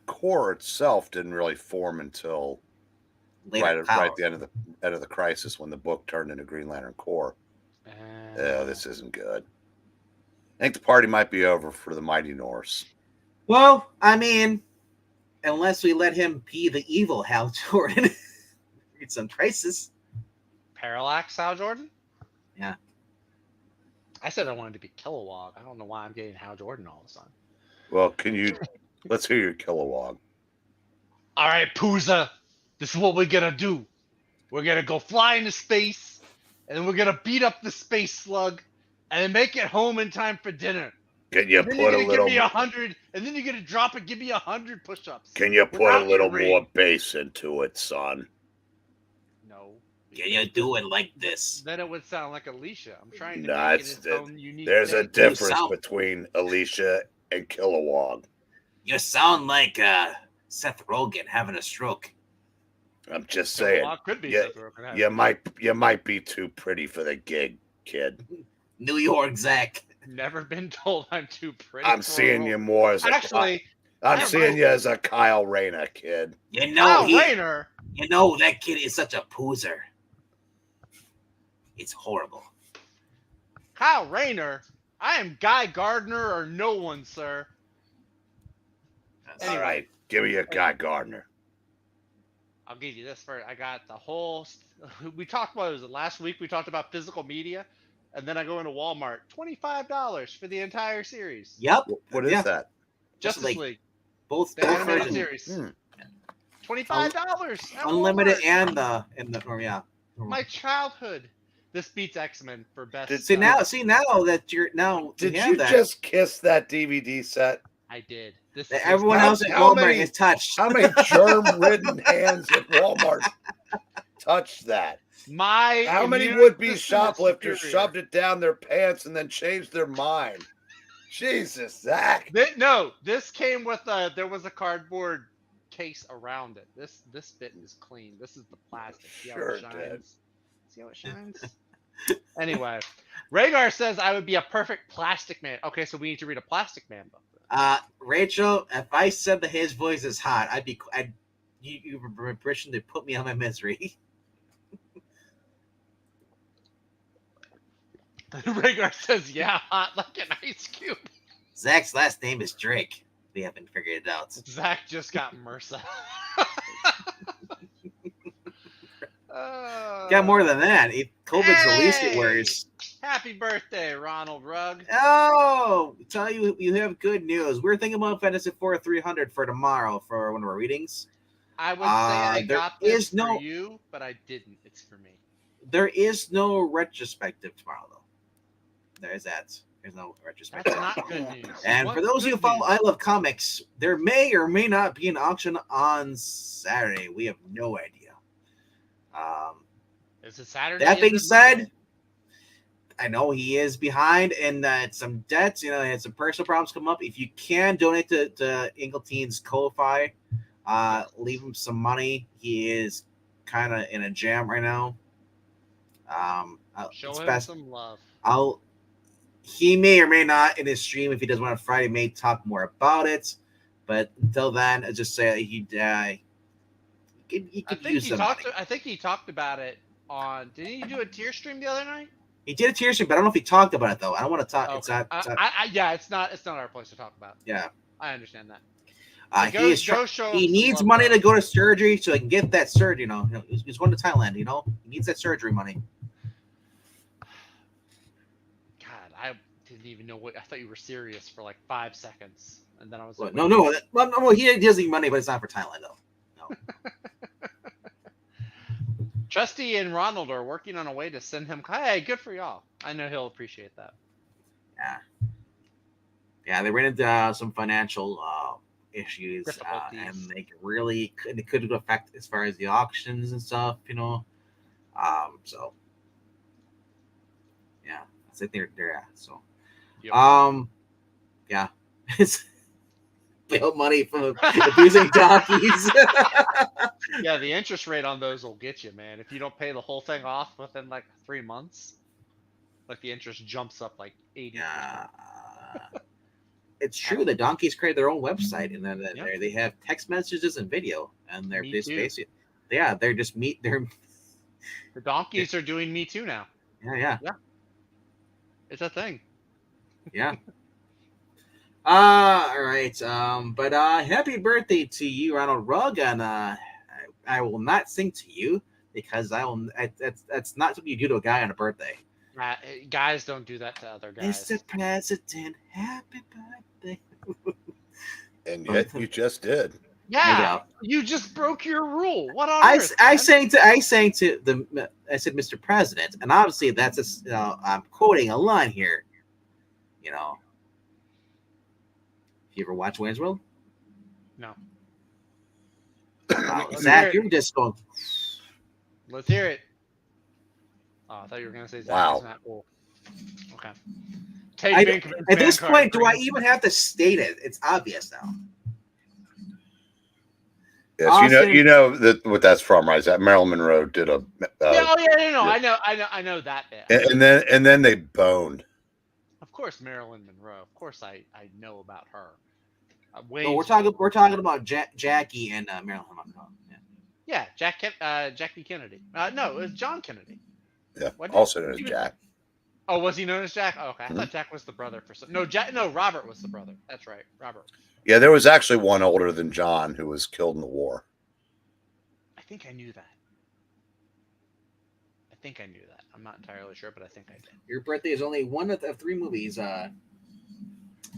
core itself didn't really form until later. right at the end of the crisis when the book turned into Green Lantern Corps. Oh, this isn't good. I think the party might be over for the Mighty Norse. Well, I mean, unless we let him be the evil Hal Jordan. Read some Crisis. Parallax Hal Jordan? Yeah. I said I wanted to be Kilowog. I don't know why I'm getting Hal Jordan all of a sudden. Well, let's hear your Kilowog. All right, Pooza, this is what we're gonna do. We're gonna go fly into space, and then we're gonna beat up the space slug, and then make it home in time for dinner. Can you And then put you're a gonna little? give me 100, and then you're gonna drop it. Give me 100 push-ups. Can you put a without little your ring. more bass into it, son? No. Can you do it like this? Then it would sound like Alicia. I'm trying to Nah, make it its own unique there's a thing. difference sound- between Alicia and Kilowog. You sound like Seth Rogen having a stroke. I'm just saying. Kilowog could be Yeah, Seth Rogen. you might be too pretty for the gig, kid. New York Zach. Never been told I'm too pretty. I'm for a seeing role. you more as Actually, I'm I seeing might- you as a Kyle Rayner kid. You know Kyle he. Rayner. You know that kid is such a poozer. It's horrible. Kyle Rayner. I am Guy Gardner or no one, sir. Anyway. All right, give me a Guy Gardner. I'll give you this first. I got the whole. We talked about it last week. We talked about physical media, and then I go into Walmart. $25 for the entire series. Yep. What is Yeah. that? Justice like- League, Both the animated versions. series. Hmm. $25. at Unlimited Walmart. and the or yeah. My childhood. This beats X-Men for best. See, now that you're Did have you that, just kiss that DVD set? I did. This that is everyone How- else at how Walmart many- is touched. How many germ-ridden hands at Walmart touched that? my. How many immune would-be system is shoplifters superior. shoved it down their pants and then changed their mind? Jesus, Zach. No, this came with there was a cardboard case around it. This bit is clean. This is the plastic. See how Sure it it shines? did. See how it shines? Anyway, Rhaegar says I would be a perfect plastic man. Okay, so we need to read a plastic man book. Rachel, if I said that his voice is hot, you were permission to put me on my misery. Rhaegar says, yeah, hot like an ice cube. Zach's last name is Drake. We haven't figured it out. Zach just got MRSA. Got more than that. COVID's the least it Hey! worries. Happy birthday, Ronald Rugg. Oh, tell you have good news. We're thinking about Fantasy 4 300 for tomorrow for one of our readings. I would say I there got this is no- for you, but I didn't. It's for me. There is no retrospective tomorrow, though. There's that. There's no retrospective. That's not good news. And What's for those of you who good follow news? I Love Comics, there may or may not be an auction on Saturday. We have no idea. Is it Saturday? That Is being it said, Monday? I know he is behind and some debts. You know, he had some personal problems come up. If you can donate to Ingleteen's Ko-Fi, leave him some money. He is kind of in a jam right now. Show it's him best. some love. He may or may not in his stream, if he does one on Friday, may talk more about it. But until then, I just say he could use some money. I think he talked about it on. Didn't he do a tier stream the other night? He did a tier stream, but I don't know if he talked about it though. I don't want to talk. Okay. It's not. Yeah, it's not our place to talk about. Yeah. I understand that. He Go show him he some needs love, money though. to go to surgery so he can get that surgery. You know, he's going to Thailand. You know, he needs that surgery money. God, I didn't even know what. I thought you were serious for like 5 seconds, and then I was Well, like, no. He does need money, but it's not for Thailand though. No. Trusty and Ronald are working on a way to send him. Hey, good for y'all. I know he'll appreciate that. Yeah, they ran into some financial issues, Difficulties. and it could affect as far as the auctions and stuff. You know, so It's like they're so. Yep. Yeah, it's bail money from abusing donkeys. Yeah, the interest rate on those will get you, man. If you don't pay the whole thing off within like 3 months, like the interest jumps up like 80%. Yeah, it's true. The donkeys create their own website, and then Yep. they have text messages and video, and they're Me just Too. basically, yeah, they're just they're The donkeys are doing Me Too now. yeah. It's a thing. Yeah. All right. But happy birthday to you, Ronald Rugg, and I will not sing to you because that's not something you do to a guy on a birthday. Guys don't do that to other guys. Mr. President, happy birthday. And yet you just did. Yeah, you just broke your rule. What on I earth? I man? sang to the I said Mr. President, and obviously that's I'm quoting a line here. You ever watch Wayne's World? No. Wow, Let's Zach, hear it. you're just going. Let's hear it. Oh, I thought you were gonna say Zach Wow. is not cool. Okay. Take At this point, do I even have to state it? It's obvious now. Yes, Austin- you know that what that's from, right? Is that Marilyn Monroe did a no, yeah. I know that bit. and then they boned. Of course, Marilyn Monroe. Of course, I know about her. But we're talking about Jackie and Marilyn Monroe. Yeah, Jackie Kennedy. No, it was John Kennedy. Yeah, What also known as Jack. Oh, was he known as Jack? Oh, okay, I Mhm. thought Jack was the brother for some. No, No, Robert was the brother. That's right, Robert. Yeah, there was actually one older than John who was killed in the war. I think I knew that. I'm not entirely sure, but I think I did. Your birthday is only one of 3 movies. Back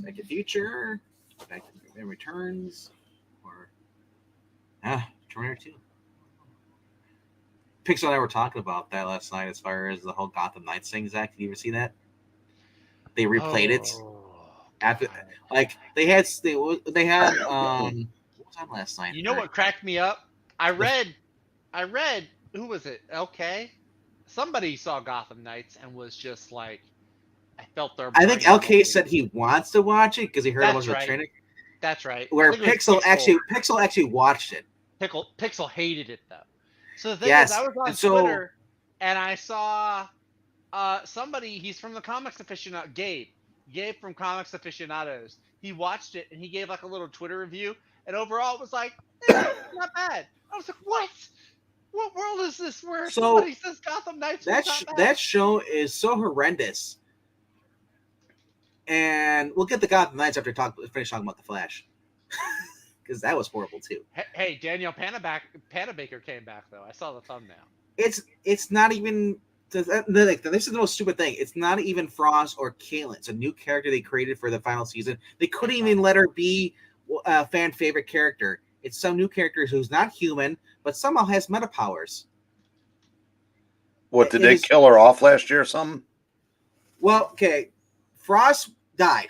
to the Future, Back to the Returns, or Terminator 2. Pixel and I were talking about that last night as far as the whole Gotham Knights thing. Zach, did you ever see that? They replayed it after, God. like they had what was on last night? You know what cracked me up? I read, who was it? LK? Somebody saw Gotham Knights and was just like, I felt their. I think brain LK bleed. said he wants to watch it because he heard it was a training. That's right. Where I think it was Pixel actually watched it. Pixel hated it though. So the thing Yes, is, I was on and so- Twitter and I saw somebody. He's from the Comics Aficionado. Gabe from Comics Aficionados. He watched it and he gave like a little Twitter review. And overall, it was like, not bad. I was like, what? What world is this where somebody says Gotham Knights was not bad? That show is so horrendous. And we'll get the Gotham Knights after finish talking about the Flash, because that was horrible too. Hey, Danielle Panabaker came back though. I saw the thumbnail. It's not even. This is the most stupid thing. It's not even Frost or Caitlin. It's a new character they created for the final season. They couldn't even let her be a fan favorite character. It's some new character who's not human, but somehow has meta powers. What, did they kill her off last year or something? Well, okay. Frost died.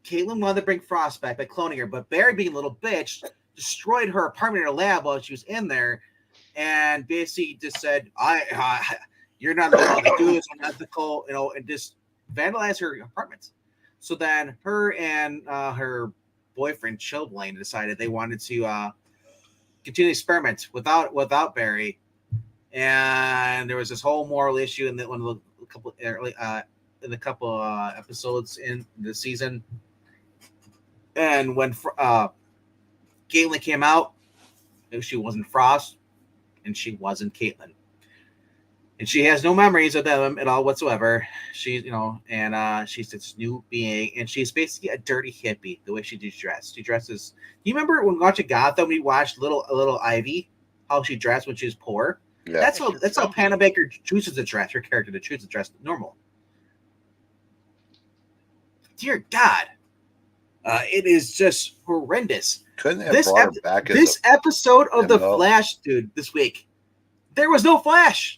Caitlin wanted to bring Frost back by cloning her, but Barry, being a little bitch, destroyed her apartment in her lab while she was in there, and basically just said, you're not allowed to do this, unethical, and just vandalize her apartment. So then her and her boyfriend, Chilblain, decided they wanted to continue the experiment without Barry. And there was this whole moral issue in one of the couple episodes in the season. And when Caitlin came out, she wasn't Frost, and she wasn't Caitlin. And she has no memories of them at all whatsoever. She's, and she's this new being, and she's basically a dirty hippie. The way she dressed, she dresses. Do you remember when watching Gotham? We watched little Ivy, how she dressed when she was poor. Yeah. That's how Panabaker chooses to dress. Her character to choose to dress normal. Dear God, it is just horrendous. Couldn't they have brought her back? This episode of The Flash, dude, this week, there was no Flash.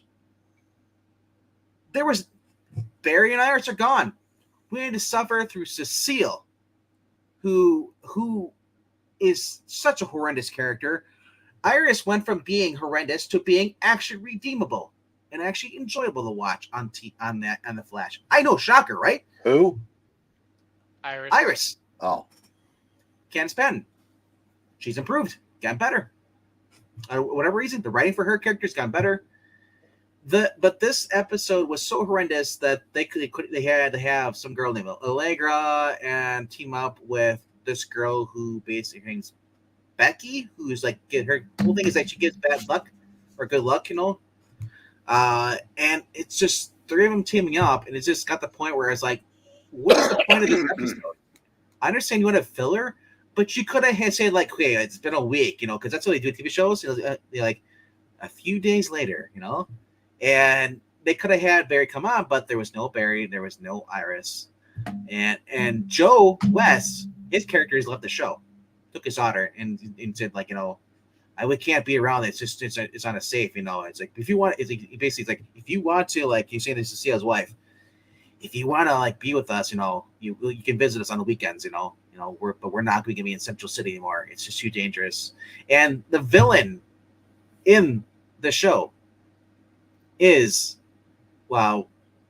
There was Barry and Iris are gone. We had to suffer through Cecile, who is such a horrendous character. Iris went from being horrendous to being actually redeemable and actually enjoyable to watch on the Flash. I know, shocker, right? Who? Iris. Iris, Oh, Candace Penn. She's improved, gotten better. Whatever reason, the writing for her character's gotten better. But this episode was so horrendous that they had to have some girl named Allegra and team up with this girl who basically name's Becky, who's like her whole thing is that she gives bad luck or good luck, and it's just three of them teaming up, and it's just got the point where it's like, what is the point of this episode? I understand you want to filler, but you could have said like, okay, it's been a week, because that's what they do with TV shows. Like a few days later, and they could have had Barry come on, but there was no Barry, there was no Iris, and Joe West, his character has left the show, took his daughter, and said like, we can't be around. It's not a safe, It's like if you want, it's like if you want to, like he's saying this to Seal's wife, if you want to like be with us, you can visit us on the weekends, but we're not going to be in Central City anymore. It's just too dangerous. And the villain in the show is, well,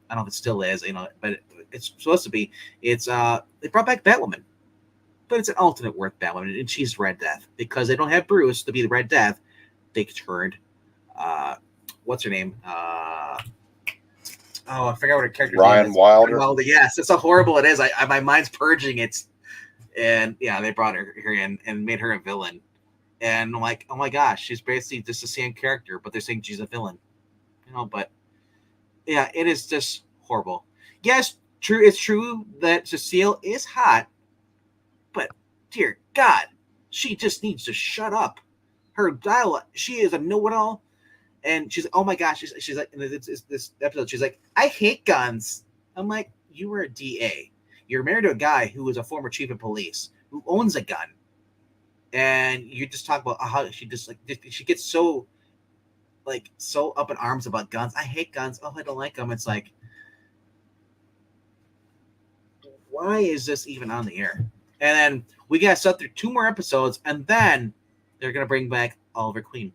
I don't know if it still is, but it's supposed to be. It's they brought back Batwoman, but it's an alternate worth Batwoman, and she's Red Death because they don't have Bruce to be the Red Death. They turned, what's her name? I forgot what her character Ryan name is. Wilder. Well, yes, it's how horrible it is. My mind's purging it, and yeah, they brought her in and made her a villain, and I'm like, oh my gosh, she's basically just the same character, but they're saying she's a villain, But yeah, it is just horrible. Yes, true. It's true that Cecile is hot, but dear God, she just needs to shut up. Her dialogue, she is a know-it-all. And she's like, oh my gosh, she's like, it's this episode, she's like, I hate guns. I'm like, you were a DA. You're married to a guy who was a former chief of police who owns a gun. And you just talk about how she gets so up in arms about guns. I hate guns. Oh, I don't like them. It's like, why is this even on the air? And then we got set through 2 more episodes, and then they're going to bring back Oliver Queen.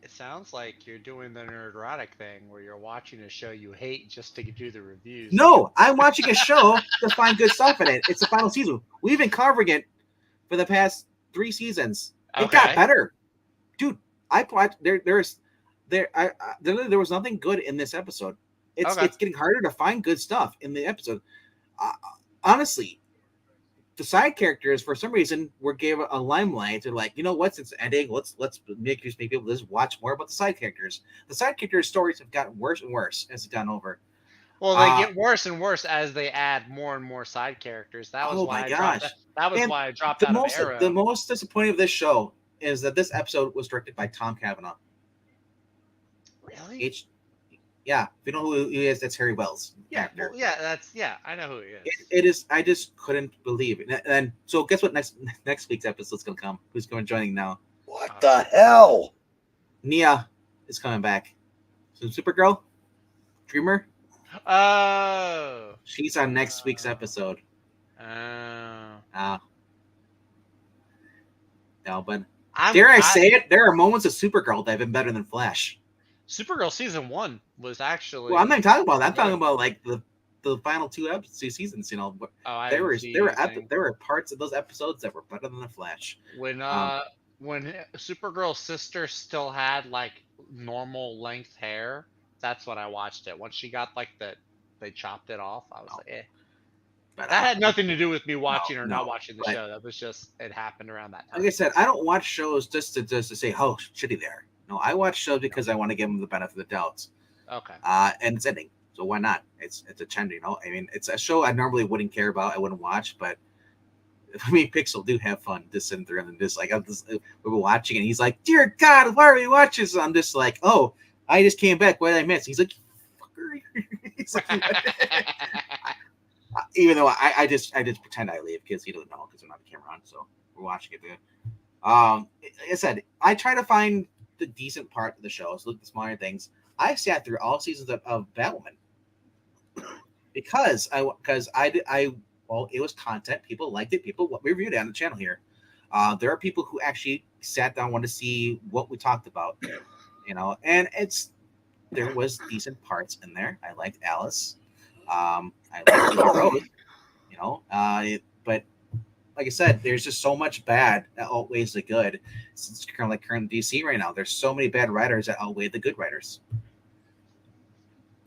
It sounds like you're doing the nerdrotic thing where you're watching a show you hate just to do the reviews. No, I'm watching a show to find good stuff in it. It's the final season. We've been covering it for the past 3 seasons. It got better, dude. I watched there was nothing good in this episode. It's getting harder to find good stuff in the episode. Honestly, the side characters for some reason were gave a limelight. They're like, what? It's ending. Let's make people just watch more about the side characters. The side characters' stories have gotten worse and worse as it's gone over. Well, they get worse and worse as they add more and more side characters. That was why I dropped out of Arrow. The most disappointing of this show is that this episode was directed by Tom Cavanaugh. Really? Yeah, if you know who he is, that's Harry Wells. Actor. Well, I know who he is. It is. I just couldn't believe it. And so, guess what? Next week's episode's gonna come. Who's going to joining now? What the hell? Nia is coming back. So Supergirl, Dreamer. Oh. She's on next week's episode. Oh. No, but dare I say it? There are moments of Supergirl that have been better than Flash. Supergirl season 1 was actually. Well, I'm not talking about that. I'm talking about like the final 2 seasons. There were parts of those episodes that were better than the Flash. When Supergirl's sister still had like normal length hair, that's when I watched it. Once she got they chopped it off, I was like, eh. But that had nothing to do with me watching or not watching the show. That was just it happened around that time. Like I said, I don't watch shows just to say how shitty they are. No, I watch shows because I want to give them the benefit of the doubt. Okay. And it's ending, so why not? It's a trend, I mean, it's a show I normally wouldn't care about. I wouldn't watch, but Pixel do have fun just sitting there and just like we were watching, and he's like, "Dear God, why are we watching this?" I'm just like, "Oh, I just came back. What did I miss?" He's like, "Fucker." He's like, even though I just pretend I leave because he doesn't know because I'm not the camera on, so we're watching it. Like I said, I try to find the decent part of the show. So look at the smaller things. I sat through all seasons of Batwoman because it was content. People liked it. People reviewed it on the channel here. There are people who actually sat down, wanted to see what we talked about, And there was decent parts in there. I liked Alice. I liked Ruby Rose. But like I said, there's just so much bad that outweighs the good. It's kind of like current DC right now. There's so many bad writers that outweigh the good writers.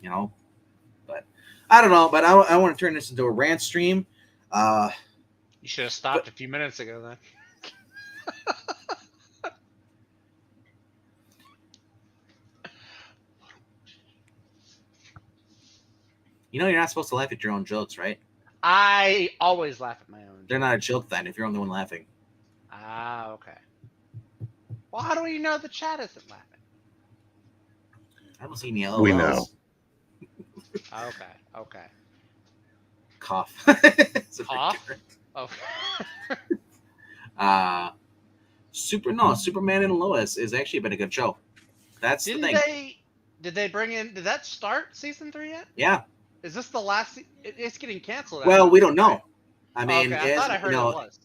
But I don't know. But I want to turn this into a rant stream. You should have stopped a few minutes ago then. You're not supposed to laugh at your own jokes, right? I always laugh at my own. They're not a joke then if you're the only one laughing. Ah, okay. Well, how do we know the chat isn't laughing? I don't see any LOLs. We know. Okay. Cough. Cough? Oh. Superman and Lois is actually been a good show. That's the thing. Did they bring in? Did that start season 3 yet? Yeah. Is this the last? It's getting canceled. Well, we don't know. I mean, okay, I thought I heard it was.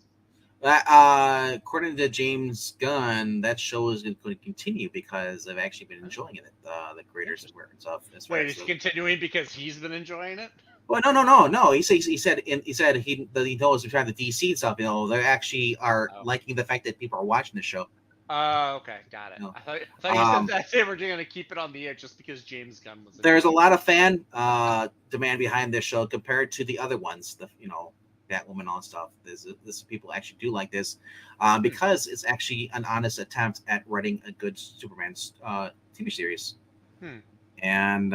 According to James Gunn, that show is going to continue because they've actually been enjoying it. The creators and stuff. Wait, it's continuing because he's been enjoying it? Well, no. He said he knows we're trying the DC stuff. They actually are liking the fact that people are watching the show. Oh, okay, got it. No. I thought you said that they were going to keep it on the air just because James Gunn was. There's a lot of fan demand behind this show compared to the other ones. Batwoman, all stuff. This people actually do like this because it's actually an honest attempt at writing a good Superman TV series. And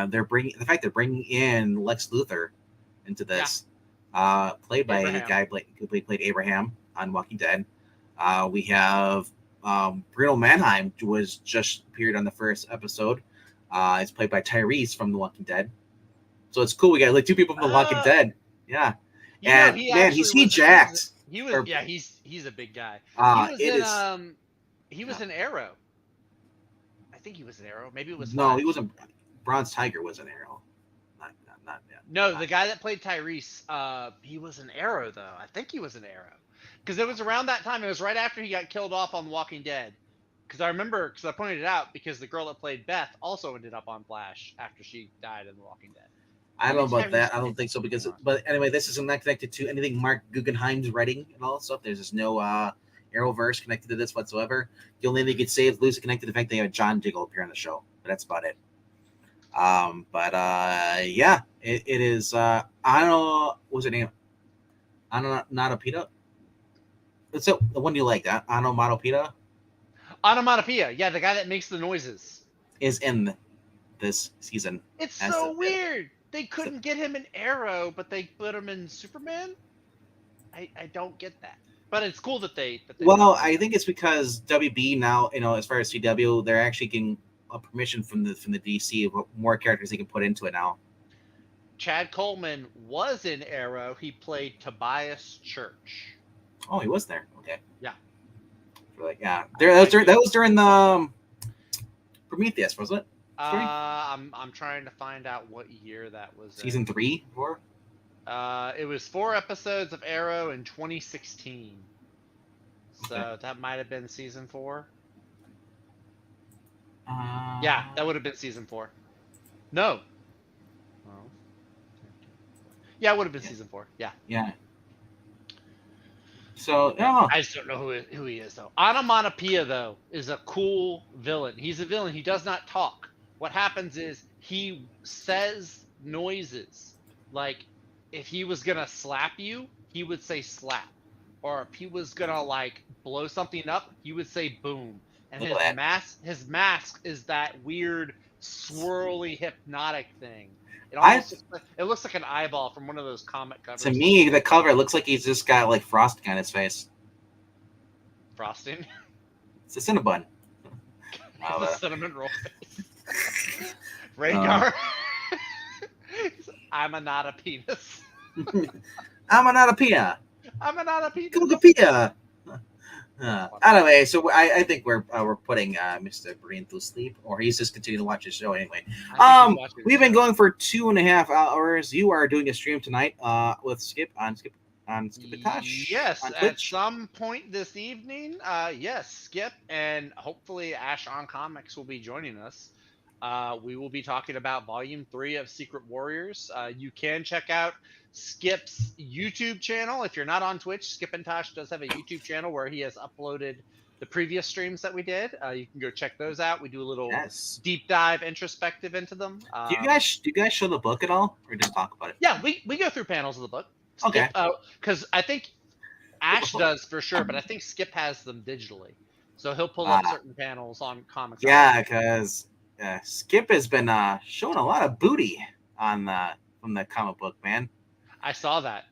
they're bringing in Lex Luthor into this, played by a guy who played Abraham on Walking Dead. We have Bruno Mannheim, who was just appeared on the first episode. It's played by Tyrese from The Walking Dead. So it's cool. We got like 2 people from The Walking Dead. Yeah. And he's jacked. He's a big guy. He was in Arrow. I think he was in Arrow. Maybe it was. No, he wasn't. Bronze Tiger was an Arrow. Not yet. No, the guy that played Tyrese, he was an Arrow though. I think he was an Arrow. Because it was around that time. It was right after he got killed off on Walking Dead. Because I remember, because I pointed it out, because the girl that played Beth also ended up on Flash after she died in The Walking Dead. I don't know about that. I don't think so. But anyway, this is not connected to anything Mark Guggenheim's writing and all that stuff. There's just no Arrowverse connected to this whatsoever. The only thing they could say is loosely connected to the fact they have John Diggle appear on the show. But that's about it. It is. I don't know. What's her name? Onomatopoeia. What's the one you like? Onomatopoeia. Onomatopoeia. Yeah, the guy that makes the noises is in this season. It's so weird. They couldn't get him in Arrow, but they put him in Superman. I don't get that. But it's cool that they well, I think it's because WB now, as far as CW, they're actually getting a permission from the DC of more characters they can put into it now. Chad Coleman was in Arrow. He played Tobias Church. Oh, he was there. Okay. Yeah. That was during the Prometheus, wasn't it? I'm trying to find out what year that was. Season 3, 4. It was 4 episodes of Arrow in 2016. So that might have been season 4. Yeah, that would have been season 4. No. Oh. Yeah, it would have been season 4. Yeah. Yeah. So I just don't know who he is though. Onomatopoeia though is a cool villain. He's a villain. He does not talk. What happens is he says noises. Like if he was gonna slap you, he would say slap. Or if he was gonna like blow something up, he would say boom. And his mask is that weird swirly hypnotic thing. It looks like an eyeball from one of those comic covers. To me, the cover looks like he's just got like frosting on his face. Frosting? It's a Cinnabon. It's a cinnamon roll face. Rhaegar. I'm not a penis. I'm not a penis. I'm not a penis. Kukapia. Anyway, so I think we're putting Mr. Breen to sleep, or he's just continuing to watch the show anyway. We've been going for 2.5 hours. You are doing a stream tonight with Skip on Skip. on Skip and Tosh Yes, on at Twitch. some point this evening. Yes, Skip and hopefully Ash on Comics will be joining us. We will be talking about Volume 3 of Secret Warriors. You can check out Skip's YouTube channel. If you're not on Twitch, Skip and Tosh does have a YouTube channel where he has uploaded the previous streams that we did. You can go check those out. We do a little Yes. deep dive introspective into them. Do you guys show the book at all, or just talk about it? Yeah, we go through panels of the book. Okay. Skip, because I think Ash does for sure, but I think Skip has them digitally, so he'll pull up certain panels on comics. Yeah, because Skip has been showing a lot of booty on from the comic book, man. I saw that.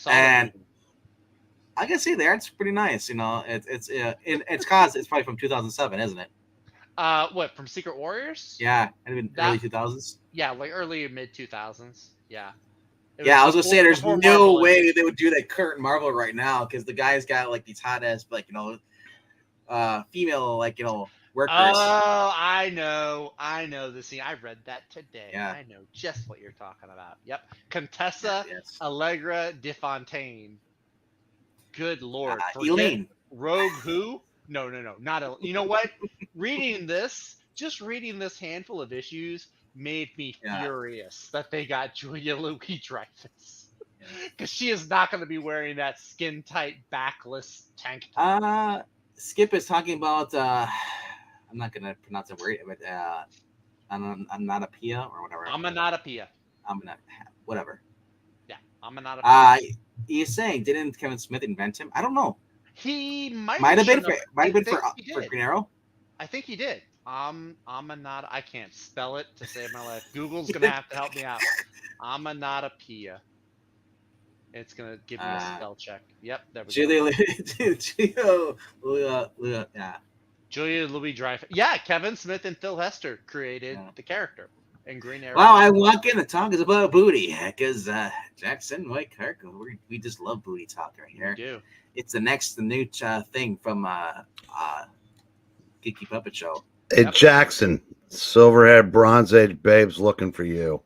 And I can see the art's pretty nice. You know, it's probably from 2007, isn't it? What, from Secret Warriors? Yeah, early 2000s. Yeah, like early mid 2000s. Yeah. Yeah, I was gonna say there's before no Marvel way ended. they would do that current Marvel right now because the guy's got like these hot ass female workers. Oh, I know the scene. I read that today. Yeah. I know just what you're talking about. Yep, Contessa Yes. Allegra de Fontaine. Good lord, Eileen. Rogue who? No, not. You know what? reading this handful of issues made me furious that they got Julia Louis-Dreyfus, because she is not going to be wearing that skin tight backless tank top. Skip is talking about I'm not gonna pronounce the word, but Anatopia or whatever. Amanatopia. Whatever. Yeah, Amanatopia. He's saying, didn't Kevin Smith invent him? I don't know. He might have been for Green Arrow. I think he did. Amanat. I can't spell it to save my life. Google's gonna have to help me out. Amanatopia. It's gonna give me a spell check. Yep, there we go. Julia Louis-Dreyfus. Yeah, Kevin Smith and Phil Hester created the character in Green Arrow. Wow, I walk in and talk is about booty because Jackson, White, Kirk, we just love booty talk right here. We do. It's the new thing from Geeky Puppet Show. Hey, yep. Jackson, silver-haired Bronze Age babes looking for you.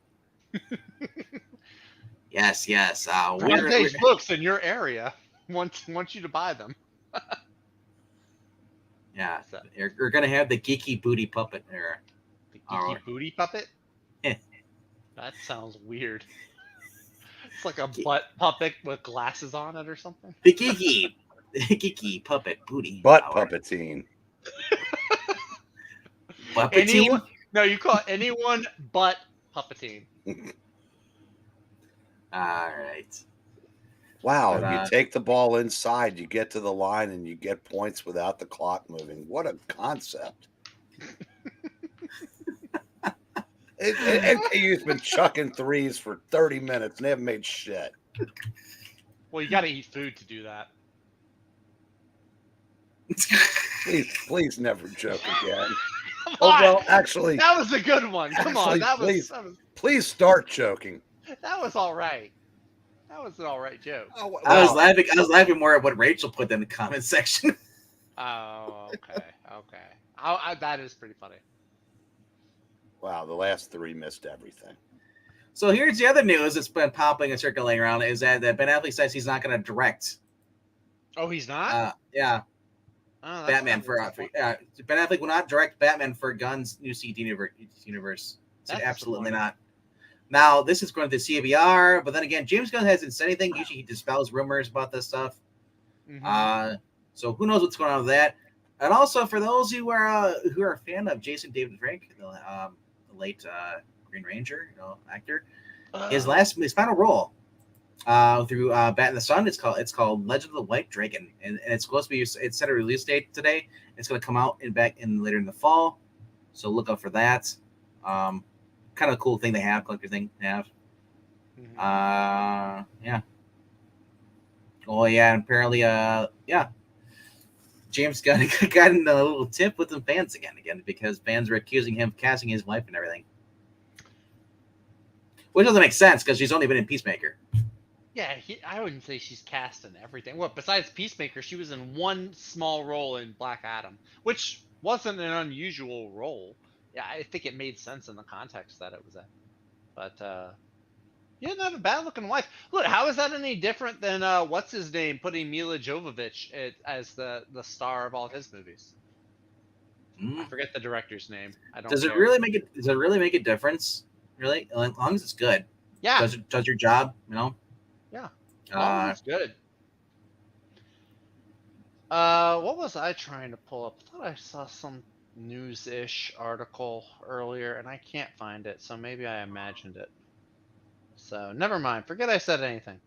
Yes. Bronze Age books in your area want you to buy them. Yeah, you're gonna have the geeky booty puppet there. The geeky booty puppet? That sounds weird. It's like a butt puppet with glasses on it or something. The geeky puppet booty. Butt puppeteen. Puppeteen? No, you call it anyone but puppeteen. All right. Wow, you take the ball inside, you get to the line, and you get points without the clock moving. What a concept. NKU's been chucking threes for 30 minutes, and they haven't made shit. Well, you got to eat food to do that. Please never joke again. Well, actually... That was a good one. Come on. Please start joking. That was all right. That was an all right joke. Oh, wow. I was laughing more at what Rachel put in the comment section. Oh, okay. That is pretty funny. Wow, the last three missed everything. So here's the other news that's been popping and circulating around is that Ben Affleck says he's not going to direct. Oh, he's not? Yeah. Oh, Batman for Ben Affleck will not direct Batman for Gunn's new DC universe. Absolutely not. Now, this is going to the CBR, but then again, James Gunn hasn't said anything. Usually he dispels rumors about this stuff. Mm-hmm. So who knows what's going on with that. And also, for those who are a fan of Jason David Frank, the late Green Ranger actor, his final role through Bat in the Sun, it's called Legend of the White Dragon, and it's supposed to be, it's set a release date today. It's going to come out later in the fall, so look out for that. Kind of a cool thing they have, collector thing they have. Mm-hmm. Yeah. Oh yeah, and apparently, James got in a little tip with the fans again because fans were accusing him of casting his wife and everything, which doesn't make sense because she's only been in Peacemaker. Yeah, I wouldn't say she's cast in everything. Well, besides Peacemaker, she was in one small role in Black Adam, which wasn't an unusual role. Yeah, I think it made sense in the context that it was in. But He didn't have a bad looking wife. Look, how is that any different than what's his name putting Mila Jovovich as the star of all his movies? I Mm. forget the director's name. I don't Does it care. really make it? Does it really make a difference? Really, as long as it's good, Yeah, does your job? yeah. As long as Uh, it's good. What was I trying to pull up? I thought I saw some news-ish article earlier, and I can't find it. So maybe I imagined it. So never mind. Forget I said anything.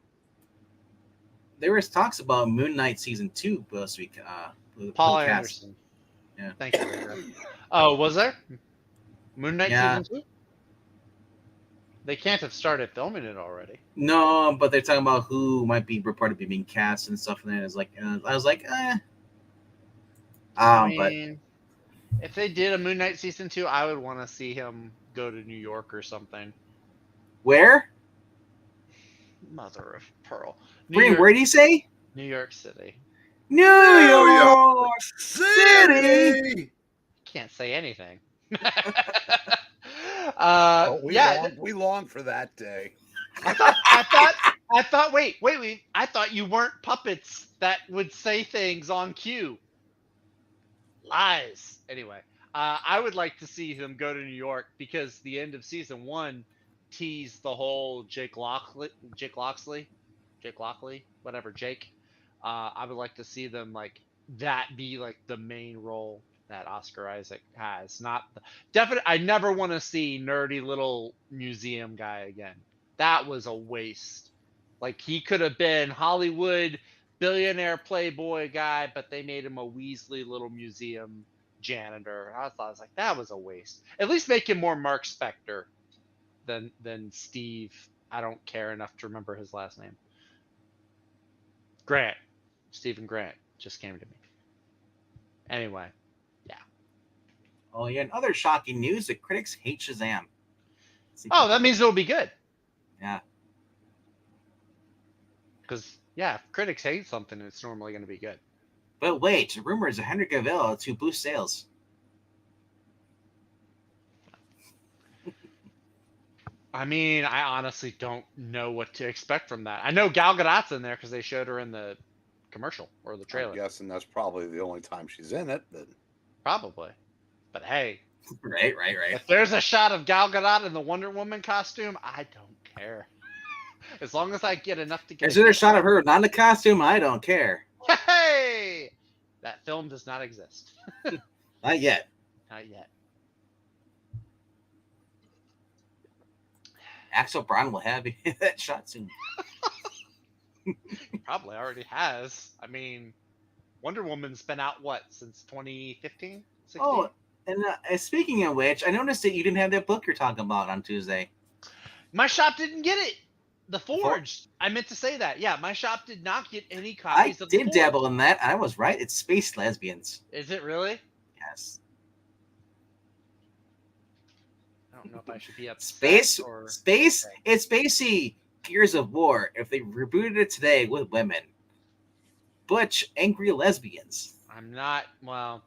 there was talks about Moon Knight season 2 last week. Who Paul the cast? Anderson. Yeah, Thank you, Rhaegar. Oh, was there Moon Knight yeah. season 2? They can't have started filming it already. No, but they're talking about who might be reported to be being cast and stuff. And it's like, I was like, eh. I But mean, if they did a Moon Knight season 2, I would want to see him go to New York or something. where? Mother of pearl. Breen, where do you say? New York City. New York York City. City. Can't say anything. Oh, Yeah. we long for that day. I thought. Wait. I thought you weren't puppets that would say things on cue. Lies. Anyway, I would like to see him go to New York because the end of season 1 teased the whole Jake Lockley, whatever, Jake. I would like to see them like that be like the main role that Oscar Isaac has. Not definitely. I never want to see nerdy little museum guy again. That was a waste. Like he could have been Hollywood billionaire playboy guy, but they made him a Weasley little museum janitor. I was like, that was a waste. At least make him more Mark Spector than Steve. I don't care enough to remember his last name. Grant. Stephen Grant just came to me. Anyway, yeah. Oh, yeah. And other shocking news: the critics hate Shazam. Oh, that means it'll be good. Yeah. Because yeah, if critics hate something, it's normally going to be good. But wait, rumors of Henry Cavill to boost sales. I mean, I honestly don't know what to expect from that. I know Gal Gadot's in there because they showed her in the commercial or the trailer. I'm guessing that's probably the only time she's in it. But Probably. But hey, Right. if there's a shot of Gal Gadot in the Wonder Woman costume, I don't care. As long as I get enough to get. Is there a shot of her not in the costume? I don't care. Hey, that film does not exist. Not yet. Not yet. Axel Braun will have that shot soon. Probably already has. I mean, Wonder Woman's been out what since 2015, 16? Oh, and speaking of which, I noticed that you didn't have that book you're talking about on Tuesday. My shop didn't get it. The Forged. I meant to say that. Yeah, my shop did not get any copies of the did Forged. dabble in that. I was right. It's Space Lesbians. Is it really? Yes. I don't know if I should be upset Space. or Space. okay. It's basically Gears of War if they rebooted it today with women. Butch, angry lesbians. I'm not. Well,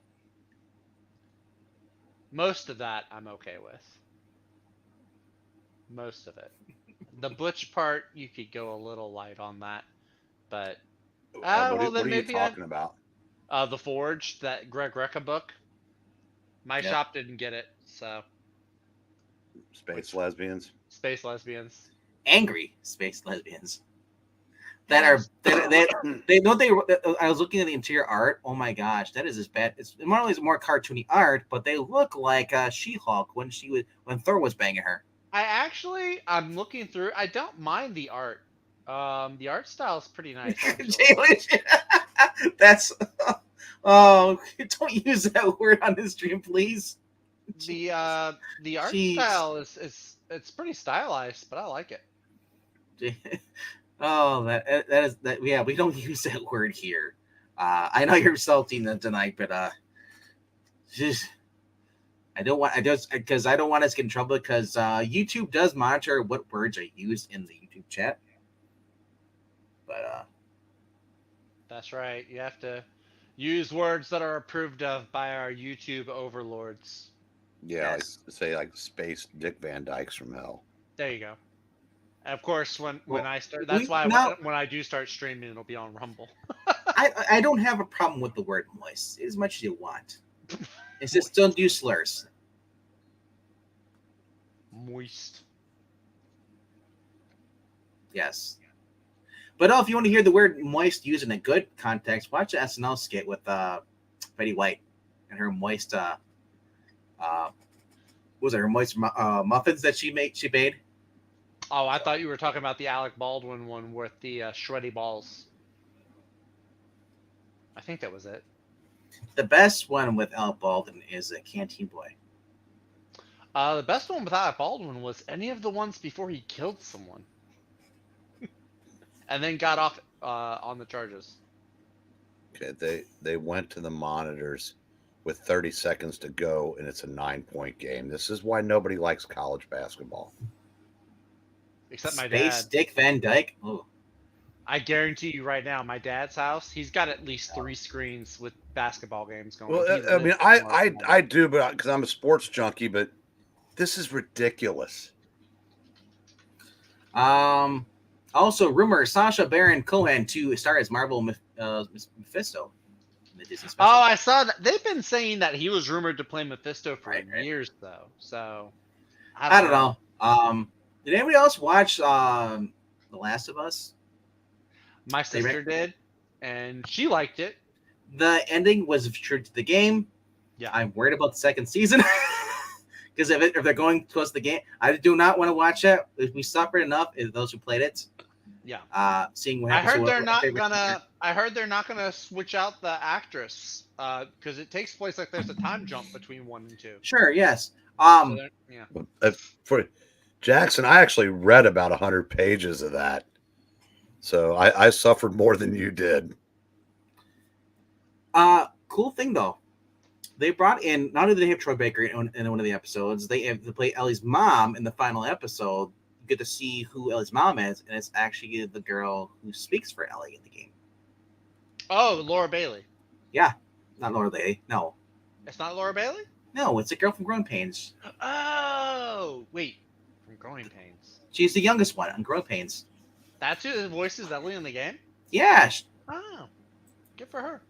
most of that I'm okay with. Most of it. The Butch part, you could go a little light on that, but well, what then are you maybe talking about? The Forged, that Greg Rucka book. My shop didn't get it, so Space lesbians. Space Lesbians. Angry space lesbians. That are they know they. I was looking at the interior art. Oh my gosh, that is as bad. It's not only is it more cartoony art, but they look like She-Hulk when Thor was banging her. I'm looking through. I don't mind the art. The art style is pretty nice. That's oh, don't use that word on this stream, please. The art style is it's pretty stylized, but I like it. Oh, that is that. Yeah, we don't use that word here. I know you're insulting them tonight, but just I don't want because I don't want us to get in trouble because YouTube does monitor what words are used in the YouTube chat. But that's right. You have to use words that are approved of by our YouTube overlords. Yeah, yes. Say like Space Dick Van Dykes from hell. There you go. And of course, when Well, I start, that's why when I do start streaming, it'll be on Rumble. I don't have a problem with the word moist as much as you want. It's just don't use slurs. Moist. Yes. But if you want to hear the word moist used in a good context, watch the SNL skit with Betty White and her moist what was it, her moist muffins that she made. Oh, I thought you were talking about the Alec Baldwin one with the shreddy balls. I think that was it. The best one with Alec Baldwin is a Canteen Boy. The best one with Alec Baldwin was any of the ones before he killed someone, and then got off on the charges. Okay, they went to the monitors with 30 seconds to go, and it's a 9-point game. This is why nobody likes college basketball. Except my Space dad. Dick Van Dyke. Ooh. I guarantee you right now, my dad's house, he's got at least 3 screens with basketball games going. Well, I mean, I do, but because I'm a sports junkie, but this is ridiculous. Also, rumor Sacha Baron Cohen to star as Marvel Mephisto in the Disney special. Oh, I saw that. They've been saying that he was rumored to play Mephisto for years, though. So I don't know. Did anybody else watch The Last of Us? My sister did, and she liked it. The ending was true to the game. Yeah, I'm worried about the second season because if they're going towards the game, I do not want to watch it. We suffered enough as those who played it. Yeah. Seeing what I happens. heard they're not gonna switch out the actress because it takes place like there's a time jump between 1 and 2. Sure. Yes. For Jackson, I actually read about 100 pages of that. So I suffered more than you did. Cool thing though, they brought in, not only did they have Troy Baker in one of the episodes, they have to play Ellie's mom in the final episode. You get to see who Ellie's mom is, and it's actually the girl who speaks for Ellie in the game. Oh, Laura Bailey. Yeah, not Laura Bailey. No, it's not Laura Bailey. No, it's a girl from Growing Pains. Oh, wait, from Growing Pains. She's the youngest one on Growing Pains. That's who voices Ellie in the game? Yeah. Oh, good for her.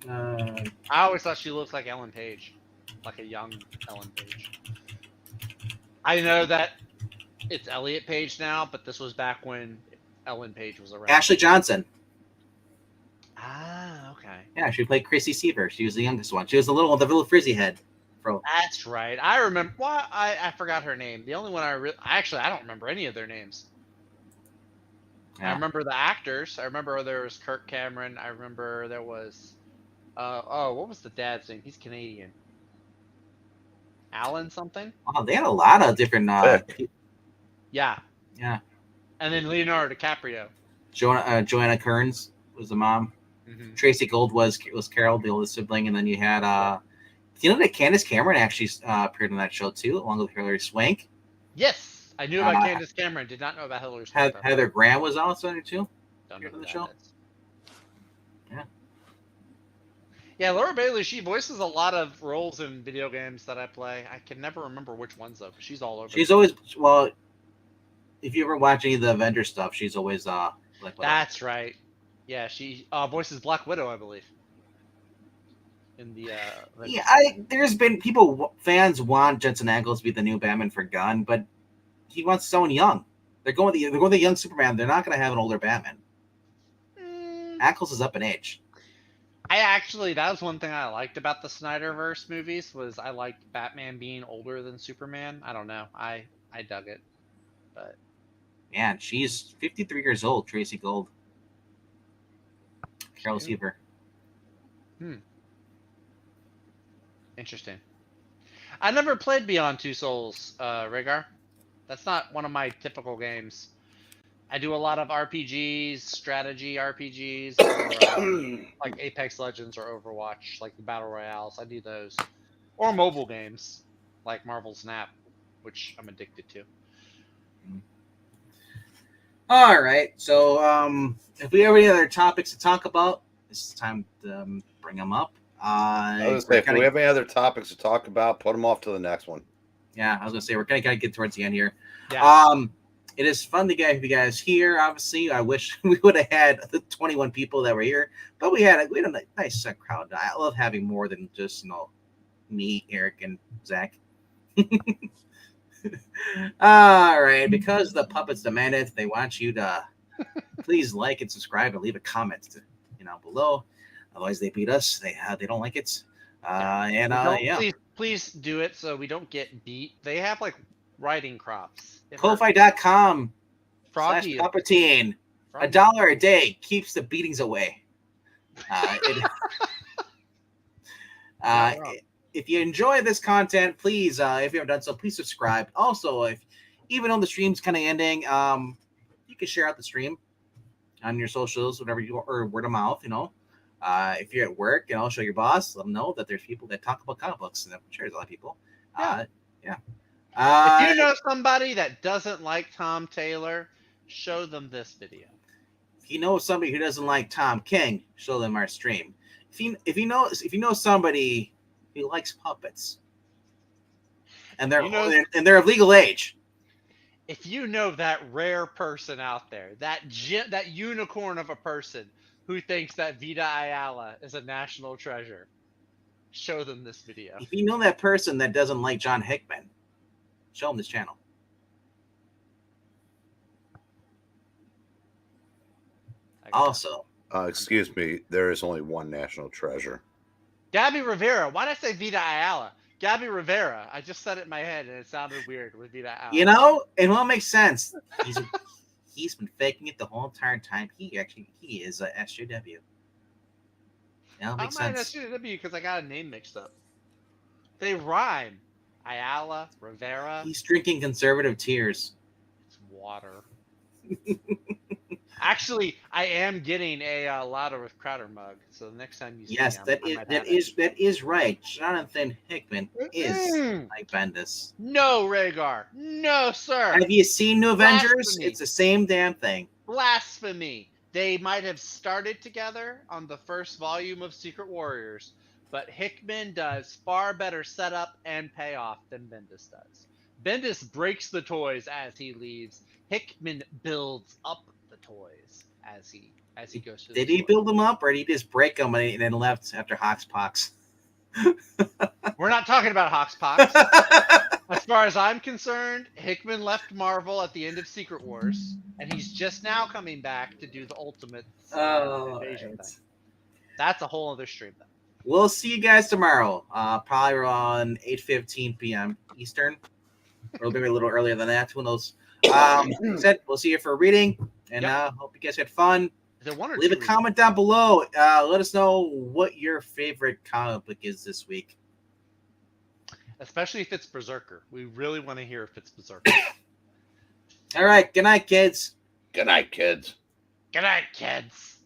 I always thought she looked like Ellen Page, like a young Ellen Page. I know that it's Elliot Page now, but this was back when Ellen Page was around. Ashley Johnson. Ah, okay. Yeah, she played Chrissy Seaver. She was the youngest one. She was the little frizzy head. That's right. I remember. Well, I forgot her name. The only one I don't remember any of their names. Yeah. I remember the actors. I remember there was Kirk Cameron. I remember there was, what was the dad's name? He's Canadian. Alan something? Oh, they had a lot of different. Yeah. Yeah. And then Leonardo DiCaprio. Joanna Kearns was the mom. Mm-hmm. Tracy Gold was Carol, the oldest sibling, and then you had. Do you know that Candace Cameron actually appeared on that show too, along with Hilary Swank? Yes. I knew about Candace Cameron. Did not know about Hilary Swank. Heather Graham was also there too. Don't know on the show. Is. Yeah. Yeah, Laura Bailey. She voices a lot of roles in video games that I play. I can never remember which ones though. But she's all over. She's always if you ever watch any of the Avengers stuff, she's always Black Widow. That's right. Yeah, she voices Black Widow, I believe. In the there's been fans want Jensen Ackles to be the new Batman for Gunn, but he wants someone young. They're going with the young Superman. They're not going to have an older Batman. Ackles is up in age. That was one thing I liked about the Snyderverse movies was I liked Batman being older than Superman. I don't know. I dug it. But man, she's 53 years old, Tracy Gold. Carol Seaver. Interesting. I never played Beyond Two Souls, Rhaegar. That's not one of my typical games. I do a lot of RPGs, strategy RPGs, or, like Apex Legends or Overwatch, like the Battle Royales. I do those. Or mobile games, like Marvel Snap, which I'm addicted to. All right. So if we have any other topics to talk about, this is time to bring them up. If we have any other topics to talk about, put them off to the next one. Yeah, I was gonna say we're gonna get towards the end here. Yeah. It is fun to get you guys here. Obviously, I wish we would have had the 21 people that were here, but we had a nice crowd. I love having more than just me, Eric, and Zach. All right, because the puppets demand it, they want you to please like and subscribe and leave a comment, below. Otherwise, they beat us. They don't like it. Please do it so we don't get beat. They have like writing crops. Ko-fi.com/Palpatine. $1 a day keeps the beatings away. If you enjoy this content, please, if you haven't done so, please subscribe. Also, even though the stream's kind of ending, you can share out the stream on your socials, whatever or word of mouth, if you're at work, show your boss, let them know that there's people that talk about comic books, and I'm sure there's a lot of people. Yeah. If you know somebody that doesn't like Tom Taylor, show them this video. If you know somebody who doesn't like Tom King, show them our stream. If you know somebody who likes puppets, and they're of legal age. If you know that rare person out there, that unicorn of a person who thinks that Vita Ayala is a national treasure, show them this video. If you know that person that doesn't like John Hickman, show them this channel. Also, excuse me, there is only one national treasure. Gabby Rivera. Why did I say Vita Ayala? Gabby Rivera. I just said it in my head, and it sounded weird with Vita Ayala. It won't make sense. He's been faking it the whole entire time. He is a SJW. That makes sense. I'm SJW because I got a name mixed up. They rhyme. Ayala, Rivera. He's drinking conservative tears. It's water. Actually, I am getting a Louder with Crowder mug. So the next time you see that is right. Jonathan Hickman is like Bendis. No, Rhaegar. No, sir. Have you seen New Avengers? It's the same damn thing. Blasphemy. They might have started together on the first volume of Secret Warriors, but Hickman does far better setup and payoff than Bendis does. Bendis breaks the toys as he leaves. Hickman builds up the toys as he goes through. Did he build them up, or did he just break them and then left after Hoxpox? We're not talking about Hoxpox. As far as I'm concerned, Hickman left Marvel at the end of Secret Wars, and he's just now coming back to do the Ultimate Invasion thing. That's a whole other stream, though. We'll see you guys tomorrow, probably around 8:15 p.m. Eastern, or maybe a little earlier than that. Who knows? We'll see you for a reading, and hope you guys had fun. Leave a comment down below. Let us know what your favorite comic book is this week. Especially if it's Berserker. We really want to hear if it's Berserker. All right. Good night, kids. Good night, kids. Good night, kids.